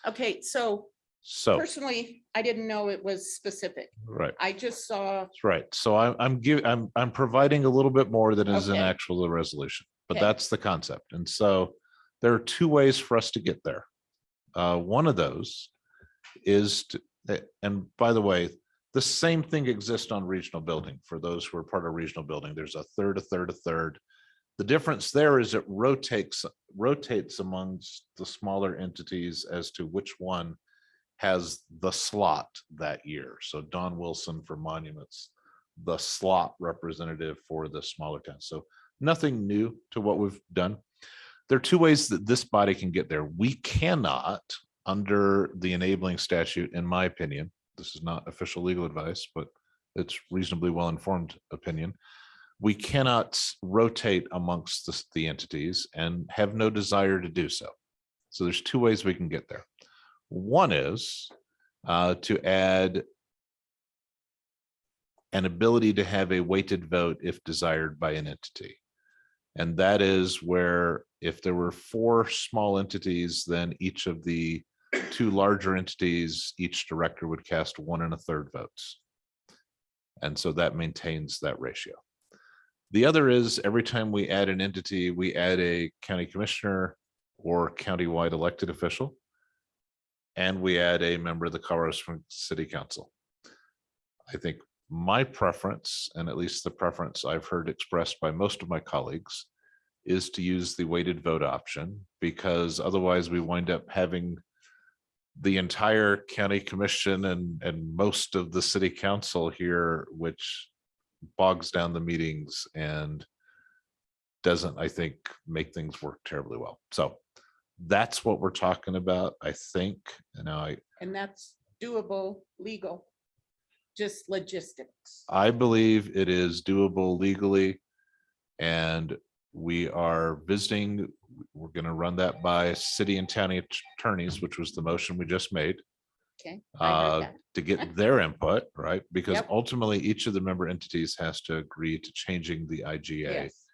Okay, so So, personally, I didn't know it was specific. right. I just saw, That's right. So I'm providing a little bit more than is in Okay. actual the resolution. but Okay. that's the concept. And so there are two ways for us to get there. One of those is to, and by the way, the same thing exists on regional building. For those who are part of regional building, there's a third, a third, a third. The difference there is it rotates amongst the smaller entities as to which one has the slot that year. So Don Wilson for monuments, the slot representative for the smaller towns. So nothing new to what we've done. There are two ways that this body can get there. We cannot, under the enabling statute, in my opinion, this is not official legal advice, but it's reasonably well-informed opinion. We cannot rotate amongst the entities and have no desire to do so. So there's two ways we can get there. One is to add an ability to have a weighted vote if desired by an entity. And that is where if there were 4 small entities, then each of the 2 larger entities, each director would cast 1 1/3 votes. And so that maintains that ratio. The other is every time we add an entity, we add a county commissioner or countywide elected official, and we add a member of the Colorado Springs City Council. I think my preference, and at least the preference I've heard expressed by most of my colleagues, is to use the weighted vote option, because otherwise we wind up having the entire county commission and most of the city council here, which bogs down the meetings and doesn't, I think, make things work terribly well. So that's what we're talking about, I think. And that's doable, legal, just logistics. I believe it is doable legally, and we are visiting. We're going to run that by city and county attorneys, which was the motion we just made, Okay. I heard that. to get their input, right? Because Yep. ultimately each of the member entities has to agree to changing the IGA. Yes.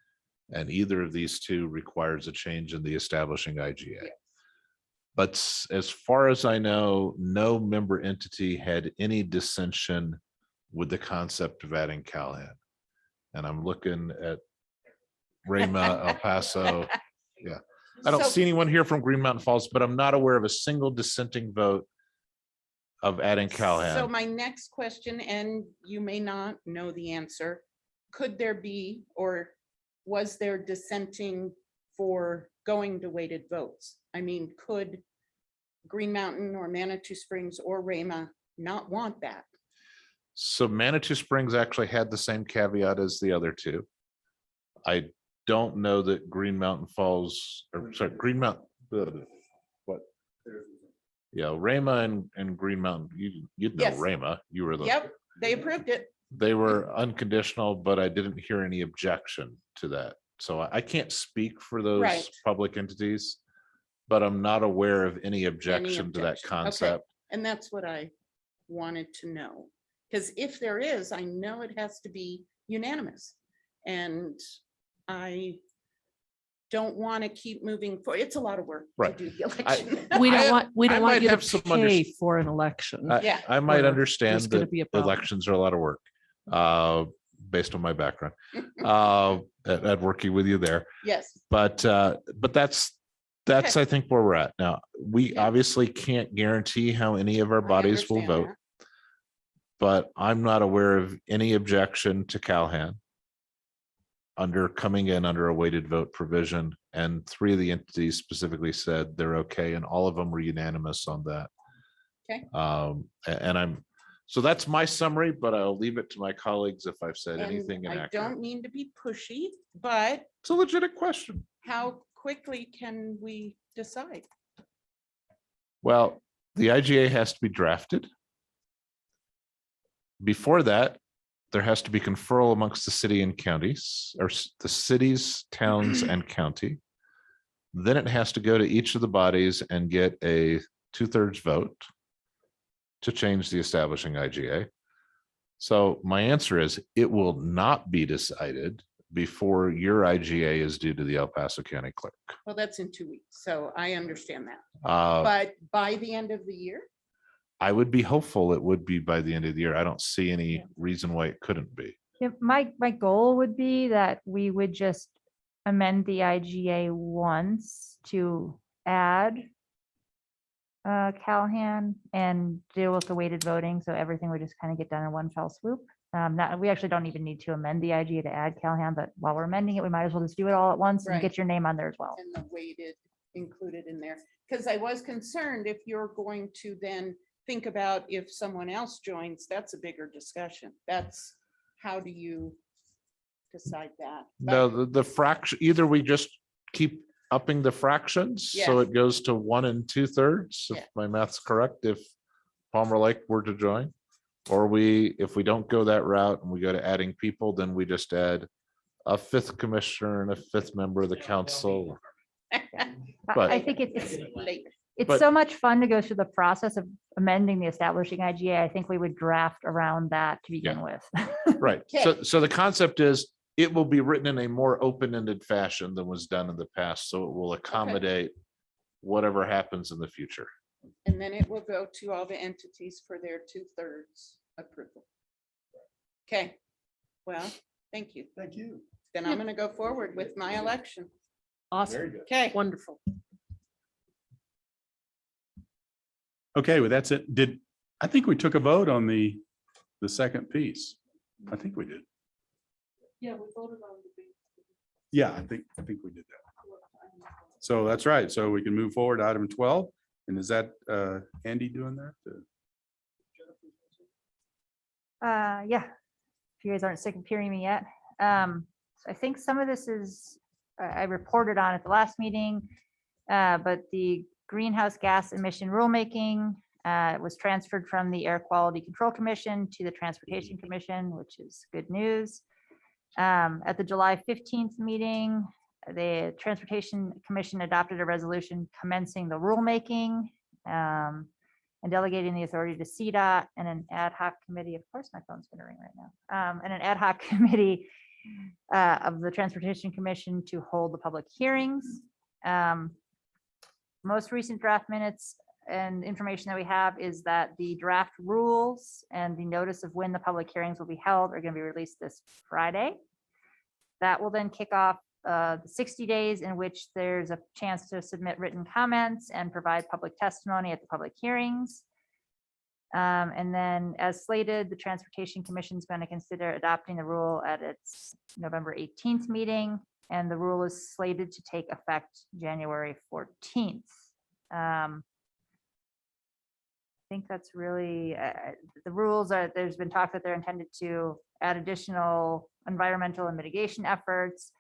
And either of these two requires a change in the establishing IGA. But as far as I know, no member entity had any dissension with the concept of adding Callahan. And I'm looking at Rama, El Paso. Yeah. I don't So- see anyone here from Green Mountain Falls, but I'm not aware of a single dissenting vote of adding So Callahan. my next question, and you may not know the answer, could there be, or was there dissenting for going to weighted votes? I mean, could Green Mountain or Manitou Springs or Rama not want that? So Manitou Springs actually had the same caveat as the other two. I don't know that Green Mountain Falls, or sorry, Green Mountain, what? Yeah, Rama and Green Mountain, you'd know Yes. Rama, you were the. Yep, they approved it. They were unconditional, but I didn't hear any objection to that. So I can't speak for those Right. public entities, but I'm not aware of any objection to that objection. Okay. concept. And that's what I wanted to know. Because if there is, I know it has to be unanimous. And I don't want to keep moving forward. It's a lot of work to Right. do the election. We don't I want might you have to some pay for an election. Yeah. I might Or understand there's gonna that be a problem. elections are a lot of work, based on my background, at working with you there. Yes. But that's, Okay. I think where we're at now. We Yeah. obviously can't guarantee how any of our I bodies will understand vote. But I'm not aware of any objection to Calhan coming in under a weighted vote provision. And 3 of the entities specifically said they're okay, and all of them were unanimous on that. Okay. So that's my summary, but I'll leave it to my colleagues if I've said And anything I inaccurate. don't mean to be pushy, but It's a legit question. how quickly can we decide? Well, the IGA has to be drafted. Before that, there has to be conferral amongst the city and counties, or the cities, towns, and county. Then it has to go to each of the bodies and get a 2/3 vote to change the establishing IGA. So my answer is it will not be decided before your IGA is due to the El Paso County Clerk. Well, that's in 2 weeks, so I understand that. Uh, But by the end of the year? I would be hopeful it would be by the end of the year. I don't see any reason why it couldn't be. Yeah, my goal would be that we would just amend the IGA once to add Callahan and deal with the weighted voting, so everything would just kind of get done in one fell swoop. We actually don't even need to amend the IGA to add Callahan, but while we're amending it, we might as well just do it all at once and Right. get your name on there as well. And the weighted included in there, because I was concerned if you're going to then think about if someone else joins, that's a bigger discussion. That's, how do you decide that? No, But- the fraction, either we just keep upping the fractions, so Yeah. it goes to 1 2/3, Yeah. if my math's correct, if Palmer Lake were to join. Or if we don't go that route and we go to adding people, then we just add a 5th commissioner and a 5th member of the council. But- I think it's But- so much fun to go through the process of amending the establishing IGA. I think we would draft around that to begin with. Right, so the concept is, it will be written in a more open-ended fashion than was done in the past, so it will accommodate whatever happens in the future. And then it will go to all the entities for their 2/3 approval. Okay, well, thank you. Thank you. Then I'm gonna go forward with my election. Awesome. Okay. Wonderful. Okay, well, that's it. I think we took a vote on the second piece. I think we did. Yeah, we voted on the. Yeah, I think we did that. So that's right. So we can move forward to item 12. And is that Andy doing that? Yeah, if you guys aren't sick of hearing me yet. So I think some of this is, I reported on at the last meeting, but the greenhouse gas emission rulemaking was transferred from the Air Quality Control Commission to the Transportation Commission, which is good news. At the July 15th meeting, the Transportation Commission adopted a resolution commencing the rulemaking and delegating the authority to CDOT and an ad hoc committee. Of course, my phone's gonna ring right now. And an ad hoc committee of the Transportation Commission to hold the public hearings. Most recent draft minutes and information that we have is that the draft rules and the notice of when the public hearings will be held are going to be released this Friday. That will then kick off the 60 days in which there's a chance to submit written comments and provide public testimony at the public hearings. And then as slated, the Transportation Commission is going to consider adopting the rule at its November 18th meeting, and the rule is slated to take effect January 14th. I think that's really, the rules are, there's been talk that they're intended to add additional environmental and mitigation efforts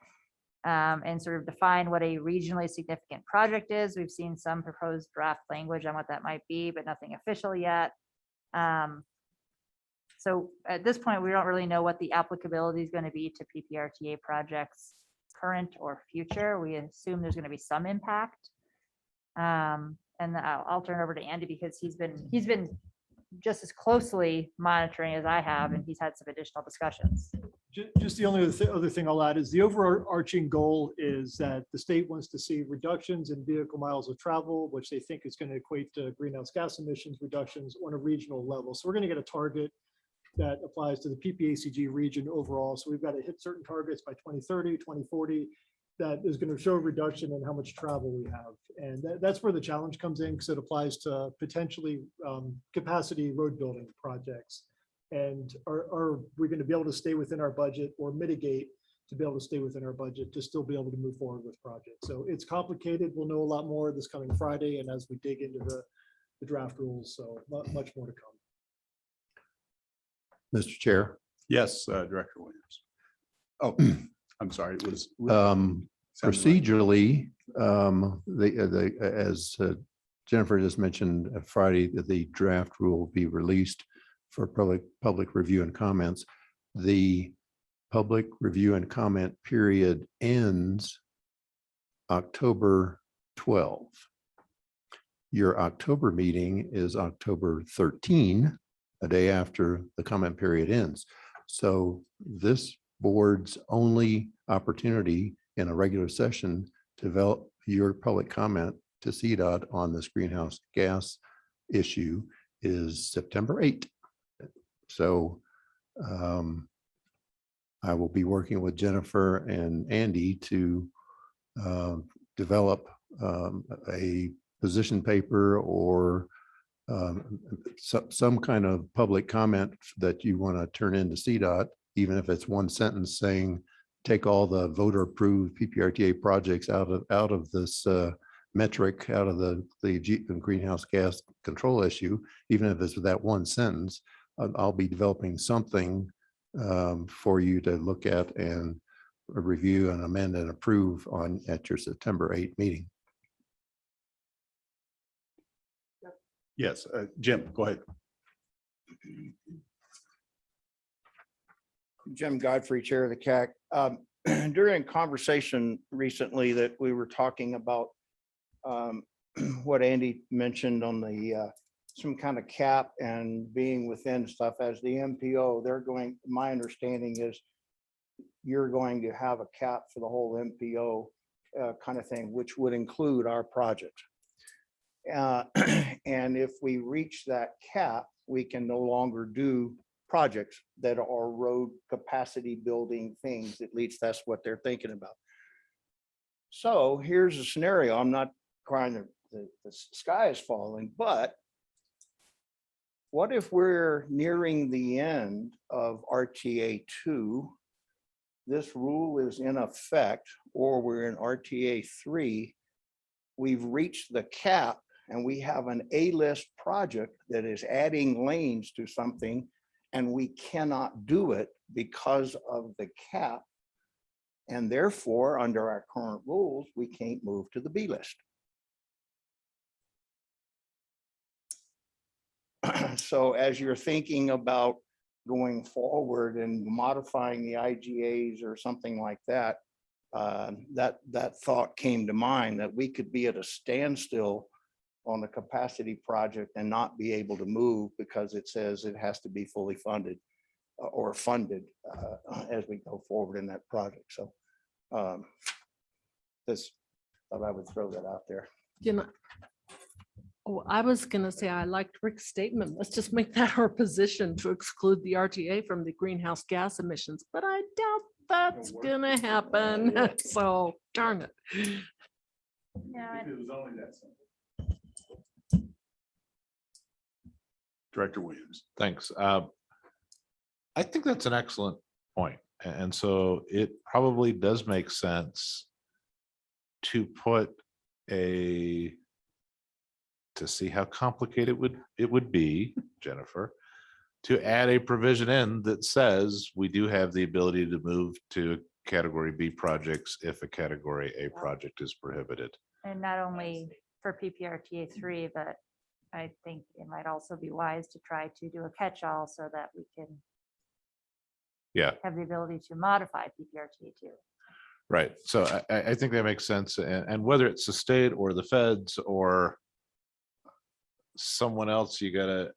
and sort of define what a regionally significant project is. We've seen some proposed draft language on what that might be, but nothing official yet. So at this point, we don't really know what the applicability is going to be to PPRTA projects, current or future. We assume there's going to be some impact. And I'll turn it over to Andy because he's been just as closely monitoring as I have, and he's had some additional discussions. Just the only other thing I'll add is the overarching goal is that the state wants to see reductions in vehicle miles of travel, which they think is going to equate to greenhouse gas emissions reductions on a regional level. So we're going to get a target that applies to the PPACG region overall. So we've got to hit certain targets by 2030, 2040. That is going to show a reduction in how much travel we have. And that's where the challenge comes in, because it applies to potentially capacity road building projects. And are we going to be able to stay within our budget or mitigate to be able to stay within our budget to still be able to move forward with projects? So it's complicated. We'll know a lot more this coming Friday and as we dig into the draft rules. So much more to come. Mr. Chair. Yes, Director Williams. Oh, I'm sorry. It was procedurally, as Jennifer just mentioned, Friday, the draft rule will be released for public review and comments. The public review and comment period ends October 12th. Your October meeting is October 13, a day after the comment period ends. So this board's only opportunity in a regular session to develop your public comment to CDOT on this greenhouse gas issue is September 8th. So I will be working with Jennifer and Andy to develop a position paper or some kind of public comment that you want to turn into CDOT, even if it's one sentence saying, take all the voter approved PPRTA projects out of this metric, out of the greenhouse gas control issue, even if it's that one sentence, I'll be developing something for you to look at and review and amend and approve at your September 8th meeting. Yes, Jim, go ahead. Jim Godfrey, Chair of the CAC. During a conversation recently that we were talking about what Andy mentioned on the some kind of cap and being within stuff as the MPO, they're going, my understanding is you're going to have a cap for the whole MPO kind of thing, which would include our project. And if we reach that cap, we can no longer do projects that are road capacity building things. At least that's what they're thinking about. So here's a scenario. I'm not crying that the sky is falling, but what if we're nearing the end of RTA 2? This rule is in effect, or we're in RTA 3. We've reached the cap and we have an A-list project that is adding lanes to something, and we cannot do it because of the cap. And therefore, under our current rules, we can't move to the B list. So as you're thinking about going forward and modifying the IGAs or something like that, that thought came to mind that we could be at a standstill on the capacity project and not be able to move because it says it has to be fully funded or funded as we go forward in that project. So this, thought I would throw that out there. You know, oh, I was gonna say, I liked Rick's statement. Let's just make that our position to exclude the RTA from the greenhouse gas emissions, but I doubt that's gonna happen. So darn it. Yeah, Director Williams. Thanks. I think that's an excellent point. And so it probably does make sense to put to see how complicated it would be, Jennifer, to add a provision in that says we do have the ability to move to category B projects if a category A project is prohibited. and not only for PPRTA 3, but I think it might also be wise to try to do a catch-all so that we can have the ability to modify PPRTA 2. Right. So I think that makes sense. And whether it's the state or the feds or someone else, you gotta,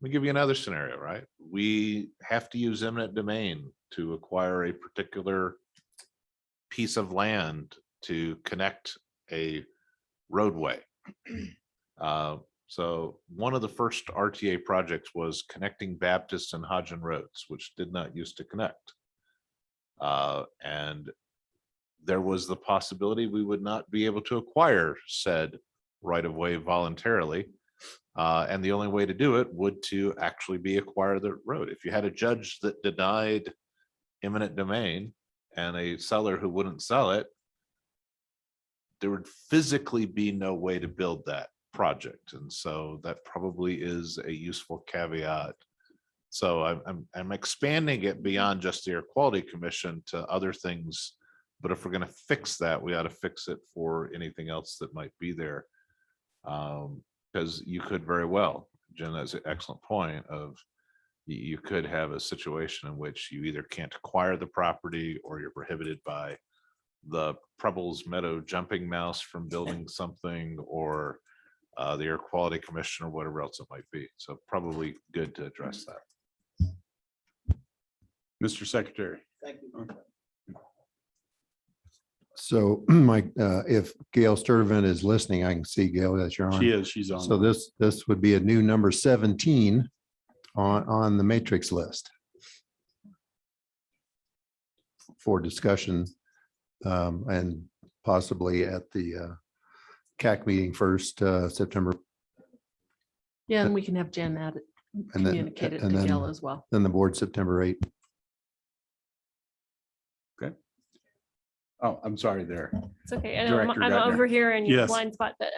let me give you another scenario, right? We have to use eminent domain to acquire a particular piece of land to connect a roadway. So one of the first RTA projects was connecting Baptist and Hodgen roads, which did not used to connect. And there was the possibility we would not be able to acquire said right of way voluntarily. And the only way to do it would to actually be acquire the road. If you had a judge that denied eminent domain and a seller who wouldn't sell it, there would physically be no way to build that project. And so that probably is a useful caveat. So I'm expanding it beyond just the Air Quality Commission to other things. But if we're going to fix that, we ought to fix it for anything else that might be there. Because you could very well, Jen, that's an excellent point of you could have a situation in which you either can't acquire the property or you're prohibited by the Preble's Meadow jumping mouse from building something, or the Air Quality Commission or whatever else it might be. So probably good to address that. Mr. Secretary. Thank you. So Mike, if Gail Sturtevant is listening, I can see Gail, that's your on. She is, she's on. So this would be a new number 17 on the matrix list for discussion. And possibly at the CAC meeting first, September. Yeah, and we can have Jen add it, And then, communicate it and to then, Gail as well. then the board September 8th. Okay. Oh, I'm sorry there. It's okay. I know I'm Director I'm Gardner. over here in your Yes. blind spot, but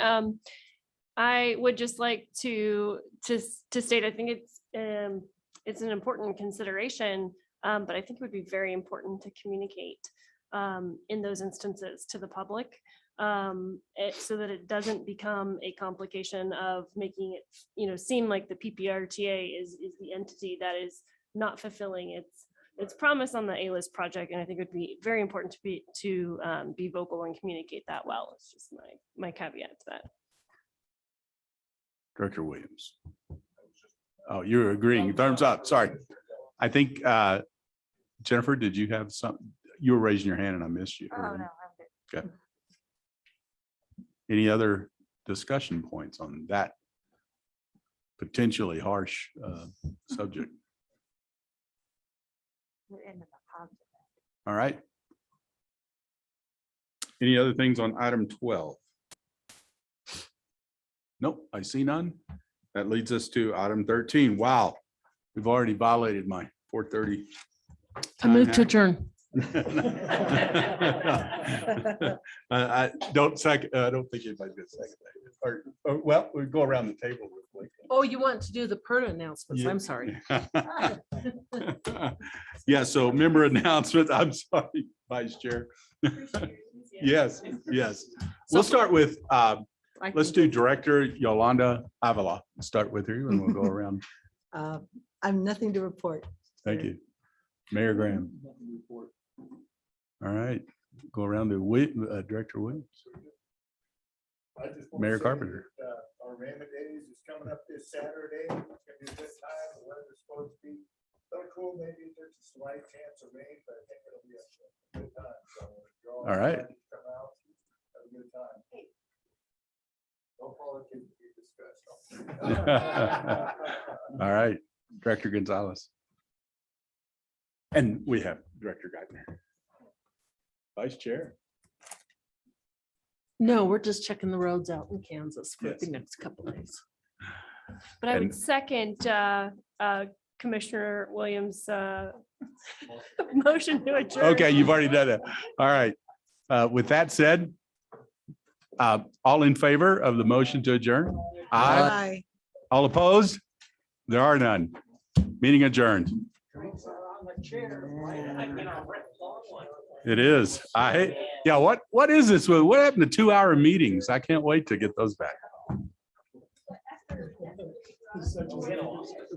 I would just like to state, I think it's an important consideration, but I think it would be very important to communicate in those instances to the public, so that it doesn't become a complication of making it, seem like the PPRTA is the entity that is not fulfilling its promise on the A-list project. And I think it would be very important to be vocal and communicate that well. It's just my caveat to that. Director Williams. Oh, you're agreeing. Thumbs up. Sorry. I think, Jennifer, did you have some, you were raising your hand and I missed you. Oh, no, I'm good. Okay. Any other discussion points on that potentially harsh subject? We're in the positive. All right. Any other things on item 12? Nope, I see none. That leads us to item 13. Wow, we've already violated my 4:30. I move to adjourn. I don't second, I don't think anybody's gonna second that. Or, well, we go around the table real quick. Oh, you want to do the Pprta announcements? Yeah. I'm sorry. Yeah, so member announcements. I'm sorry, Vice Chair. Yes, yes. We'll start with, let's do Director Yolanda Avila. Start with her and we'll go around. I'm nothing to report. Thank you. Mayor Graham. All right, go around to Director Williams. I just wanna Mayor say Carpenter. that, Our Mammoth Days is coming up this Saturday. It's gonna be a good time. The weather's supposed to be a little cool. Maybe there's a slight chance of rain, but I think it'll be a good time. So if you're All right. invited to come out, have a good time. No politics to be discussed. All right, Director Gonzalez. And we have Director Geithner. Vice Chair. No, we're just checking the roads out in Kansas for Yes. the next couple of days. But I would And- second Commissioner Williams' motion to adjourn. Okay, you've already done that. All right. With that said, all in favor of the motion to adjourn? Aye. All opposed? There are none. Meeting adjourned. It is. Yeah, what is this? What happened to 2-hour meetings? I can't wait to get those back.